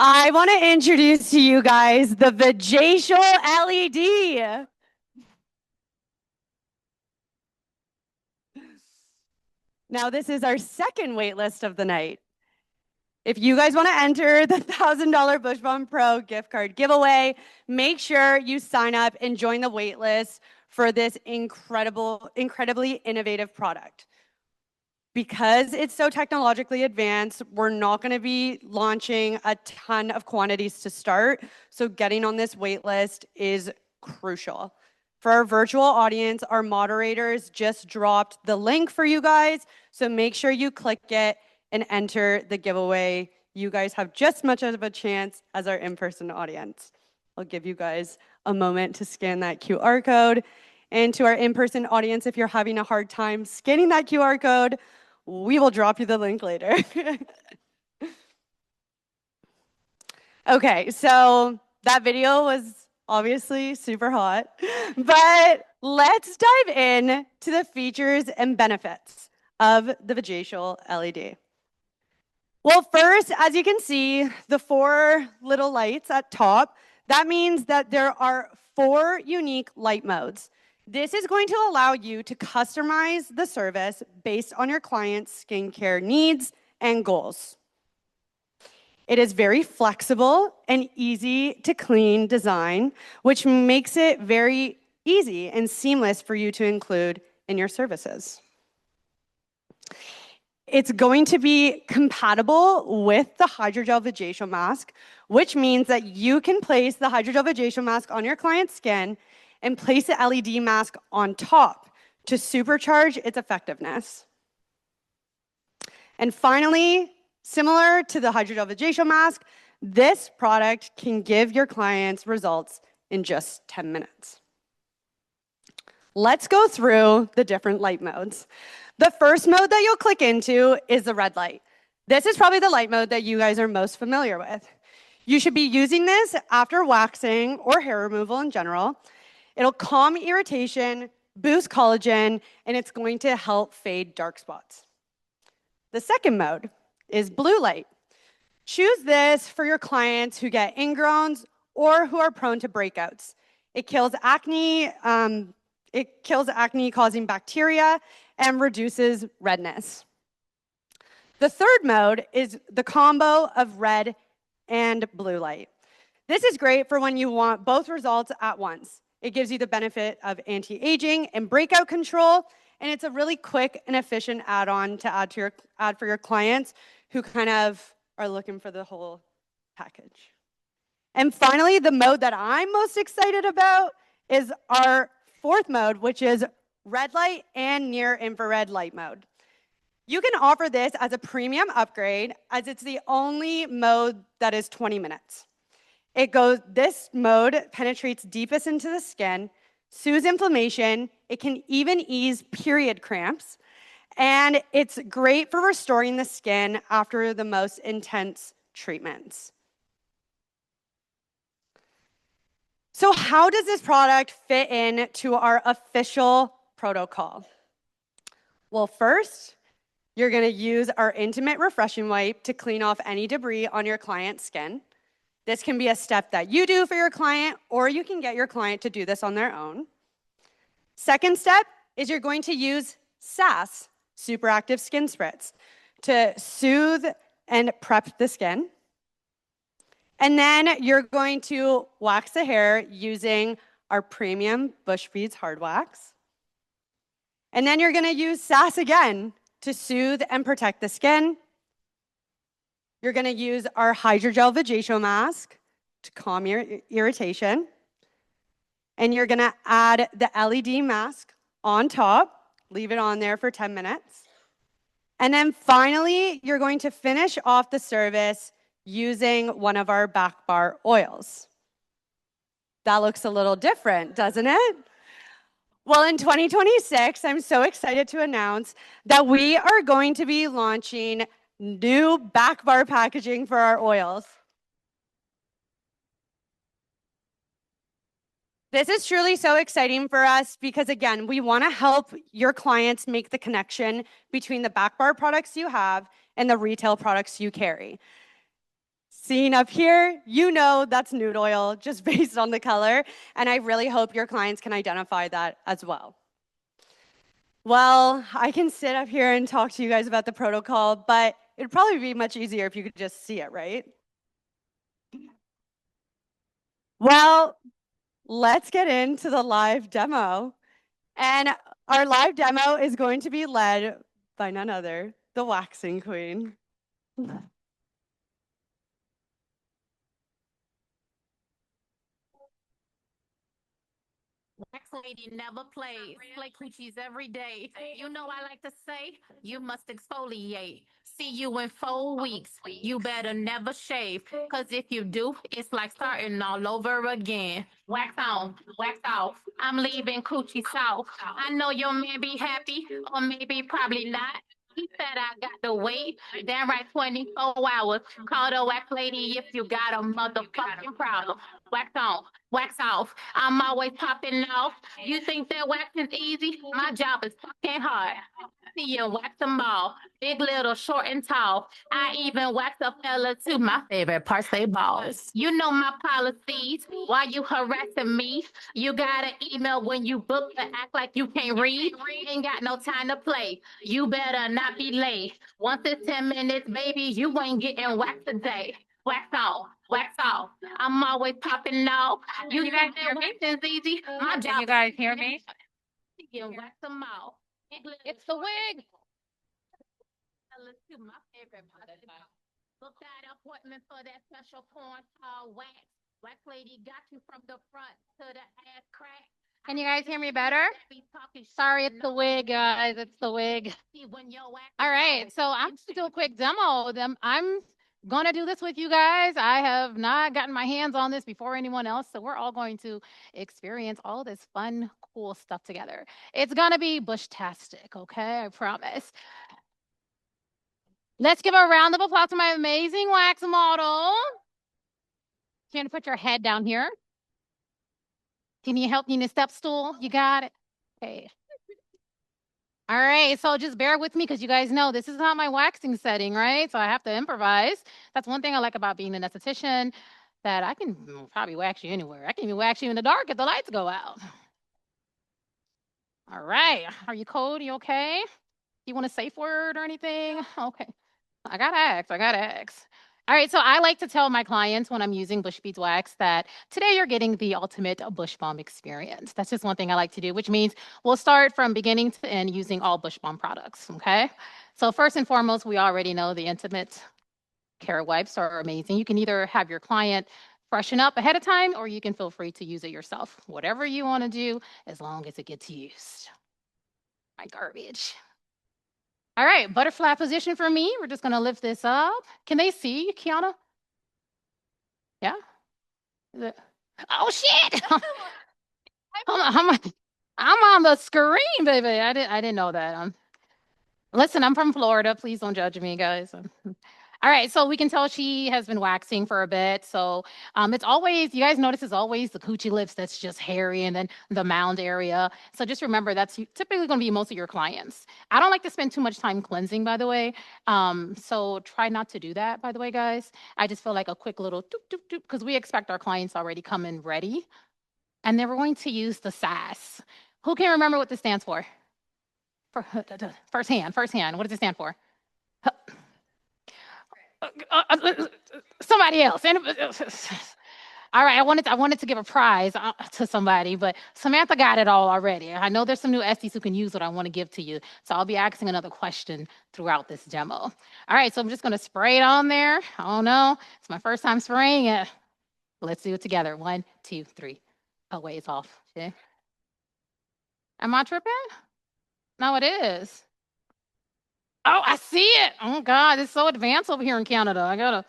I want to introduce to you guys the Vajacial LED. Now, this is our second wait list of the night. If you guys want to enter the $1,000 Bush Bomb Pro gift card giveaway, make sure you sign up and join the wait list for this incredibly innovative product. Because it's so technologically advanced, we're not going to be launching a ton of quantities to start. So getting on this wait list is crucial. For our virtual audience, our moderators just dropped the link for you guys. So make sure you click it and enter the giveaway. You guys have just as much of a chance as our in-person audience. I'll give you guys a moment to scan that QR code. And to our in-person audience, if you're having a hard time scanning that QR code, we will drop you the link later. Okay, so that video was obviously super hot, but let's dive in to the features and benefits of the Vajacial LED. Well, first, as you can see, the 4 little lights at top, that means that there are 4 unique light modes. This is going to allow you to customize the service based on your client's skincare needs and goals. It is very flexible and easy to clean design, which makes it very easy and seamless for you to include in your services. It's going to be compatible with the Hydrogel Vajacial Mask, which means that you can place the Hydrogel Vajacial Mask on your client's skin and place the LED mask on top to supercharge its effectiveness. And finally, similar to the Hydrogel Vajacial Mask, this product can give your clients results in just 10 minutes. Let's go through the different light modes. The first mode that you'll click into is the red light. This is probably the light mode that you guys are most familiar with. You should be using this after waxing or hair removal in general. It'll calm irritation, boost collagen, and it's going to help fade dark spots. The second mode is blue light. Choose this for your clients who get ingrowns or who are prone to breakouts. It kills acne causing bacteria and reduces redness. The third mode is the combo of red and blue light. This is great for when you want both results at once. It gives you the benefit of anti-aging and breakout control, and it's a really quick and efficient add-on to add for your clients who kind of are looking for the whole package. And finally, the mode that I'm most excited about is our fourth mode, which is red light and near infrared light mode. You can offer this as a premium upgrade as it's the only mode that is 20 minutes. This mode penetrates deepest into the skin, soothes inflammation, it can even ease period cramps, and it's great for restoring the skin after the most intense treatments. So how does this product fit into our official protocol? Well, first, you're gonna use our Intimate Refreshing Wipe to clean off any debris on your client's skin. This can be a step that you do for your client, or you can get your client to do this on their own. Second step is you're going to use SAS, Super Active Skin Spritz, to soothe and prep the skin. And then you're going to wax the hair using our premium Bush Beads Hard Wax. And then you're gonna use SAS again to soothe and protect the skin. You're gonna use our Hydrogel Vajacio Mask to calm your irritation. And you're gonna add the LED mask on top, leave it on there for 10 minutes. And then finally, you're going to finish off the service using one of our back bar oils. That looks a little different, doesn't it? Well, in 2026, I'm so excited to announce that we are going to be launching new back bar packaging for our oils. This is truly so exciting for us because, again, we want to help your clients make the connection between the back bar products you have and the retail products you carry. Seeing up here, you know that's nude oil just based on the color, and I really hope your clients can identify that as well. Well, I can sit up here and talk to you guys about the protocol, but it'd probably be much easier if you could just see it, right? Well, let's get into the live demo. And our live demo is going to be led by none other, the waxing queen. Wax lady never plays. Play coochies every day. You know I like to say, you must exfoliate. See you in 4 weeks. You better never shave. Cause if you do, it's like starting all over again. Wax on, wax off. I'm leaving coochie south. I know your man be happy, or maybe probably not. He said I got to wait. Damn right, 24 hours. Call the wax lady if you got a motherfucking problem. Wax on, wax off. I'm always popping off. You think that wax is easy? My job is fucking hard. See you wax them all. Big, little, short, and tall. I even wax a fella too. My favorite parts, they balls. You know my policies. Why you harassing me? You got an email when you book to act like you can't read. Ain't got no time to play. You better not be late. Once it's 10 minutes, baby, you ain't getting waxed today. Wax on, wax off. I'm always popping off. You think that wax is easy? My job. Can you guys hear me? You wax them all. It's the wig. My favorite part. Book that appointment for that special porn called wax. Wax lady got you from the front to the ass crack. Can you guys hear me better? Sorry, it's the wig, guys. It's the wig. All right, so I'm just gonna do a quick demo. I'm gonna do this with you guys. I have not gotten my hands on this before anyone else, so we're all going to experience all this fun, cool stuff together. It's gonna be bush-tastic, okay? I promise. Let's give a round of applause to my amazing wax model. You're gonna put your head down here. Can you help me in a step stool? You got it? Okay. All right, so just bear with me because you guys know this is not my waxing setting, right? So I have to improvise. That's one thing I like about being an esthetician, that I can probably wax you anywhere. I can even wax you in the dark if the lights go out. All right, are you cold? You okay? You want a safe word or anything? Okay. I got X. All right, so I like to tell my clients when I'm using Bush Beads Wax that today you're getting the ultimate Bush Balm experience. That's just one thing I like to do, which means we'll start from beginning to end using all Bush Balm products, okay? So first and foremost, we already know the Intimate Care Wipes are amazing. You can either have your client freshen up ahead of time, or you can feel free to use it yourself. Whatever you want to do, as long as it gets used. My garbage. All right, butterfly position for me. We're just gonna lift this up. Can they see, Kiana? Yeah? Oh shit! I'm on the screen, baby. I didn't know that. Listen, I'm from Florida. Please don't judge me, guys. All right, so we can tell she has been waxing for a bit. So it's always, you guys notice it's always the coochie lips that's just hairy, and then the mound area. So just remember that's typically going to be most of your clients. I don't like to spend too much time cleansing, by the way. So try not to do that, by the way, guys. I just feel like a quick little doop, doop, doop, because we expect our clients already come in ready. And they're going to use the SAS. Who can remember what this stands for? First hand. What does it stand for? Somebody else. All right, I wanted to give a prize to somebody, but Samantha got it all already. I know there's some new Esties who can use what I want to give to you, so I'll be asking another question throughout this demo. All right, so I'm just going to spray it on there. I don't know. It's my first time spraying it. Let's do it together. 1, 2, 3. Oh, wait, it's off. Okay. Am I tripping? No, it is. Oh, I see it. Oh God, it's so advanced over here in Canada.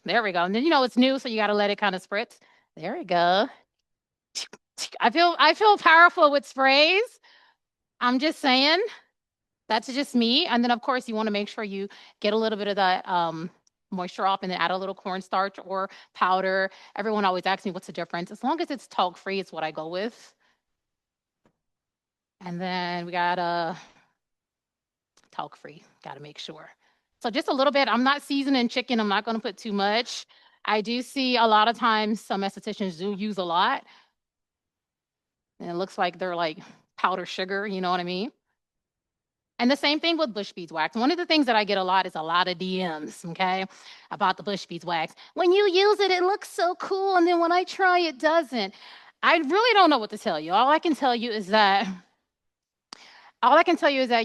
There we go. And then it's new, so you gotta let it kind of spritz. There we go. I feel powerful with sprays. I'm just saying. That's just me. And then of course you want to make sure you get a little bit of that moisture off and then add a little cornstarch or powder. Everyone always asks me what's the difference. As long as it's talc free, it's what I go with. And then we got talc free, got to make sure. So just a little bit. I'm not seasoning chicken. I'm not going to put too much. I do see a lot of times some estheticians do use a lot. And it looks like they're like powdered sugar, you know what I mean? And the same thing with Bush Beads Wax. One of the things that I get a lot is a lot of DMs, okay, about the Bush Beads Wax. When you use it, it looks so cool. And then when I try, it doesn't. I really don't know what to tell you. All I can tell you is that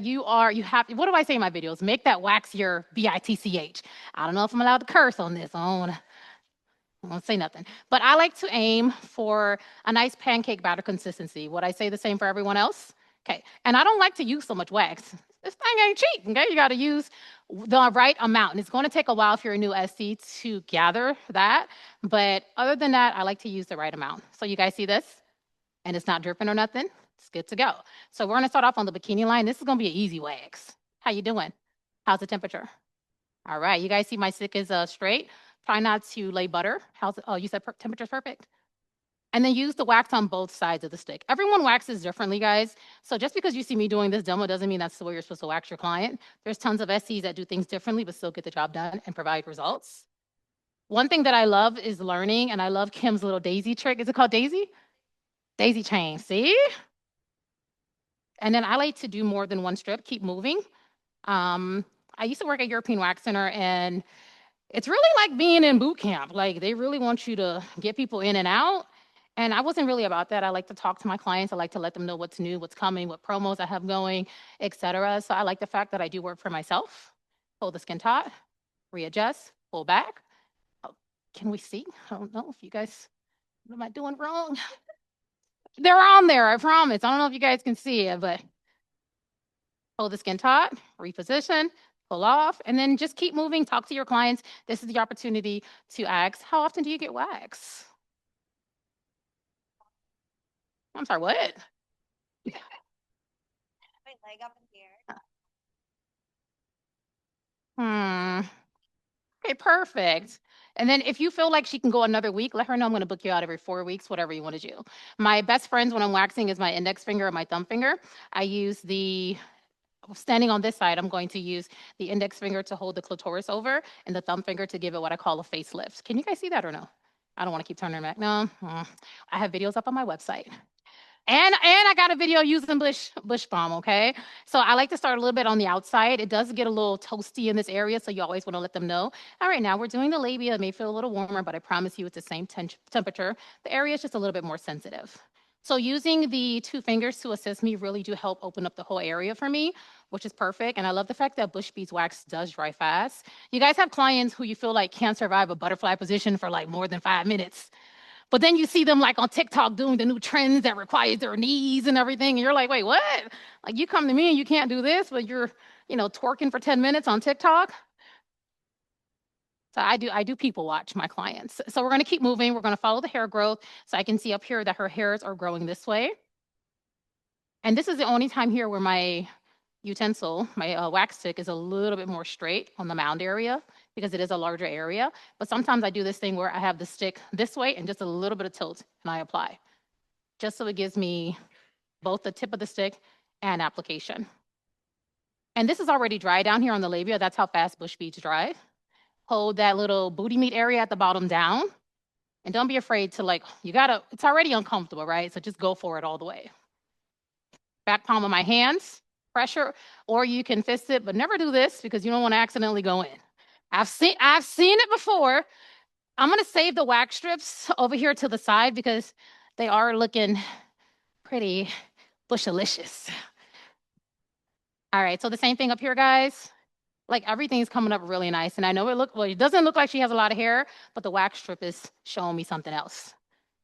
you have, what do I say in my videos? Make that wax your BITCH. I don't know if I'm allowed to curse on this. I won't say nothing. But I like to aim for a nice pancake batter consistency. Would I say the same for everyone else? Okay. And I don't like to use so much wax. This thing ain't cheap, okay? You got to use the right amount. And it's going to take a while if you're a new SC to gather that. But other than that, I like to use the right amount. So you guys see this? And it's not dripping or nothing. It's good to go. So we're going to start off on the bikini line. This is going to be an easy wax. How you doing? How's the temperature? All right. You guys see my stick is straight. Try not to lay butter. How's it? Oh, you said temperature's perfect? And then use the wax on both sides of the stick. Everyone waxes differently, guys. So just because you see me doing this demo doesn't mean that's the way you're supposed to wax your client. There's tons of SCs that do things differently, but still get the job done and provide results. One thing that I love is learning, and I love Kim's little daisy trick. Is it called daisy? Daisy chain, see? And then I like to do more than one strip, keep moving. I used to work at European Wax Center, and it's really like being in boot camp. Like they really want you to get people in and out. And I wasn't really about that. I like to talk to my clients. I like to let them know what's new, what's coming, what promos I have going, etc. So I like the fact that I do work for myself. Hold the skin taut, readjust, pull back. Oh, can we see? I don't know if you guys, what am I doing wrong? They're on there, I promise. I don't know if you guys can see it, but hold the skin taut, reposition, pull off, and then just keep moving. Talk to your clients. This is the opportunity to ask, how often do you get wax? I'm sorry, what? My leg up in here. Okay, perfect. And then if you feel like she can go another week, let her know I'm going to book you out every 4 weeks, whatever you want to do. My best friends when I'm waxing is my index finger or my thumb finger. I use the standing on this side, I'm going to use the index finger to hold the clitoris over and the thumb finger to give it what I call a facelift. Can you guys see that or no? I don't want to keep turning back. No, I have videos up on my website. And I got a video using Bush Balm, okay? So I like to start a little bit on the outside. It does get a little toasty in this area, so you always want to let them know. All right, now we're doing the labia. It may feel a little warmer, but I promise you it's the same temperature. The area is just a little bit more sensitive. So using the 2 fingers to assist me really do help open up the whole area for me, which is perfect. And I love the fact that Bush Beads wax does dry fast. You guys have clients who you feel like can't survive a butterfly position for like more than 5 minutes. But then you see them like on TikTok doing the new trends that requires their knees and everything. And you're like, wait, what? Like you come to me and you can't do this, but you're, twerking for 10 minutes on TikTok. So I do people watch my clients. So we're going to keep moving. We're going to follow the hair growth. So I can see up here that her hairs are growing this way. And this is the only time here where my utensil, my wax stick is a little bit more straight on the mound area because it is a larger area. But sometimes I do this thing where I have the stick this way and just a little bit of tilt and I apply. Just so it gives me both the tip of the stick and application. And this is already dry down here on the labia. That's how fast Bush Beads dry. Hold that little booty meat area at the bottom down. And don't be afraid to it's already uncomfortable, right? So just go for it all the way. Back palm of my hands, pressure, or you can fist it, but never do this because you don't want to accidentally go in. I've seen it before. I'm going to save the wax strips over here to the side because they are looking pretty bushalicious. All right, so the same thing up here, guys. Like everything's coming up really nice. And I know it doesn't look like she has a lot of hair, but the wax strip is showing me something else.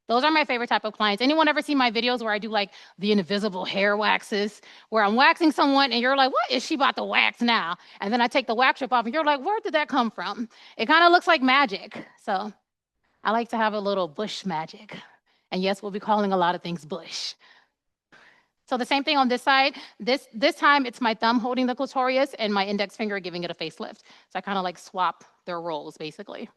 Those are my favorite type of clients. Anyone ever see my videos where I do like the invisible hair waxes, where I'm waxing someone and you're like, what is she about to wax now? And then I take the wax strip off and you're like, where did that come from? It kind of looks like magic. So I like to have a little bush magic. And yes, we'll be calling a lot of things bush. So the same thing on this side. This time it's my thumb holding the clitoris and my index finger giving it a facelift. So I kind of like swap their roles basically.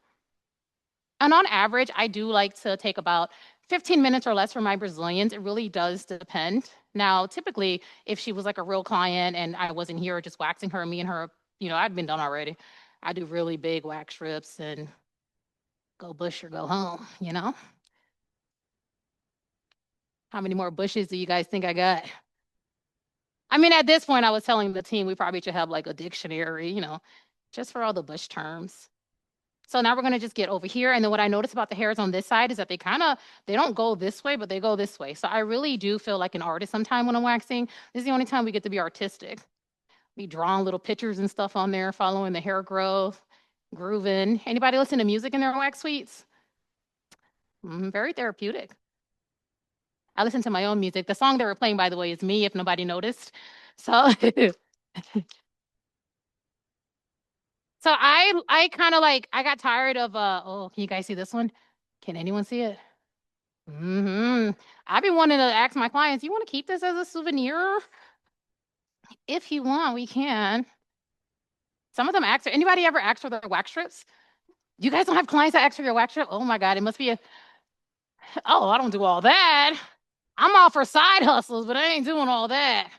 And on average, I do like to take about 15 minutes or less for my Brazilians. It really does depend. Now, typically, if she was like a real client and I wasn't here just waxing her, me and her, I'd been done already. I do really big wax strips and go bush or go home, How many more bushes do you guys think I got? I mean, at this point, I was telling the team we probably should have like a dictionary, just for all the bush terms. So now we're going to just get over here. And then what I notice about the hairs on this side is that they don't go this way, but they go this way. So I really do feel like an artist sometime when I'm waxing. This is the only time we get to be artistic. Be drawing little pictures and stuff on there, following the hair growth, grooving. Anybody listen to music in their wax suites? Very therapeutic. I listen to my own music. The song they were playing, by the way, is Me, if nobody noticed. So, so I kind of I got tired of, can you guys see this one? Can anyone see it? I've been wanting to ask my clients, you want to keep this as a souvenir? If you want, we can. Some of them ask, anybody ever ask for their wax strips? You guys don't have clients that ask for your wax strip? Oh my God, it must be I don't do all that. I'm all for side hustles, but I ain't doing all that.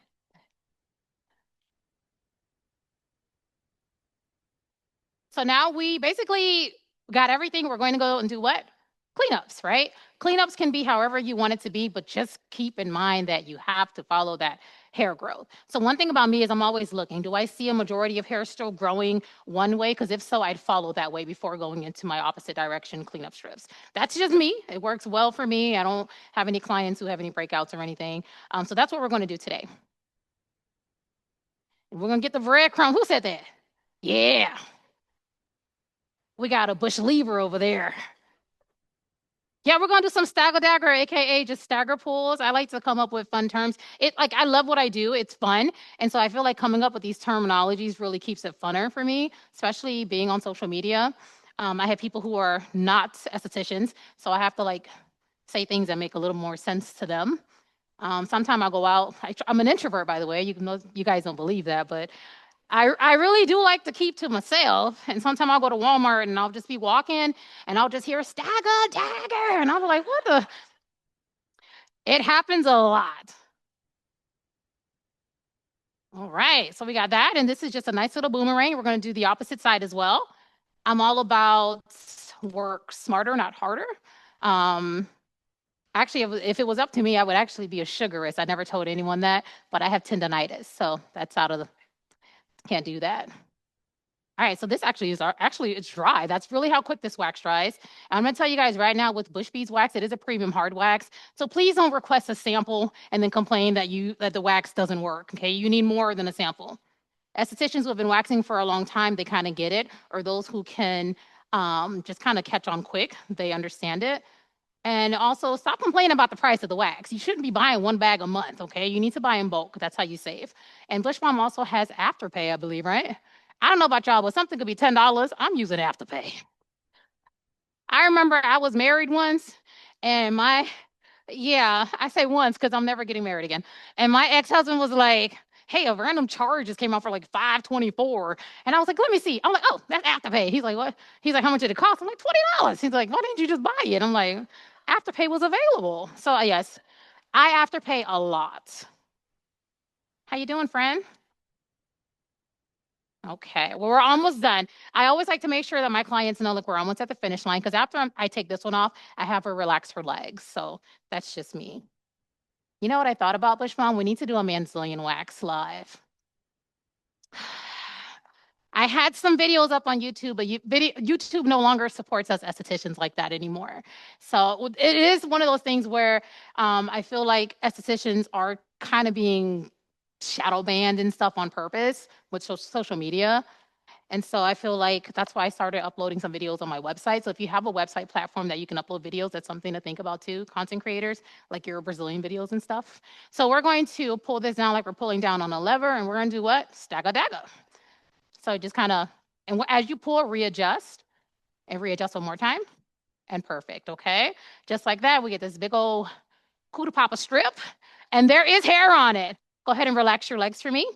So now we basically got everything. We're going to go and do what? Cleanups, right? Cleanups can be however you want it to be, but just keep in mind that you have to follow that hair growth. So one thing about me is I'm always looking. Do I see a majority of hair still growing one way? Because if so, I'd follow that way before going into my opposite direction cleanup strips. That's just me. It works well for me. I don't have any clients who have any breakouts or anything. So that's what we're going to do today. We're going to get the breadcrumb. Who said that? Yeah. We got a bush lever over there. Yeah, we're going to do some stagger dagger, AKA just stagger pulls. I like to come up with fun terms. I love what I do. It's fun. And so I feel like coming up with these terminologies really keeps it funner for me, especially being on social media. I have people who are not estheticians, so I have to say things that make a little more sense to them. Sometimes I'll go out. I'm an introvert, by the way. You guys don't believe that, but I really do like to keep to myself. And sometimes I'll go to Walmart and I'll just be walking and I'll just hear stagger, dagger. And I'll be like, what the? It happens a lot. All right, so we got that, and this is just a nice little boomerang. We're going to do the opposite side as well. I'm all about work smarter, not harder. Actually, if it was up to me, I would actually be a sugarist. I never told anyone that, but I have tendonitis, so that's out of the, can't do that. All right, so this actually is actually it's dry. That's really how quick this wax dries. I'm gonna tell you guys right now with Bush Bees wax, it is a premium hard wax. So please don't request a sample and then complain that the wax doesn't work. Okay, you need more than a sample. Estheticians who have been waxing for a long time, they kind of get it, or those who can just kind of catch on quick, they understand it. And also stop complaining about the price of the wax. You shouldn't be buying one bag a month, okay? You need to buy in bulk. That's how you save. And Bush Balm also has Afterpay, I believe, right? I don't know about y'all, but something could be $10. I'm using Afterpay. I remember I was married once and yeah, I say once because I'm never getting married again. And my ex-husband was like, hey, a random charge just came out for like $5.24. And I was like, let me see. I'm like, oh, that's Afterpay. He's like, what? He's like, how much did it cost? I'm like, $20. He's like, why didn't you just buy it? I'm like, Afterpay was available. So yes, I Afterpay a lot. How you doing, friend? Okay, well, we're almost done. I always like to make sure that my clients know, like, we're almost at the finish line, because after I take this one off, I have her relax her legs. So that's just me. You know what I thought about, Bush Balm? We need to do a Manzillion wax live. I had some videos up on YouTube, but YouTube no longer supports us estheticians like that anymore. So it is one of those things where I feel like estheticians are kind of being shadow banned and stuff on purpose with social media. And so I feel like that's why I started uploading some videos on my website. So if you have a website platform that you can upload videos, that's something to think about too, content creators, like your Brazilian videos and stuff. So we're going to pull this down like we're pulling down on a lever, and we're going to do what? Stagger dagger. So just kind of, and as you pull, readjust and readjust one more time. And perfect, okay? Just like that, we get this big old Kuda Papa strip, and there is hair on it. Go ahead and relax your legs for me.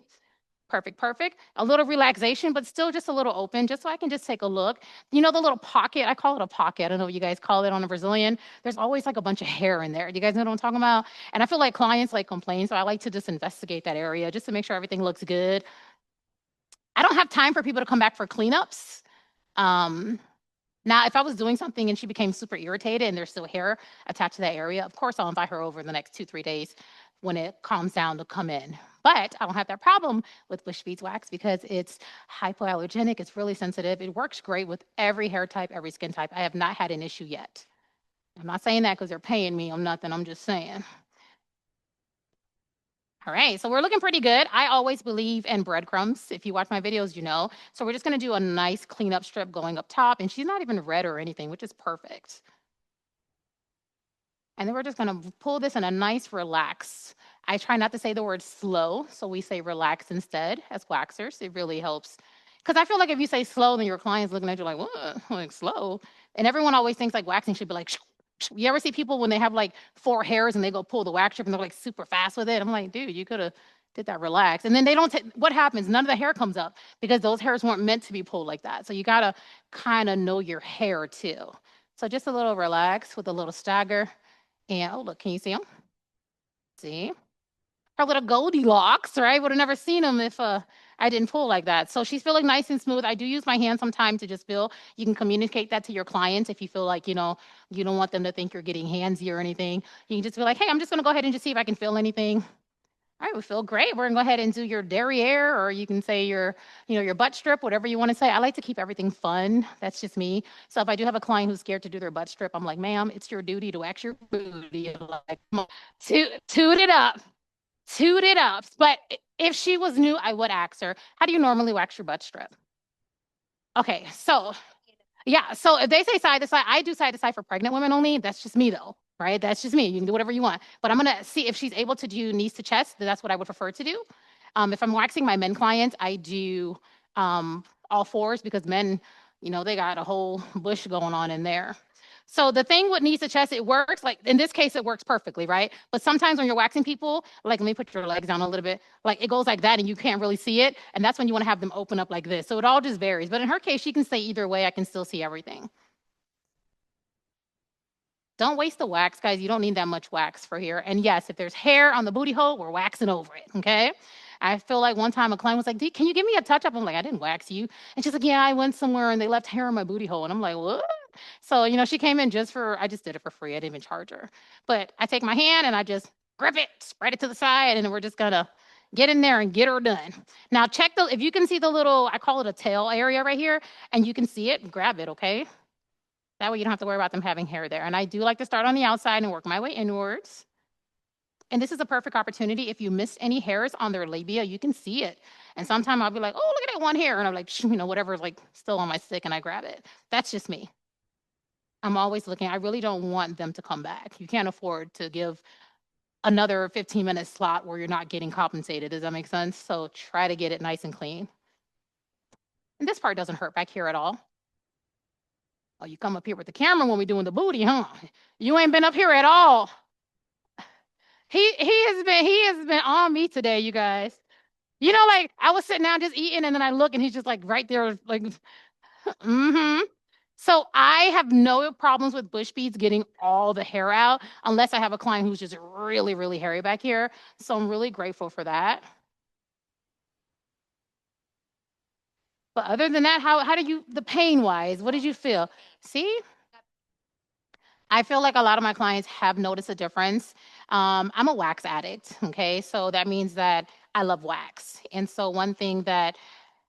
Perfect, perfect. A little relaxation, but still just a little open, just so I can just take a look. You know the little pocket? I call it a pocket. I don't know what you guys call it on a Brazilian. There's always like a bunch of hair in there. Do you guys know what I'm talking about? And I feel like clients like complain, so I like to just investigate that area just to make sure everything looks good. I don't have time for people to come back for cleanups. Now, if I was doing something and she became super irritated and there's still hair attached to that area, of course, I'll invite her over the next 2-3 days when it calms down to come in. But I don't have that problem with Bush Bees wax because it's hypoallergenic. It's really sensitive. It works great with every hair type, every skin type. I have not had an issue yet. I'm not saying that because they're paying me on nothing. I'm just saying. All right, so we're looking pretty good. I always believe in breadcrumbs. If you watch my videos, you know. So we're just gonna do a nice cleanup strip going up top, and she's not even red or anything, which is perfect. And then we're just gonna pull this in a nice relax. I try not to say the word slow, so we say relax instead as waxers. It really helps. Because I feel like if you say slow, then your client's looking at you like, what? Like slow? And everyone always thinks like waxing should be like, you ever see people when they have like 4 hairs and they go pull the wax strip and they're like super fast with it? I'm like, dude, you could have did that relax. And then they don't what happens? None of the hair comes up because those hairs weren't meant to be pulled like that. So you gotta kind of know your hair too. So just a little relax with a little stagger. And oh, look, can you see them? See? Her little Goldilocks, right? Would have never seen them if I didn't pull like that. So she's feeling nice and smooth. I do use my hand sometimes to just feel. You can communicate that to your clients if you feel like, you know, you don't want them to think you're getting handsy or anything. You can just be like, hey, I'm just gonna go ahead and just see if I can feel anything. All right, we feel great. We're gonna go ahead and do your derriere, or you can say your, you know, your butt strip, whatever you want to say. I like to keep everything fun. That's just me. So if I do have a client who's scared to do their butt strip, I'm like, ma'am, it's your duty to wax your booty. Like, come on, toot it up. Toot it up. But if she was new, I would ask her, how do you normally wax your butt strip? Okay, so yeah, so if they say side to side, I do side to side for pregnant women only. That's just me though, right? That's just me. You can do whatever you want. But I'm gonna see if she's able to do knees to chest. That's what I would prefer to do. If I'm waxing my men clients, I do all fours because men, you know, they got a whole bush going on in there. So the thing with knees to chest, it works. Like in this case, it works perfectly, right? But sometimes when you're waxing people, like let me put your legs down a little bit, like it goes like that and you can't really see it. And that's when you want to have them open up like this. So it all just varies. But in her case, she can say either way, I can still see everything. Don't waste the wax, guys. You don't need that much wax for here. And yes, if there's hair on the booty hole, we're waxing over it, okay? I feel like one time a client was like, can you give me a touch up? I'm like, I didn't wax you. And she's like, yeah, I went somewhere and they left hair in my booty hole. And I'm like, what? So, she came in I just did it for free. I didn't even charge her. But I take my hand and I just grip it, spread it to the side, and then we're just gonna get in there and get her done. Now check if you can see the little, I call it a tail area right here, and you can see it, grab it, okay? That way you don't have to worry about them having hair there. And I do like to start on the outside and work my way inwards. And this is a perfect opportunity. If you missed any hairs on their labia, you can see it. And sometimes I'll be like, oh, look at that one hair. And I'm like, whatever's like still on my stick, and I grab it. That's just me. I'm always looking. I really don't want them to come back. You can't afford to give another 15-minute slot where you're not getting compensated. Does that make sense? So try to get it nice and clean. And this part doesn't hurt back here at all. Oh, you come up here with the camera when we're doing the booty, huh? You ain't been up here at all. He has been on me today, you guys. Like I was sitting down just eating, and then I look and he's just like right there, like, So I have no problems with bush beads getting all the hair out, unless I have a client who's just really, really hairy back here. So I'm really grateful for that. But other than that, how do you, the pain wise, what did you feel? See? I feel like a lot of my clients have noticed a difference. I'm a wax addict, okay? So that means that I love wax. And so one thing that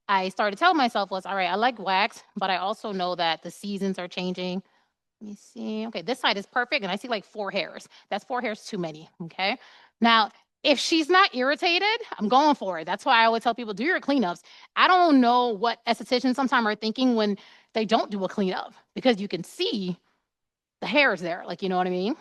I started telling myself was, all right, I like wax, but I also know that the seasons are changing. Let me see. Okay, this side is perfect, and I see like 4 hairs. That's 4 hairs too many, okay? Now, if she's not irritated, I'm going for it. That's why I always tell people, do your cleanups. I don't know what estheticians sometimes are thinking when they don't do a cleanup, because you can see the hairs there, like, you know what I mean?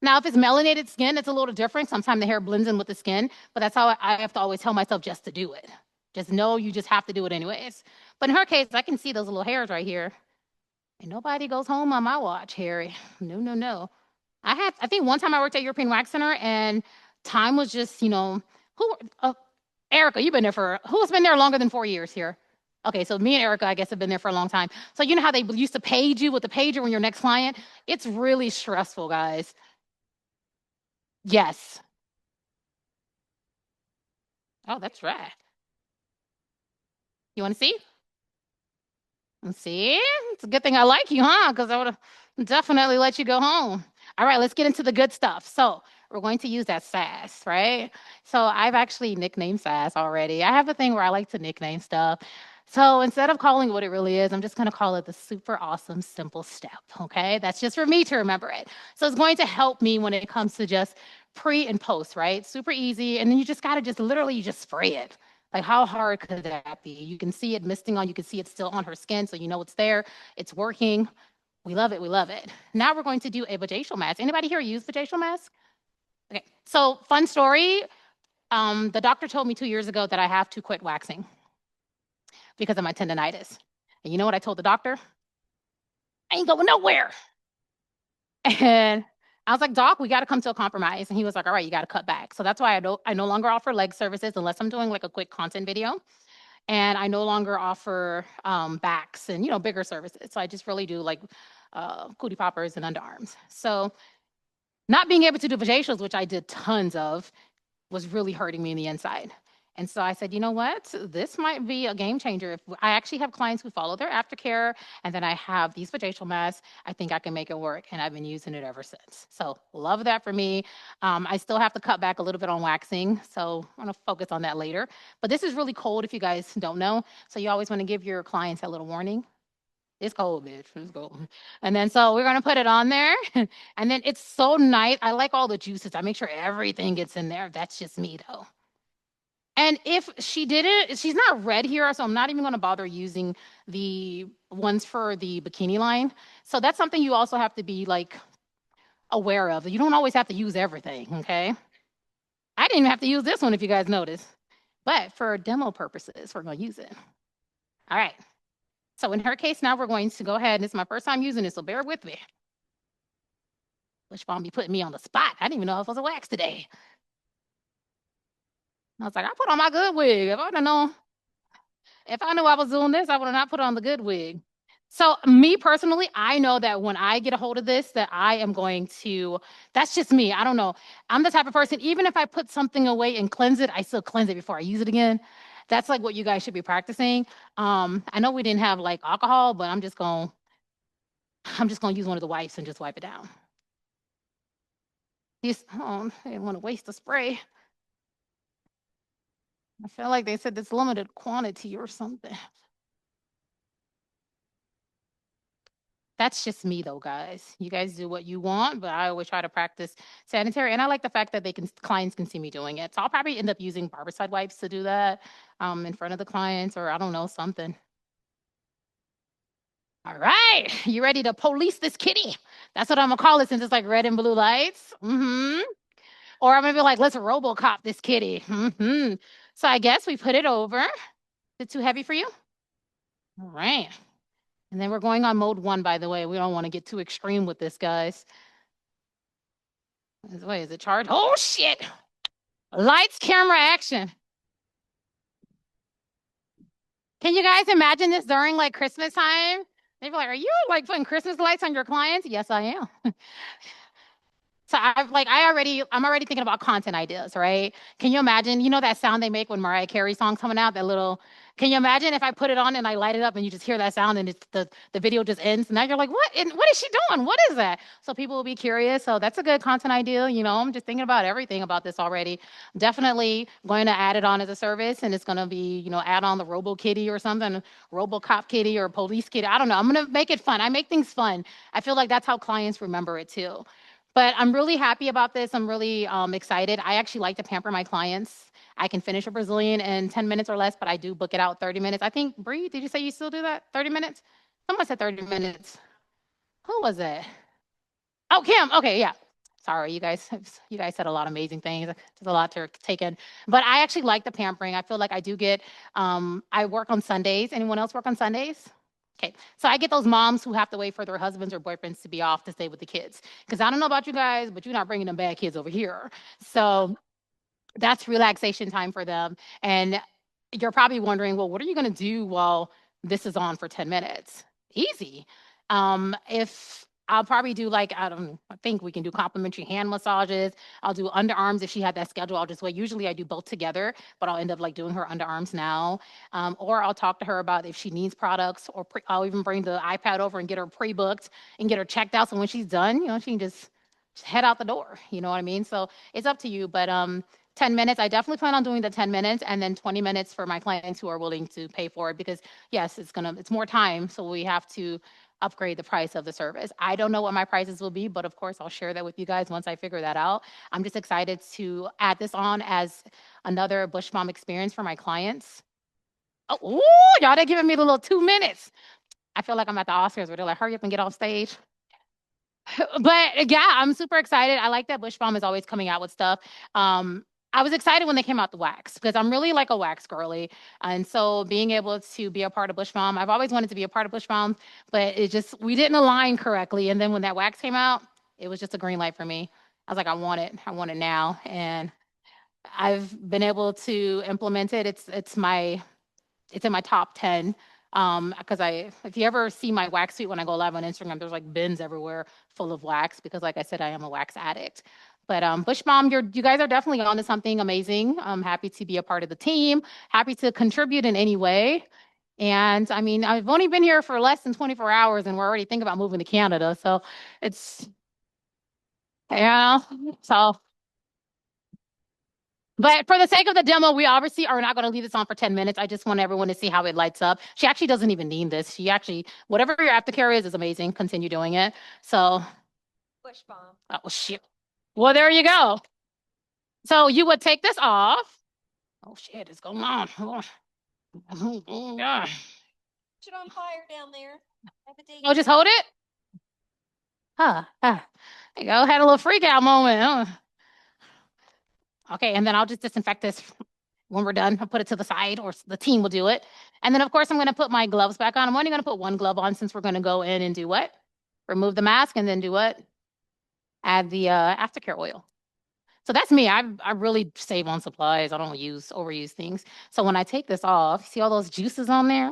Now, if it's melanated skin, it's a little different. Sometimes the hair blends in with the skin, but that's how I have to always tell myself just to do it. Just know you just have to do it anyways. But in her case, I can see those little hairs right here. And nobody goes home on my watch, Harry. No, no, no. I think one time I worked at European Wax Center, and time was just, Erica, you've been there who's been there longer than 4 years here? Okay, so me and Erica, I guess, have been there for a long time. So you know how they used to page you with the pager when your next client? It's really stressful, guys. Yes. Oh, that's right. You want to see? See? It's a good thing I like you, huh? Because I would have definitely let you go home. All right, let's get into the good stuff. So we're going to use that sass, right? So I've actually nicknamed sass already. I have a thing where I like to nickname stuff. So instead of calling it what it really is, I'm just going to call it the super awesome simple step, okay? That's just for me to remember it. So it's going to help me when it comes to just pre and post, right? Super easy. And then you just got to just literally just spray it. Like, how hard could that be? You can see it misting on, you can see it still on her skin, so you know it's there, it's working. We love it, we love it. Now we're going to do a vajacial mask. Anybody here use vajacial mask? Okay, so fun story. The doctor told me 2 years ago that I have to quit waxing because of my tendonitis. And you know what I told the doctor? I ain't going nowhere. And I was like, Doc, we got to come to a compromise. And he was like, all right, you got to cut back. So that's why I no longer offer leg services unless I'm doing like a quick content video. And I no longer offer backs and, bigger services. So I just really do like cootie poppers and underarms. So not being able to do vajacials, which I did tons of, was really hurting me in the inside. And so I said, you know what? This might be a game changer. If I actually have clients who follow their aftercare, and then I have these vajacial masks, I think I can make it work. And I've been using it ever since. So love that for me. I still have to cut back a little bit on waxing. So I'm going to focus on that later. But this is really cold if you guys don't know. So you always want to give your clients a little warning. It's cold, bitch. It's cold. And then so we're going to put it on there. And then it's so nice. I like all the juices. I make sure everything gets in there. That's just me, though. And if she didn't, she's not red here, so I'm not even going to bother using the ones for the bikini line. So that's something you also have to be like aware of. You don't always have to use everything, okay? I didn't even have to use this one if you guys notice. But for demo purposes, we're going to use it. All right. So in her case, now we're going to go ahead. And it's my first time using it, so bear with me. Wishbone be putting me on the spot. I didn't even know if I was a wax today. I was like, I put on my good wig. If I knew I was doing this, I would have not put on the good wig. So me personally, I know that when I get a hold of this, that I am going to, that's just me. I don't know. I'm the type of person, even if I put something away and cleanse it, I still cleanse it before I use it again. That's like what you guys should be practicing. I know we didn't have like alcohol, but I'm just gonna use one of the wipes and just wipe it down. I didn't want to waste the spray. I feel like they said it's limited quantity or something. That's just me though, guys. You guys do what you want, but I always try to practice sanitary. And I like the fact that clients can see me doing it. So I'll probably end up using Barbicide wipes to do that in front of the clients, or I don't know, something. All right, you ready to police this kitty? That's what I'm gonna call it since it's like red and blue lights. Or I'm gonna be like, let's RoboCop this kitty. So I guess we put it over. Is it too heavy for you? All right. And then we're going on mode 1, by the way. We don't want to get too extreme with this, guys. Wait, is it charged? Oh, shit. Lights, camera, action. Can you guys imagine this during like Christmas time? They'd be like, are you like putting Christmas lights on your clients? Yes, I am. So I'm already thinking about content ideas, right? Can you imagine, you know that sound they make when Mariah Carey song's coming out, can you imagine if I put it on and I light it up and you just hear that sound and the video just ends? Now you're like, what? And what is she doing? What is that? So people will be curious. So that's a good content idea. You know, I'm just thinking about everything about this already. Definitely going to add it on as a service, and it's going to be, you know, add on the Robo Kitty or something, RoboCop Kitty or Police Kitty. I don't know. I'm going to make it fun. I make things fun. I feel like that's how clients remember it too. But I'm really happy about this. I'm really excited. I actually like to pamper my clients. I can finish a Brazilian in 10 minutes or less, but I do book it out 30 minutes. I think, Bree, did you say you still do that? 30 minutes? Someone said 30 minutes. Who was it? Oh, Kim. Okay, yeah. Sorry, you guys said a lot of amazing things. There's a lot to take in. But I actually like the pampering. I feel like I do get, I work on Sundays. Anyone else work on Sundays? Okay, so I get those moms who have to wait for their husbands or boyfriends to be off to stay with the kids. Because I don't know about you guys, but you're not bringing them bad kids over here. So that's relaxation time for them. And you're probably wondering, well, what are you going to do while this is on for 10 minutes? Easy. If I'll probably do like, I think we can do complimentary hand massages. I'll do underarms if she had that schedule. I'll just wait. Usually I do both together, but I'll end up like doing her underarms now. Or I'll talk to her about if she needs products, or I'll even bring the iPad over and get her pre-booked and get her checked out. So when she's done, you know, she can just head out the door. You know what I mean? So it's up to you. But 10 minutes, I definitely plan on doing the 10 minutes, and then 20 minutes for my clients who are willing to pay for it, because yes, it's more time. So we have to upgrade the price of the service. I don't know what my prices will be, but of course I'll share that with you guys once I figure that out. I'm just excited to add this on as another Bush Mom experience for my clients. Oh, ooh, y'all, they're giving me the little 2 minutes. I feel like I'm at the Oscars where they're like, hurry up and get off stage. But yeah, I'm super excited. I like that Bush Mom is always coming out with stuff. I was excited when they came out the wax, because I'm really like a wax girly. And so being able to be a part of Bush Mom, I've always wanted to be a part of Bush Mom, but we didn't align correctly. And then when that wax came out, it was just a green light for me. I was like, I want it now. And I've been able to implement it. It's in my top 10. Because if you ever see my wax suite when I go live on Instagram, there's like bins everywhere full of wax, because like I said, I am a wax addict. But Bush Mom, you guys are definitely onto something amazing. I'm happy to be a part of the team, happy to contribute in any way. And I mean, I've only been here for less than 24 hours and we're already thinking about moving to Canada. So but for the sake of the demo, we obviously are not going to leave this on for 10 minutes. I just want everyone to see how it lights up. She actually doesn't even need this. Whatever your aftercare is amazing. Continue doing it. So. Bush Mom. Oh, shit. Well, there you go. So you would take this off. Oh, shit, it's going on. Oh, Put it on fire down there. Oh, just hold it? There you go. Had a little freak out moment. Okay, and then I'll just disinfect this when we're done. I'll put it to the side, or the team will do it. And then, of course, I'm going to put my gloves back on. I'm only going to put one glove on since we're going to go in and do what? Remove the mask, and then do what? Add the aftercare oil. So that's me. I really save on supplies. I don't overuse things. So when I take this off, see all those juices on there?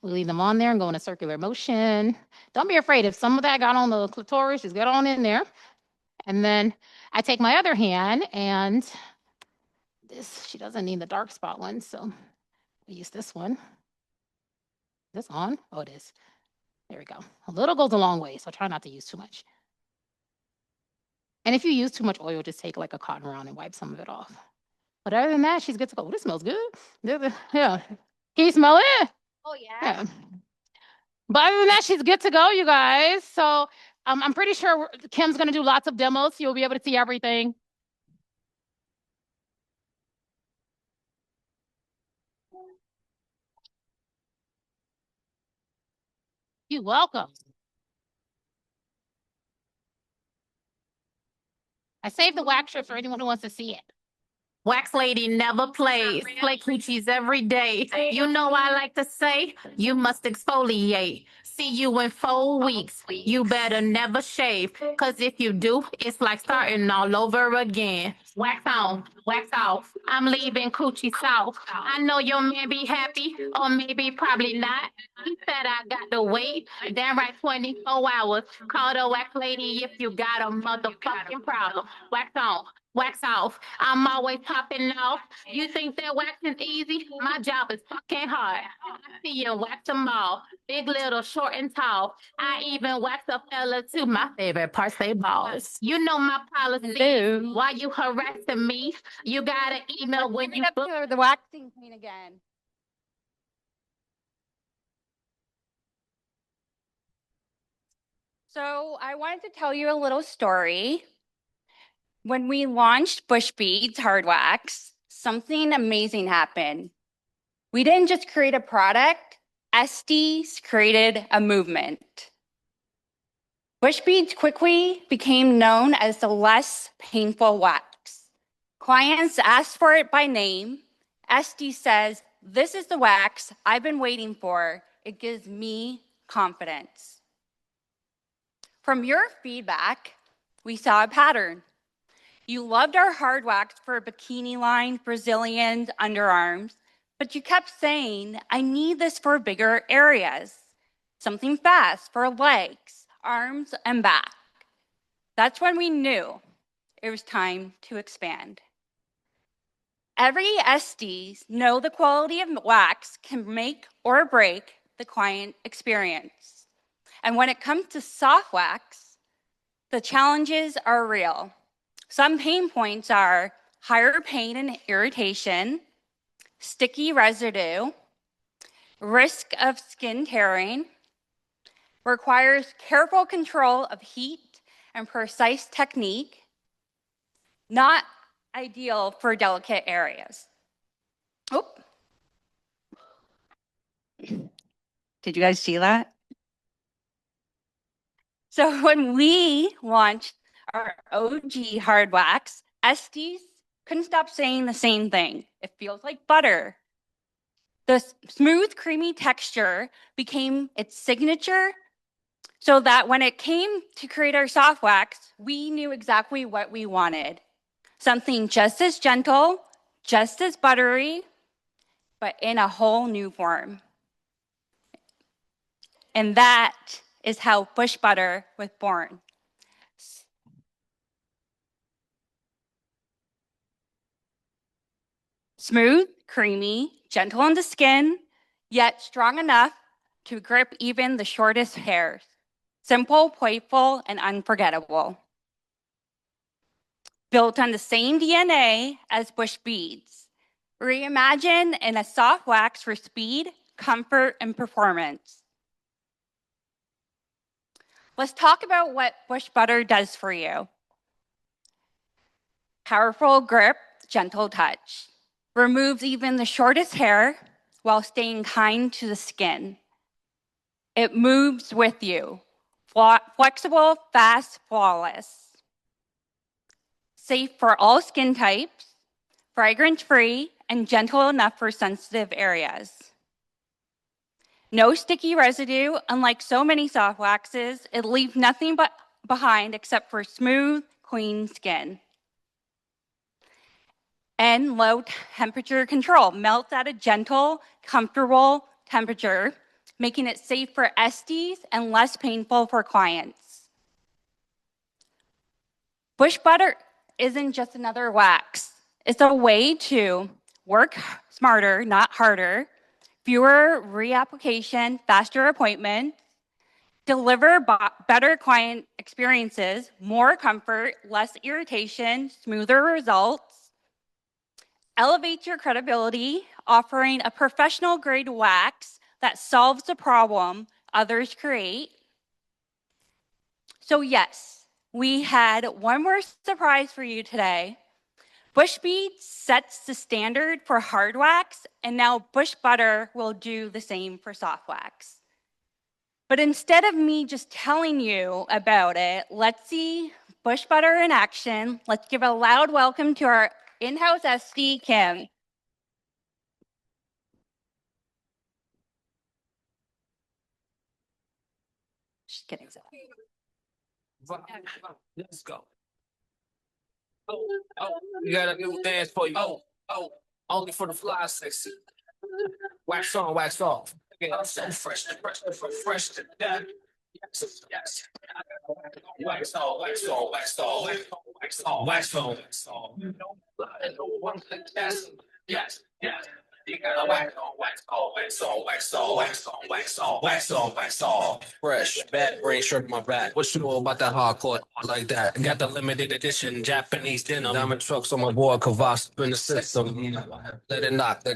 We leave them on there and go in a circular motion. Don't be afraid. If some of that got on the clitoris, just get on in there. And then I take my other hand and she doesn't need the dark spot one. So I use this one. Is this on? Oh, it is. There we go. A little goes a long way. So try not to use too much. And if you use too much oil, just take like a cotton round and wipe some of it off. But other than that, she's good to go. Oh, this smells good. Yeah. Can you smell it? Oh, yeah. But other than that, she's good to go, you guys. So I'm pretty sure Kim's going to do lots of demos. You'll be able to see everything. You're welcome. I saved the wax strip for anyone who wants to see it. Wax lady never plays. Play coochies every day. You know I like to say, you must exfoliate. See you in 4 weeks. You better never shave. Cause if you do, it's like starting all over again. Wax on, wax off. I'm leaving coochie south. I know your man be happy, or maybe probably not. He said I got to wait. Damn right, 24 hours. Call the wax lady if you got a motherfucking problem. Wax on. Wax off. I'm always popping off. You think that wax is easy? My job is fucking hard. I see you wax them all. Big, little, short, and tall. I even wax a fella too. My favorite parts, they balls. You know my policy. Why you harassing me? You got an email when you book. The waxing queen again. So I wanted to tell you a little story. When we launched Bush Beads Hard Wax, something amazing happened. We didn't just create a product, Estes created a movement. Bush Beads quickly became known as the less painful wax. Clients asked for it by name. Estes says, "This is the wax I've been waiting for. It gives me confidence." From your feedback, we saw a pattern. You loved our hard wax for bikini line, Brazilians, underarms, but you kept saying, "I need this for bigger areas. Something fast for legs, arms, and back." That's when we knew it was time to expand. Every Estes know the quality of wax can make or break the client experience. And when it comes to soft wax, the challenges are real. Some pain points are higher pain and irritation, sticky residue, risk of skin tearing, requires careful control of heat and precise technique, not ideal for delicate areas. Oh, did you guys see that? So when we launched our OG hard wax, Estes couldn't stop saying the same thing. It feels like butter. The smooth, creamy texture became its signature, so that when it came to create our soft wax, we knew exactly what we wanted. Something just as gentle, just as buttery, but in a whole new form. And that is how Bush Butter was born. Smooth, creamy, gentle on the skin, yet strong enough to grip even the shortest hairs. Simple, playful, and unforgettable. Built on the same DNA as Bush Beads. Reimagined in a soft wax for speed, comfort, and performance. Let's talk about what Bush Butter does for you. Powerful grip, gentle touch. Removes even the shortest hair while staying kind to the skin. It moves with you. Flexible, fast, flawless. Safe for all skin types, fragrance-free, and gentle enough for sensitive areas. No sticky residue. Unlike so many soft waxes, it leaves nothing but behind except for smooth, clean skin. and low temperature control. Melts at a gentle, comfortable temperature, making it safe for SDs and less painful for clients. Bush butter isn't just another wax. It's a way to work smarter, not harder, fewer reapplication, faster appointments, deliver better client experiences, more comfort, less irritation, smoother results, elevate your credibility, offering a professional grade wax that solves the problem others create. So yes, we had one more surprise for you today. Bush Beads sets the standard for hard wax, and now Bush Butter will do the same for soft wax. But instead of me just telling you about it, let's see Bush Butter in action. Let's give a loud welcome to our in-house SD, Kim. Just kidding. Let's go. We got a new dance for you. Only for the fly sexy. Wax on, wax off. I'm so fresh to death. Yes. Wax on, wax on, wax on, wax on, wax on, wax on. One thing, yes. You gotta wax on, wax on, wax on, wax on, wax on, wax on, wax on, wax on. Fresh, bad brain shirt in my back. What you know about that hardcore like that? Got the limited edition Japanese denim. Diamond trucks on my board, Kavas in the system. Let it knock.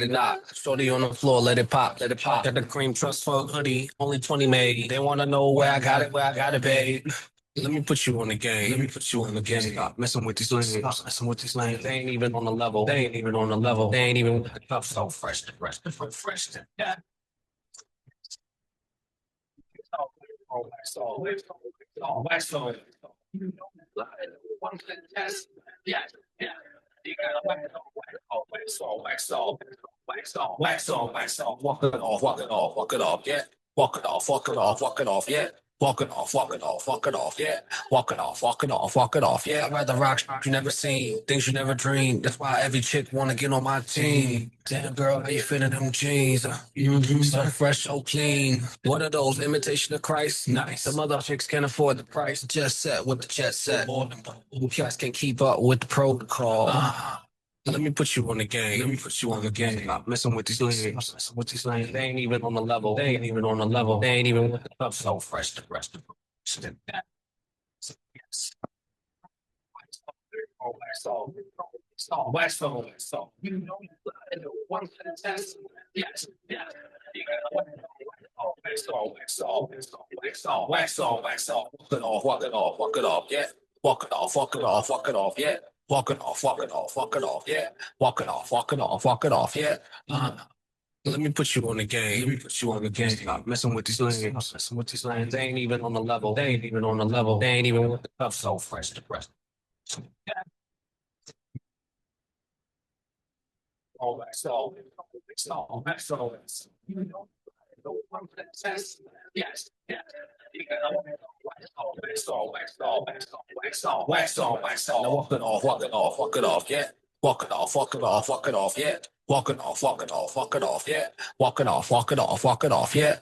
Shorty on the floor, let it pop. Got the cream trust fur hoodie, only 20 made. They wanna know where I got it, babe. Let me put you on the game. Stop messing with these lanes. They ain't even on the level. They ain't even with the cuff. So fresh to death. Wax on. One thing, yes. You gotta wax on. Walk it off, yeah. Walk it off, yeah. Walk it off, yeah. Walk it off, yeah. I'd rather rock you never seen, things you never dreamed. That's why every chick wanna get on my team. Damn girl, how you feeling them jeans? So fresh, so clean. One of those imitation of Christ. Nice. Some other chicks can't afford the price. Just set with the jet set. Who guys can keep up with the protocol? Let me put you on the game. Stop messing with these lanes. They ain't even on the level. They ain't even with the cup. So fresh to that. Yes. Wax on. You know one test. Yes. You gotta wax on. Walk it off, yeah. Walk it off, yeah. Walk it off, yeah. Walk it off, yeah. Let me put you on the game. Stop messing with these lanes. They ain't even on the level. They ain't even with the cuff. So fresh to press. Wax on. You know one test. Yes. You gotta wax on. Now walk it off, yeah. Walk it off, yeah. Walk it off, yeah. Walk it off, yeah.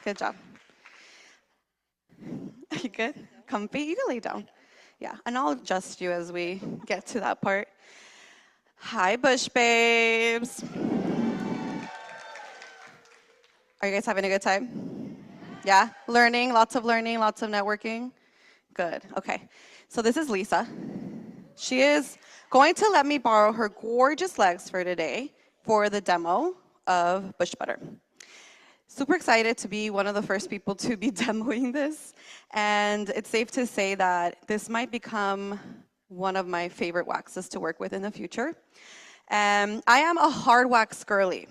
Good job. Are you good? Comfy? You can lay down. Yeah, and I'll adjust you as we get to that part. Hi, Bush Babes. Are you guys having a good time? Yeah? Lots of networking? Good, okay. So this is Lisa. She is going to let me borrow her gorgeous legs for today for the demo of Bush Butter. Super excited to be one of the first people to be demoing this. And it's safe to say that this might become one of my favorite waxes to work with in the future. I am a hard wax girly,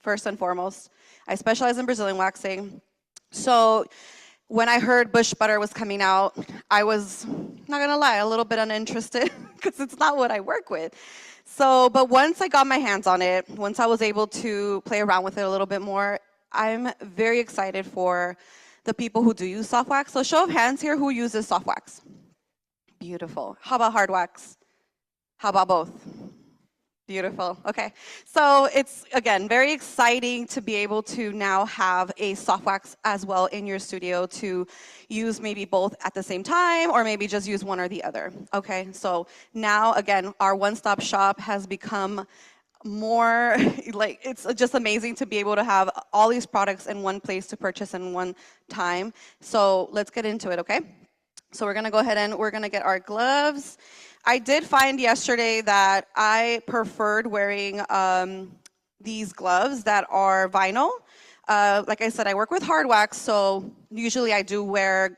first and foremost. I specialize in Brazilian waxing. So when I heard Bush Butter was coming out, I was, not gonna lie, a little bit uninterested because it's not what I work with. So, but once I got my hands on it, once I was able to play around with it a little bit more, I'm very excited for the people who do use soft wax. So show of hands here, who uses soft wax? Beautiful. How about hard wax? How about both? Beautiful. Okay. So it's, again, very exciting to be able to now have a soft wax as well in your studio to use maybe both at the same time or maybe just use one or the other. Okay. So now, again, our one-stop shop has become more like, it's just amazing to be able to have all these products in one place to purchase in one time. So let's get into it. Okay. So we're going to go ahead and we're going to get our gloves. I did find yesterday that I preferred wearing these gloves that are vinyl. Like I said, I work with hard wax, so usually I do wear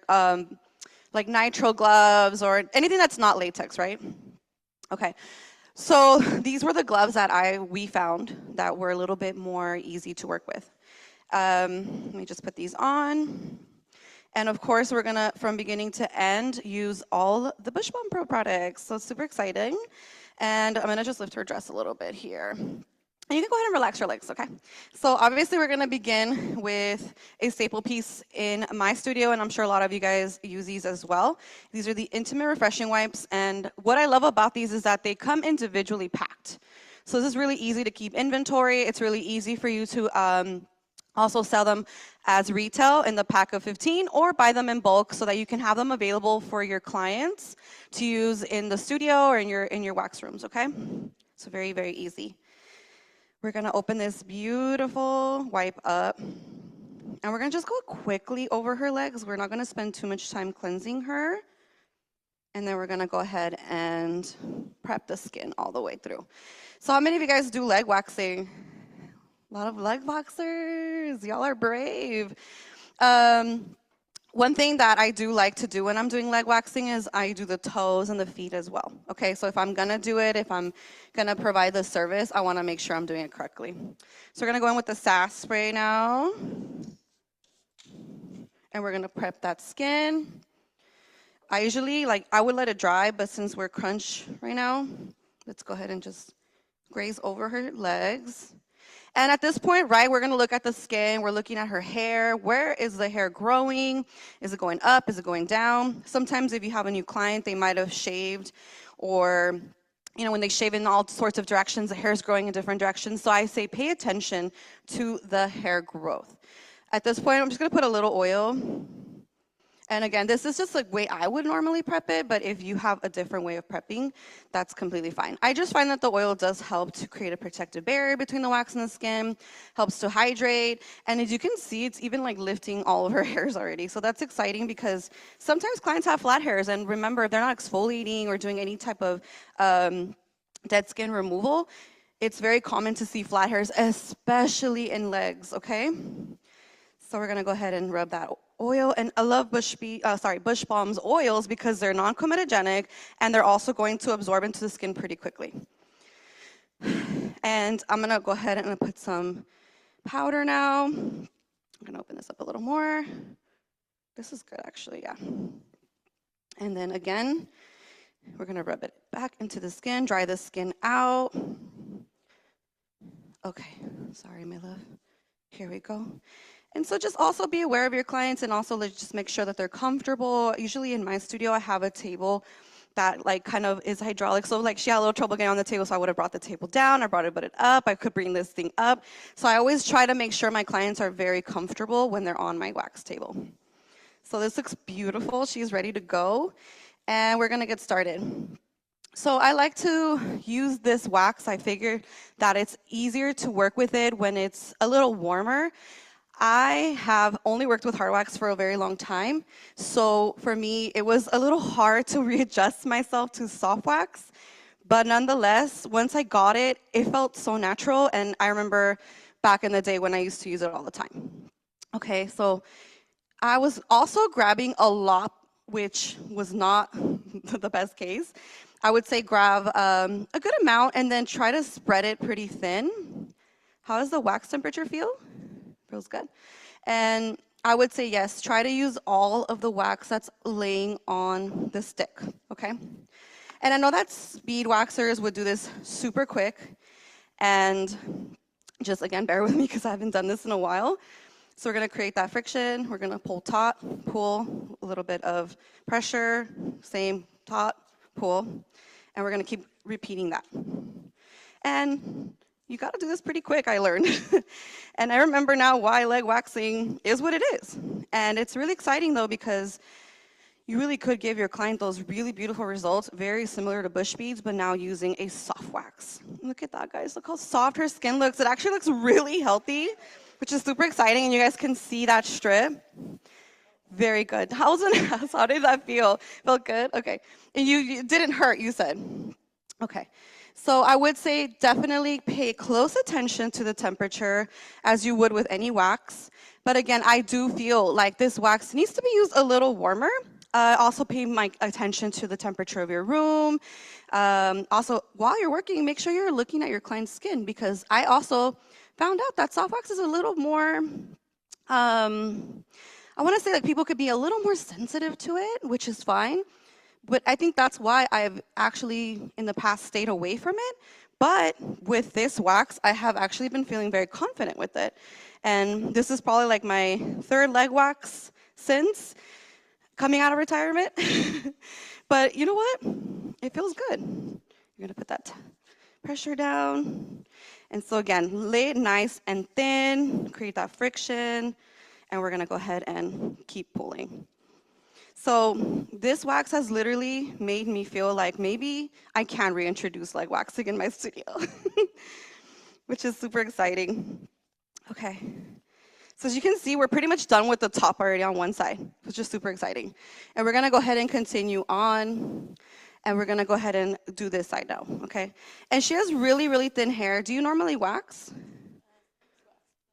like nitrile gloves or anything that's not latex, right? Okay. So these were the gloves that we found that were a little bit more easy to work with. Let me just put these on. And of course, we're gonna, from beginning to end, use all the Bush Bomb Pro products. So it's super exciting. And I'm gonna just lift her dress a little bit here. And you can go ahead and relax your legs, okay? So obviously we're gonna begin with a staple piece in my studio, and I'm sure a lot of you guys use these as well. These are the Intimate Refreshing Wipes, and what I love about these is that they come individually packed. So this is really easy to keep inventory. It's really easy for you to also sell them as retail in the pack of 15 or buy them in bulk so that you can have them available for your clients to use in the studio or in your wax rooms, okay? So very, very easy. We're gonna open this beautiful wipe up and we're gonna just go quickly over her legs. We're not gonna spend too much time cleansing her. And then we're gonna go ahead and prep the skin all the way through. So how many of you guys do leg waxing? A lot of leg waxers, y'all are brave. One thing that I do like to do when I'm doing leg waxing is I do the toes and the feet as well. Okay, so if I'm gonna do it, if I'm gonna provide the service, I wanna make sure I'm doing it correctly. So we're gonna go in with the SAS spray now. And we're gonna prep that skin. I usually, I would let it dry, but since we're crunch right now, let's go ahead and just graze over her legs. And at this point, right, we're gonna look at the skin, we're looking at her hair. Where is the hair growing? Is it going up? Is it going down? Sometimes if you have a new client, they might have shaved or, when they shave in all sorts of directions, the hair is growing in different directions. So I say pay attention to the hair growth. At this point, I'm just gonna put a little oil. And again, this is just the way I would normally prep it, but if you have a different way of prepping, that's completely fine. I just find that the oil does help to create a protective barrier between the wax and the skin, helps to hydrate, and as you can see, it's even lifting all of her hairs already. So that's exciting because sometimes clients have flat hairs, and remember, if they're not exfoliating or doing any type of dead skin removal, it's very common to see flat hairs, especially in legs, okay? So we're gonna go ahead and rub that oil, and I love Bush Bomb's oils because they're non-comedogenic and they're also going to absorb into the skin pretty quickly. And I'm gonna go ahead and put some powder now. I'm gonna open this up a little more. This is good actually, yeah. And then again, we're gonna rub it back into the skin, dry the skin out. Okay, sorry my love. Here we go. And so just also be aware of your clients and also just make sure that they're comfortable. Usually in my studio, I have a table that kind of is hydraulic. So she had a little trouble getting on the table, so I would have brought the table down, I brought it up, I could bring this thing up. So I always try to make sure my clients are very comfortable when they're on my wax table. So this looks beautiful. She's ready to go. And we're gonna get started. So I like to use this wax. I figured that it's easier to work with it when it's a little warmer. I have only worked with hard wax for a very long time, so for me, it was a little hard to readjust myself to soft wax, but nonetheless, once I got it, it felt so natural, and I remember back in the day when I used to use it all the time. Okay, so I was also grabbing a lot, which was not the best case. I would say grab a good amount and then try to spread it pretty thin. How does the wax temperature feel? Feels good. And I would say yes, try to use all of the wax that's laying on the stick, okay? And I know that speed waxers would do this super quick, and just again, bear with me because I haven't done this in a while. So we're gonna create that friction, we're gonna pull taut, pull, a little bit of pressure, same, taut, pull, and we're gonna keep repeating that. And you gotta do this pretty quick, I learned. And I remember now why leg waxing is what it is. And it's really exciting though, because you really could give your client those really beautiful results, very similar to bush beads, but now using a soft wax. Look at that, guys. Look how soft her skin looks. It actually looks really healthy, which is super exciting. And you guys can see that strip. Very good. How did that feel? Felt good? Okay. And you didn't hurt, you said. Okay. So I would say definitely pay close attention to the temperature as you would with any wax. But again, I do feel like this wax needs to be used a little warmer. Also pay my attention to the temperature of your room. Also, while you're working, make sure you're looking at your client's skin, because I also found out that soft wax is a little more, I want to say like people could be a little more sensitive to it, which is fine. But I think that's why I've actually in the past stayed away from it. But with this wax, I have actually been feeling very confident with it. And this is probably like my third leg wax since coming out of retirement. But you know what? It feels good. You're gonna put that pressure down. And so again, lay it nice and thin, create that friction, and we're gonna go ahead and keep pulling. So this wax has literally made me feel like maybe I can reintroduce leg waxing in my studio, which is super exciting. Okay. So as you can see, we're pretty much done with the top already on one side, which is super exciting. And we're gonna go ahead and continue on, and we're gonna go ahead and do this side now, okay? And she has really, really thin hair. Do you normally wax?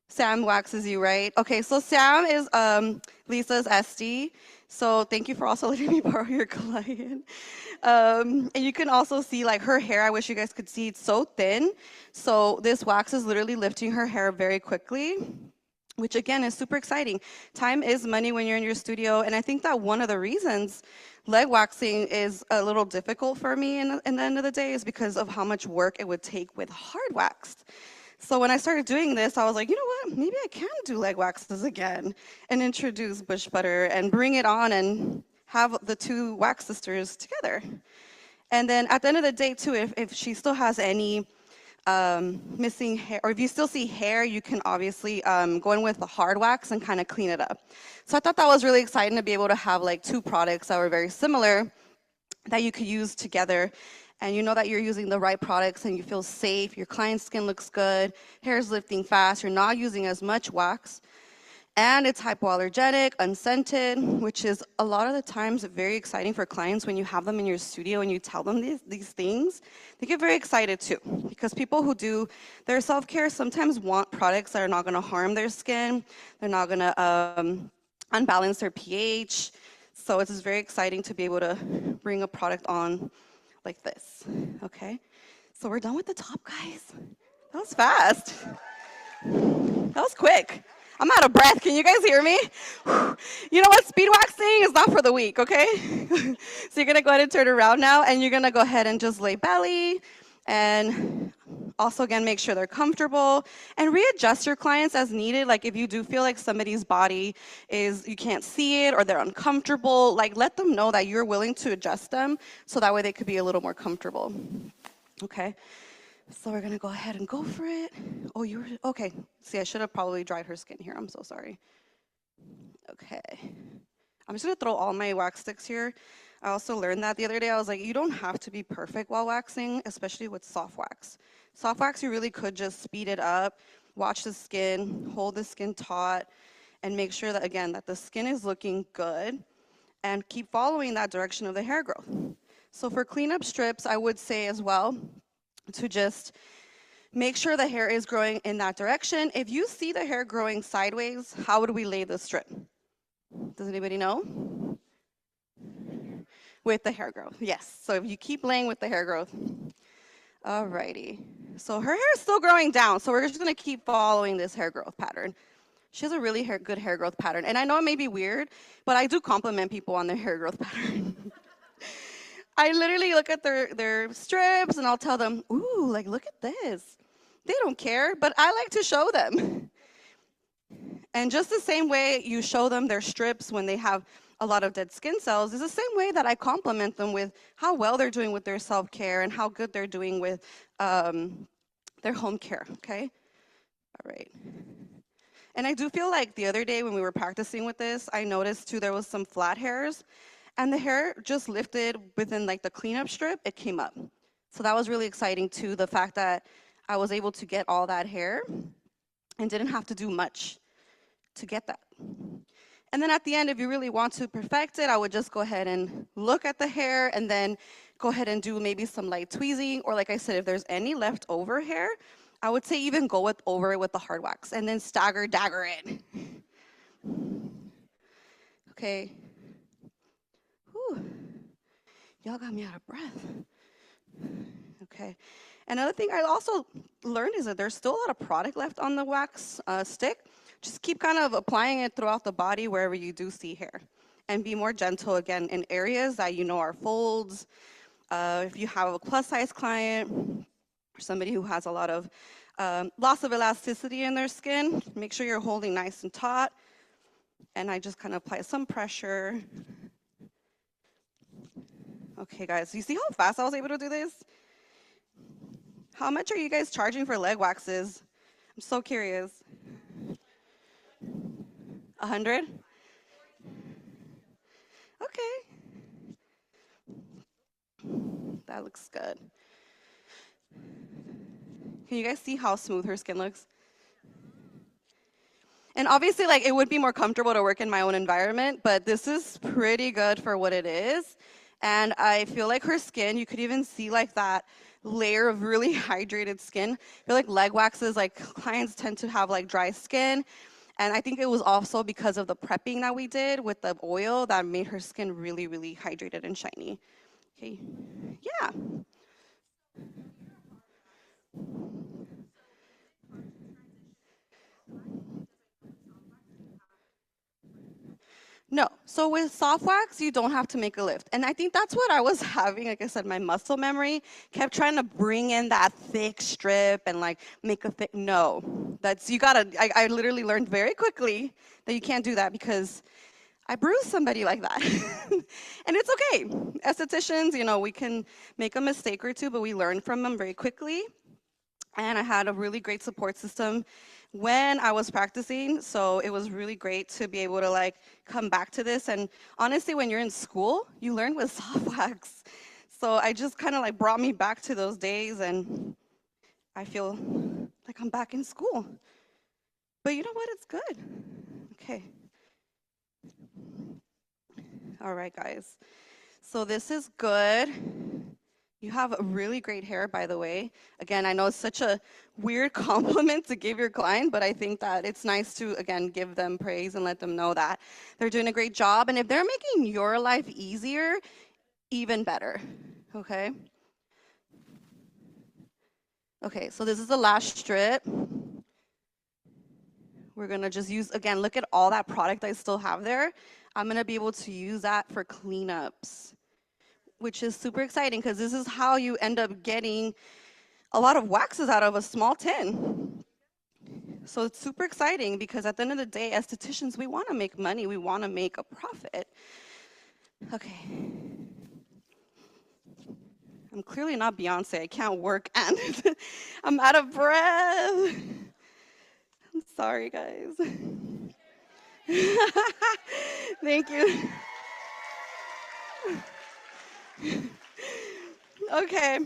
Sam waxes you, right? Okay, so Sam is Lisa's SD. So thank you for also letting me borrow your client. And you can also see like her hair, I wish you guys could see, it's so thin. So this wax is literally lifting her hair very quickly, which again is super exciting. Time is money when you're in your studio. And I think that one of the reasons leg waxing is a little difficult for me in the end of the day is because of how much work it would take with hard waxed. So when I started doing this, I was like, you know what, maybe I can do leg waxes again and introduce bush butter and bring it on and have the two wax sisters together. And then at the end of the day too, if she still has any missing hair, or if you still see hair, you can obviously go in with the hard wax and kind of clean it up. So I thought that was really exciting to be able to have like two products that were very similar that you could use together. And you know that you're using the right products and you feel safe, your client's skin looks good, hair is lifting fast, you're not using as much wax, and it's hypoallergenic, unscented, which is a lot of the times very exciting for clients when you have them in your studio and you tell them these things. They get very excited too, because people who do their self-care sometimes want products that are not gonna harm their skin, they're not gonna unbalance their pH, so it's very exciting to be able to bring a product on like this, okay? So we're done with the top, guys. That was fast. That was quick. I'm out of breath. Can you guys hear me? You know what? Speed waxing is not for the weak, okay? So you're gonna go ahead and turn around now, and you're gonna go ahead and just lay belly, and also again, make sure they're comfortable, and readjust your clients as needed. Like if you do feel like somebody's body is, you can't see it or they're uncomfortable, like let them know that you're willing to adjust them so that way they could be a little more comfortable. Okay, so we're gonna go ahead and go for it. Oh, you were, okay. See, I should have probably dried her skin here. I'm so sorry. Okay, I'm just gonna throw all my wax sticks here. I also learned that the other day. I was like, you don't have to be perfect while waxing, especially with soft wax. Soft wax, you really could just speed it up, watch the skin, hold the skin taut, and make sure that, again, that the skin is looking good, and keep following that direction of the hair growth. So for cleanup strips, I would say as well to just make sure the hair is growing in that direction. If you see the hair growing sideways, how would we lay the strip? Does anybody know? With the hair growth, yes. So if you keep laying with the hair growth. Alrighty. So her hair is still growing down, so we're just gonna keep following this hair growth pattern. She has a really good hair growth pattern. And I know it may be weird, but I do compliment people on their hair growth pattern. I literally look at their strips and I'll tell them, ooh, like, look at this. They don't care, but I like to show them. And just the same way you show them their strips when they have a lot of dead skin cells is the same way that I compliment them with how well they're doing with their self-care and how good they're doing with their home care, okay? All right. And I do feel like the other day when we were practicing with this, I noticed too there was some flat hairs and the hair just lifted within like the cleanup strip, it came up. So that was really exciting too, the fact that I was able to get all that hair and didn't have to do much to get that. And then at the end, if you really want to perfect it, I would just go ahead and look at the hair and then go ahead and do maybe some light tweezing, or like I said, if there's any leftover hair, I would say even go over it with the hard wax and then stagger dagger it. Okay. Whew. Y'all got me out of breath. Okay. Another thing I also learned is that there's still a lot of product left on the wax stick. Just keep kind of applying it throughout the body wherever you do see hair. And be more gentle, again, in areas that you know are folds. If you have a plus-size client or somebody who has a lot of loss of elasticity in their skin, make sure you're holding nice and taut. And I just kind of apply some pressure. Okay, guys, you see how fast I was able to do this? How much are you guys charging for leg waxes? I'm so curious. 100? Okay. That looks good. Can you guys see how smooth her skin looks? And obviously, like, it would be more comfortable to work in my own environment, but this is pretty good for what it is. And I feel like her skin, you could even see like that layer of really hydrated skin. I feel like leg waxes, like clients tend to have like dry skin. And I think it was also because of the prepping that we did with the oil that made her skin really, really hydrated and shiny. Okay, yeah. No, so with soft wax, you don't have to make a lift. And I think that's what I was having. Like I said, my muscle memory kept trying to bring in that thick strip and like make a thick, no. That's, you gotta, I literally learned very quickly that you can't do that because I bruised somebody like that. And it's okay. Estheticians, you know, we can make a mistake or two, but we learn from them very quickly. And I had a really great support system when I was practicing, so it was really great to be able to like come back to this. And honestly, when you're in school, you learn with soft wax. So I just kind of like brought me back to those days, and I feel like I'm back in school. But you know what? It's good. Okay. All right, guys. So this is good. You have really great hair, by the way. Again, I know it's such a weird compliment to give your client, but I think that it's nice to, again, give them praise and let them know that they're doing a great job. And if they're making your life easier, even better, okay? Okay, so this is the last strip. We're gonna just use, again, look at all that product I still have there. I'm gonna be able to use that for cleanups, which is super exciting because this is how you end up getting a lot of waxes out of a small tin. So it's super exciting because at the end of the day, estheticians, we want to make money. We want to make a profit. Okay. I'm clearly not Beyonce. I can't work and I'm out of breath. I'm sorry, guys. Thank you. Okay.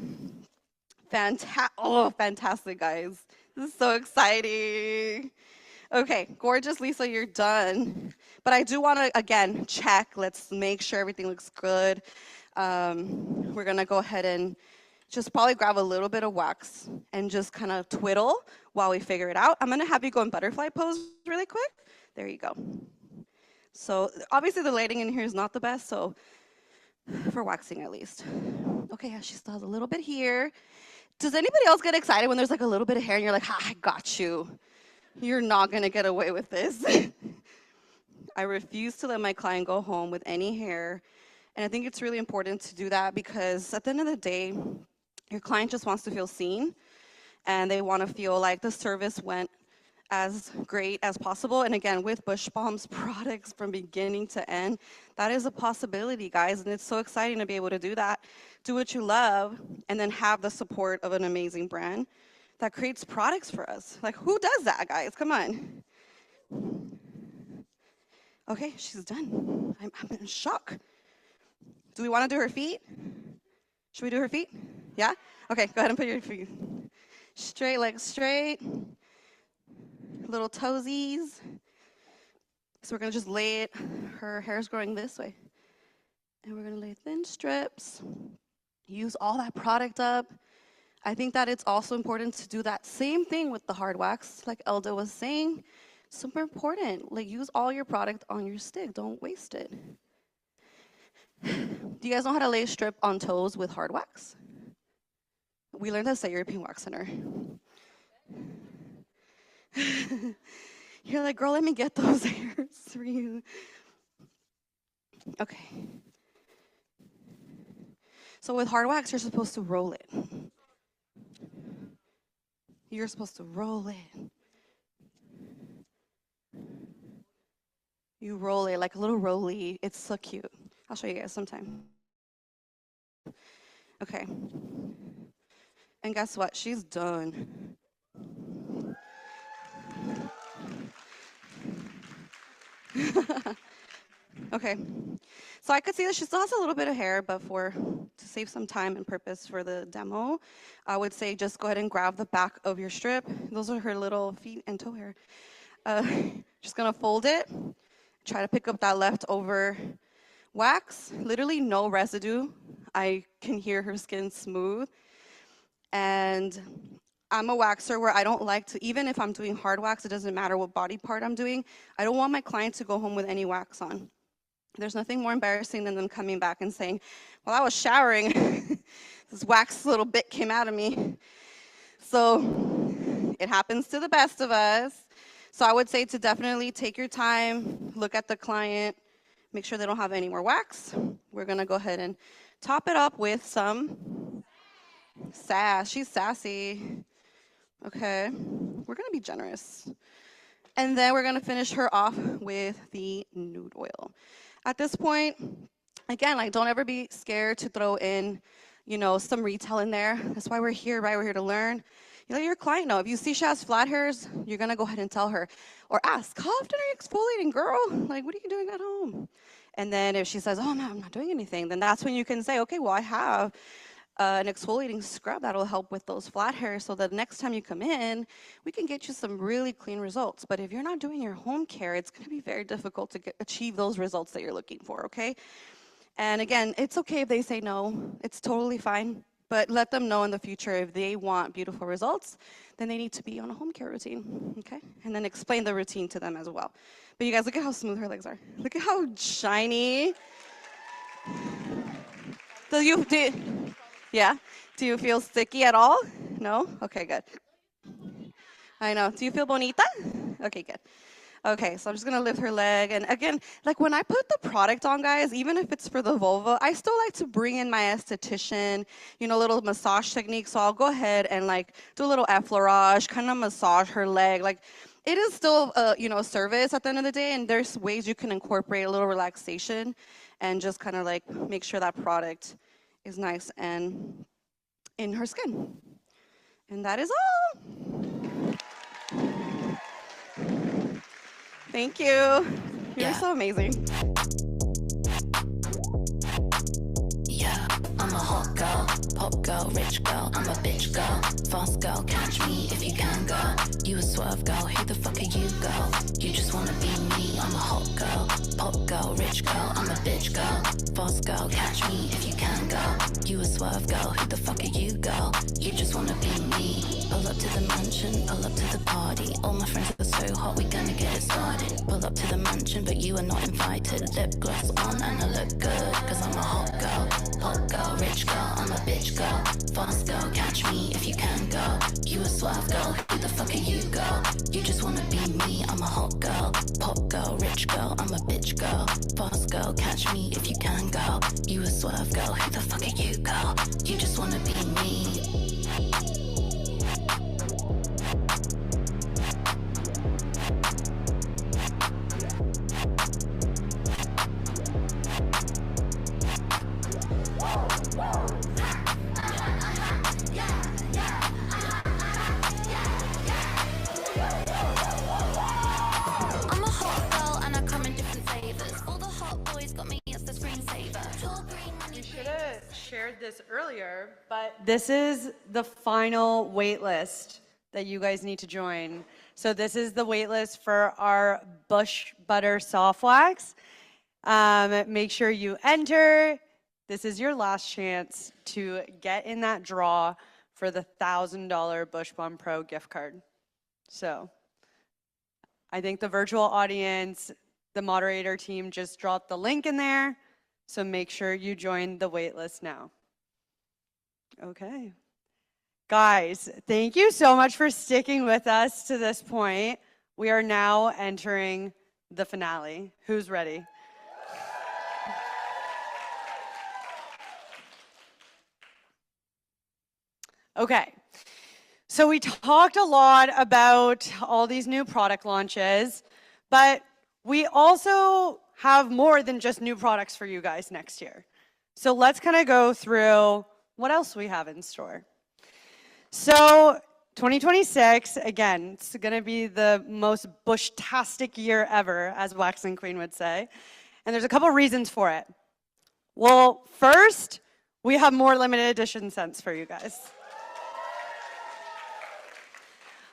Fantastic, guys. This is so exciting. Okay, gorgeous Lisa, you're done. But I do want to, again, check. Let's make sure everything looks good. We're going to go ahead and just probably grab a little bit of wax and just kind of twiddle while we figure it out. I'm going to have you go in butterfly pose really quick. There you go. So obviously the lighting in here is not the best, so for waxing at least. Okay, yeah, she still has a little bit here. Does anybody else get excited when there's like a little bit of hair and you're like, ha, I got you. You're not gonna get away with this. I refuse to let my client go home with any hair. And I think it's really important to do that because at the end of the day, your client just wants to feel seen and they want to feel like the service went as great as possible. And again, with Bush Balm's products from beginning to end, that is a possibility, guys. And it's so exciting to be able to do that. Do what you love and then have the support of an amazing brand that creates products for us. Like, who does that, guys? Come on. Okay, she's done. I'm in shock. Do we want to do her feet? Should we do her feet? Yeah? Okay, go ahead and put your feet. Straight, legs straight. Little toesies. So we're going to just lay it. Her hair's growing this way. And we're going to lay thin strips. Use all that product up. I think that it's also important to do that same thing with the hard wax, like Elda was saying. Super important. Like, use all your product on your stick. Don't waste it. Do you guys know how to lay a strip on toes with hard wax? We learned this at European Wax Center. You're like, girl, let me get those hairs for you. Okay. So with hard wax, you're supposed to roll it. You're supposed to roll it. You roll it like a little rolly. It's so cute. I'll show you guys sometime. Okay. And guess what? She's done. Okay. So I could see that she still has a little bit of hair, but to save some time and purpose for the demo, I would say just go ahead and grab the back of your strip. Those are her little feet and toe hair. Just gonna fold it. Try to pick up that leftover wax. Literally no residue. I can hear her skin smooth. And I'm a waxer where I don't like to, even if I'm doing hard wax, it doesn't matter what body part I'm doing. I don't want my client to go home with any wax on. There's nothing more embarrassing than them coming back and saying, well, I was showering. This wax little bit came out of me. So it happens to the best of us. So I would say to definitely take your time, look at the client, make sure they don't have any more wax. We're gonna go ahead and top it up with some sass. She's sassy. Okay, we're gonna be generous. And then we're gonna finish her off with the nude oil. At this point, again, like, don't ever be scared to throw in, some retail in there. That's why we're here, right? We're here to learn. You let your client know. If you see she has flat hairs, you're gonna go ahead and tell her. Or ask, how often are you exfoliating, girl? Like, what are you doing at home? And then if she says, oh, no, I'm not doing anything, then that's when you can say, okay, well, I have an exfoliating scrub that'll help with those flat hairs so that next time you come in, we can get you some really clean results. But if you're not doing your home care, it's gonna be very difficult to achieve those results that you're looking for, okay? And again, it's okay if they say no, it's totally fine, but let them know in the future if they want beautiful results, then they need to be on a home care routine, okay? And then explain the routine to them as well. But you guys, look at how smooth her legs are. Look at how shiny. Yeah? Do you feel sticky at all? No? Okay, good. I know. Do you feel bonita? Okay, good. Okay, so I'm just gonna lift her leg. And again, like when I put the product on, guys, even if it's for the vulva, I still like to bring in my esthetician, little massage technique. So I'll go ahead and like do a little effleurage, kind of massage her leg. Like, it is still a service at the end of the day, and there's ways you can incorporate a little relaxation and just kind of like make sure that product is nice and in her skin. And that is all. Thank you. You're so amazing. Yeah, I'm a hot girl. Pop girl, rich girl, I'm a bitch girl. Fast girl, catch me if you can, girl. You a swerve girl, who the fuck are you, girl? You just wanna be me, I'm a hot girl. Pop girl, rich girl, I'm a bitch girl. Fast girl, catch me if you can, girl. You a swerve girl, who the fuck are you, girl? You just wanna be me. Pull up to the mansion, pull up to the party. All my friends are so hot, we gonna get it started. Pull up to the mansion, but you are not invited. Lip gloss on and I look good, cause I'm a hot girl. Pop girl, rich girl, I'm a bitch girl. Fast girl, catch me if you can, girl. You a swerve girl, who the fuck are you, girl? You just wanna be me, I'm a hot girl. Pop girl, rich girl, I'm a bitch girl. Fast girl, catch me if you can, girl. You a swerve girl, who the fuck are you, girl? You just wanna be me. I'm a hot girl and I come in different flavors. All the hot boys got me as the screensaver. Tall green money. You should have shared this earlier, but this is the final wait list that you guys need to join. So this is the wait list for our Bush Butter Soft Wax. Make sure you enter. This is your last chance to get in that draw for the $1,000 Bush Bomb Pro gift card. So I think the virtual audience, the moderator team just dropped the link in there. So make sure you join the wait list now. Okay. Guys, thank you so much for sticking with us to this point. We are now entering the finale. Who's ready? Okay. So we talked a lot about all these new product launches, but we also have more than just new products for you guys next year. So let's kind of go through what else we have in store. So 2026, again, it's going to be the most bush-tastic year ever, as Waxing Queen would say. And there's a couple reasons for it. Well, first, we have more limited edition scents for you guys.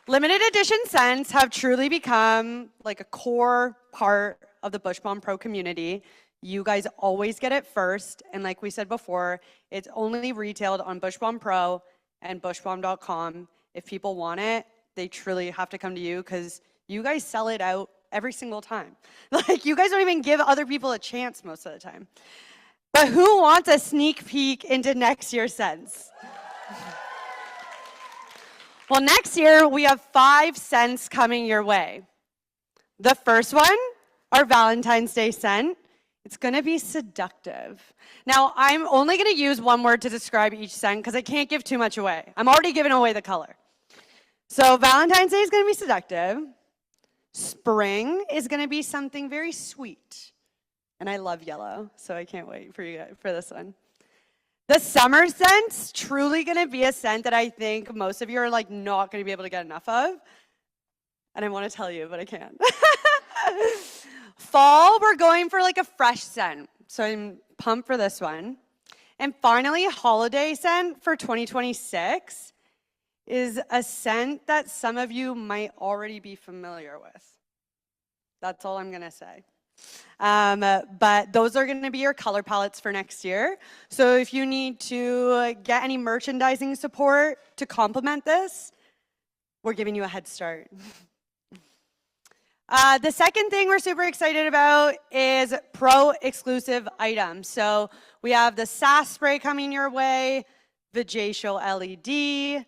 Limited edition scents have truly become like a core part of the Bush Bomb Pro community. You guys always get it first. And like we said before, it's only retailed on Bush Bomb Pro and bushbomb.com. If people want it, they truly have to come to you because you guys sell it out every single time. Like, you guys don't even give other people a chance most of the time. But who wants a sneak peek into next year's scents? Well, next year, we have 5 scents coming your way. The first one, our Valentine's Day scent. It's going to be seductive. Now, I'm only going to use one word to describe each scent because I can't give too much away. I'm already giving away the color. So Valentine's Day is going to be seductive. Spring is going to be something very sweet. And I love yellow, so I can't wait for you guys for this one. The summer scent's truly going to be a scent that I think most of you are like not going to be able to get enough of. And I want to tell you, but I can't. Fall, we're going for like a fresh scent. So I'm pumped for this one. And finally, holiday scent for 2026 is a scent that some of you might already be familiar with. That's all I'm going to say. But those are going to be your color palettes for next year. So if you need to get any merchandising support to complement this, we're giving you a head start. The second thing we're super excited about is pro exclusive items. So we have the SAS spray coming your way, the J-Show LED.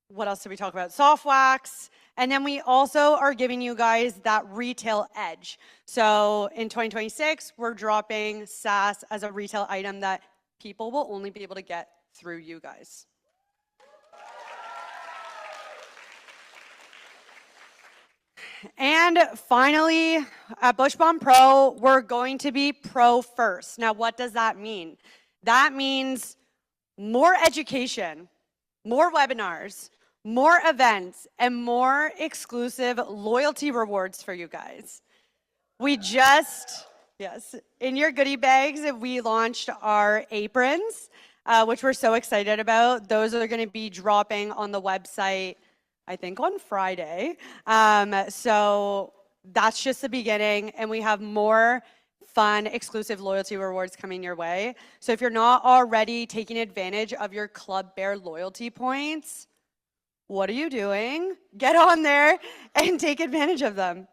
What else did we talk about? Soft wax. And then we also are giving you guys that retail edge. So in 2026, we're dropping SAS as a retail item that people will only be able to get through you guys. And finally, at Bush Bomb Pro, we're going to be pro first. Now, what does that mean? That means more education, more webinars, more events, and more exclusive loyalty rewards for you guys. We just, yes, in your goodie bags, we launched our aprons. which we're so excited about. Those are going to be dropping on the website, I think, on Friday. So that's just the beginning, and we have more fun, exclusive loyalty rewards coming your way. So if you're not already taking advantage of your Club Bear loyalty points, what are you doing? Get on there and take advantage of them.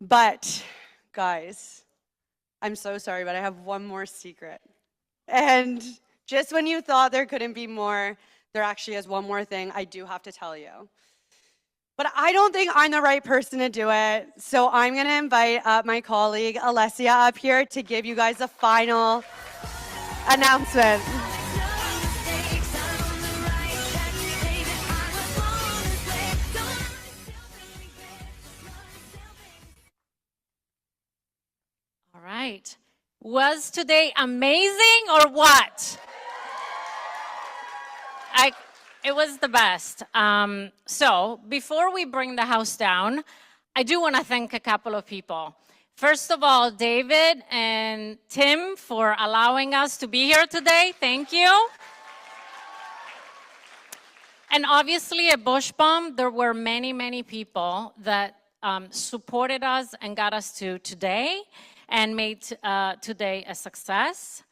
But, guys, I'm so sorry, but I have one more secret. And just when you thought there couldn't be more, there actually is one more thing I do have to tell you. But I don't think I'm the right person to do it. So I'm going to invite up my colleague, Alessia, up here to give you guys a final announcement. All right. Was today amazing or what? It was the best. So before we bring the house down, I do want to thank a couple of people. First of all, David and Tim for allowing us to be here today. Thank you. And obviously at Bush Bomb, there were many, many people that supported us and got us to today and made today a success.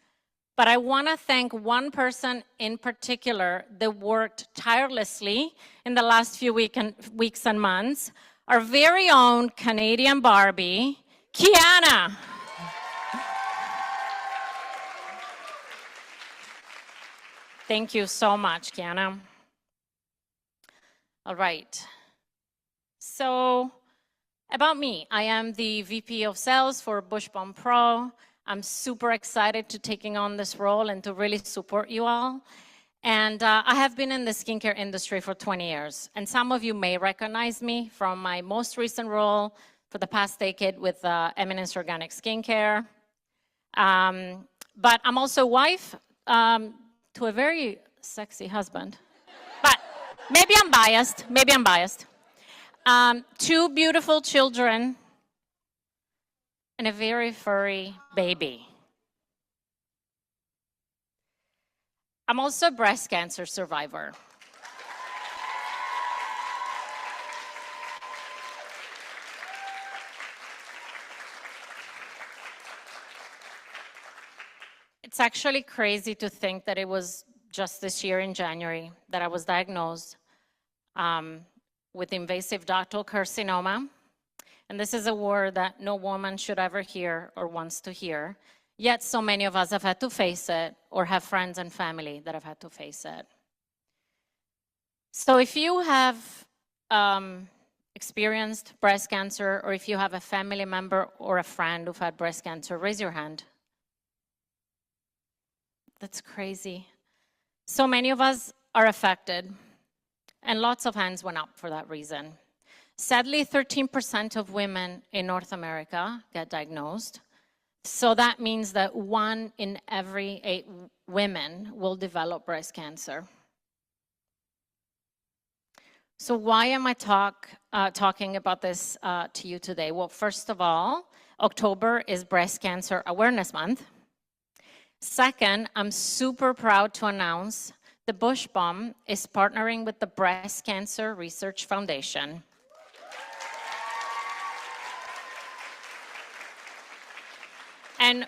But I want to thank one person in particular that worked tirelessly in the last few weeks and months, our very own Canadian Barbie, Kiana. Thank you so much, Kiana. All right. So about me, I am the VP of Sales for Bush Bomb Pro. I'm super excited to taking on this role and to really support you all. And I have been in the skincare industry for 20 years. And some of you may recognize me from my most recent role for the past decade with Eminence Organic Skincare. But I'm also wife to a very sexy husband. But maybe I'm biased. 2 beautiful children and a very furry baby. I'm also a breast cancer survivor. It's actually crazy to think that it was just this year in January that I was diagnosed with invasive ductal carcinoma. And this is a word that no woman should ever hear or wants to hear. Yet so many of us have had to face it or have friends and family that have had to face it. So if you have experienced breast cancer, or if you have a family member or a friend who've had breast cancer, raise your hand. That's crazy. So many of us are affected, and lots of hands went up for that reason. Sadly, 13% of women in North America get diagnosed. So that means that 1 in every 8 women will develop breast cancer. So why am I talking about this to you today? Well, first of all, October is Breast Cancer Awareness Month. Second, I'm super proud to announce the Bush Bomb is partnering with the Breast Cancer Research Foundation. And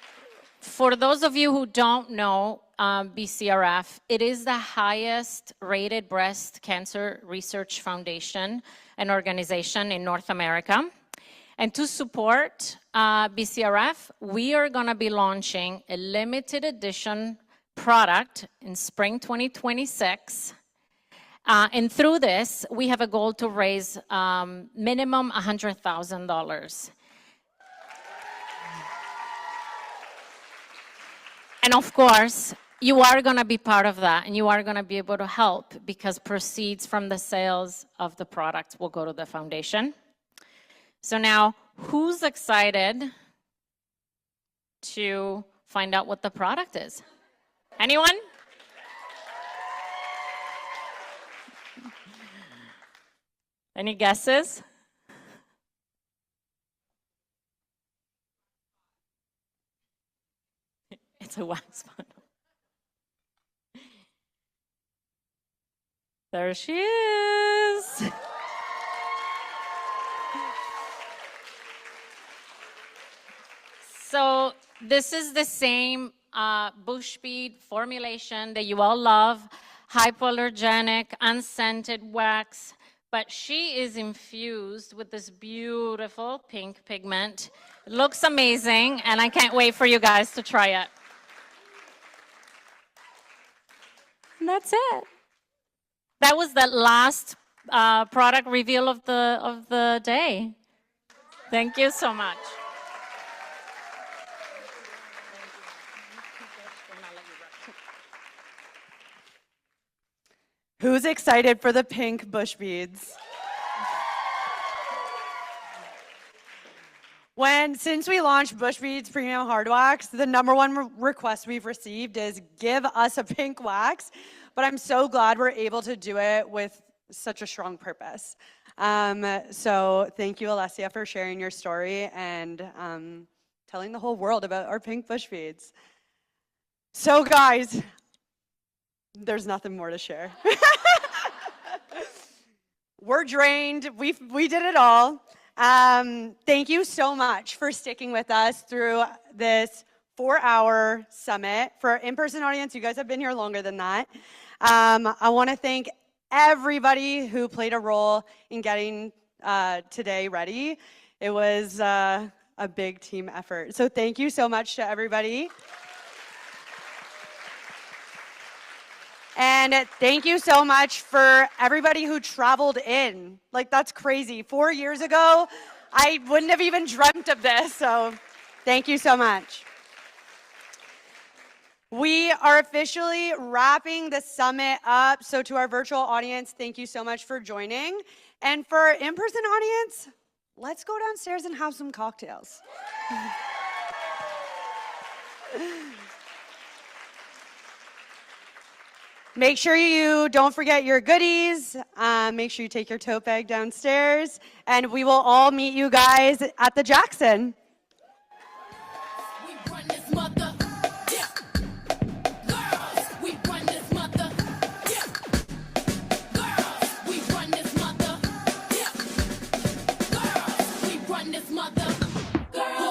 for those of you who don't know BCRF, it is the highest rated breast cancer research foundation and organization in North America. And to support BCRF, we are going to be launching a limited edition product in spring 2026. And through this, we have a goal to raise minimum $100,000. And of course, you are going to be part of that, and you are going to be able to help because proceeds from the sales of the product will go to the foundation. So now, who's excited to find out what the product is? Anyone? Any guesses? It's a wax bottle. There she is. So this is the same bush bead formulation that you all love, hypoallergenic, unscented wax, but she is infused with this beautiful pink pigment. It looks amazing, and I can't wait for you guys to try it. And that's it. That was the last product reveal of the day. Thank you so much. Who's excited for the pink bush beads? Since we launched Bush Beads Premium Hard Wax, the #1 request we've received is give us a pink wax. But I'm so glad we're able to do it with such a strong purpose. So thank you, Alessia, for sharing your story and telling the whole world about our pink bush beads. So guys, there's nothing more to share. We're drained. We did it all. Thank you so much for sticking with us through this 4-hour summit. For our in-person audience, you guys have been here longer than that. I want to thank everybody who played a role in getting today ready. It was a big team effort. So thank you so much to everybody. And thank you so much for everybody who traveled in. Like, that's crazy. 4 years ago, I wouldn't have even dreamt of this. So thank you so much. We are officially wrapping the summit up. So to our virtual audience, thank you so much for joining. And for our in-person audience, let's go downstairs and have some cocktails. Make sure you don't forget your goodies. Make sure you take your tote bag downstairs. And we will all meet you guys at the Jackson. We run this mother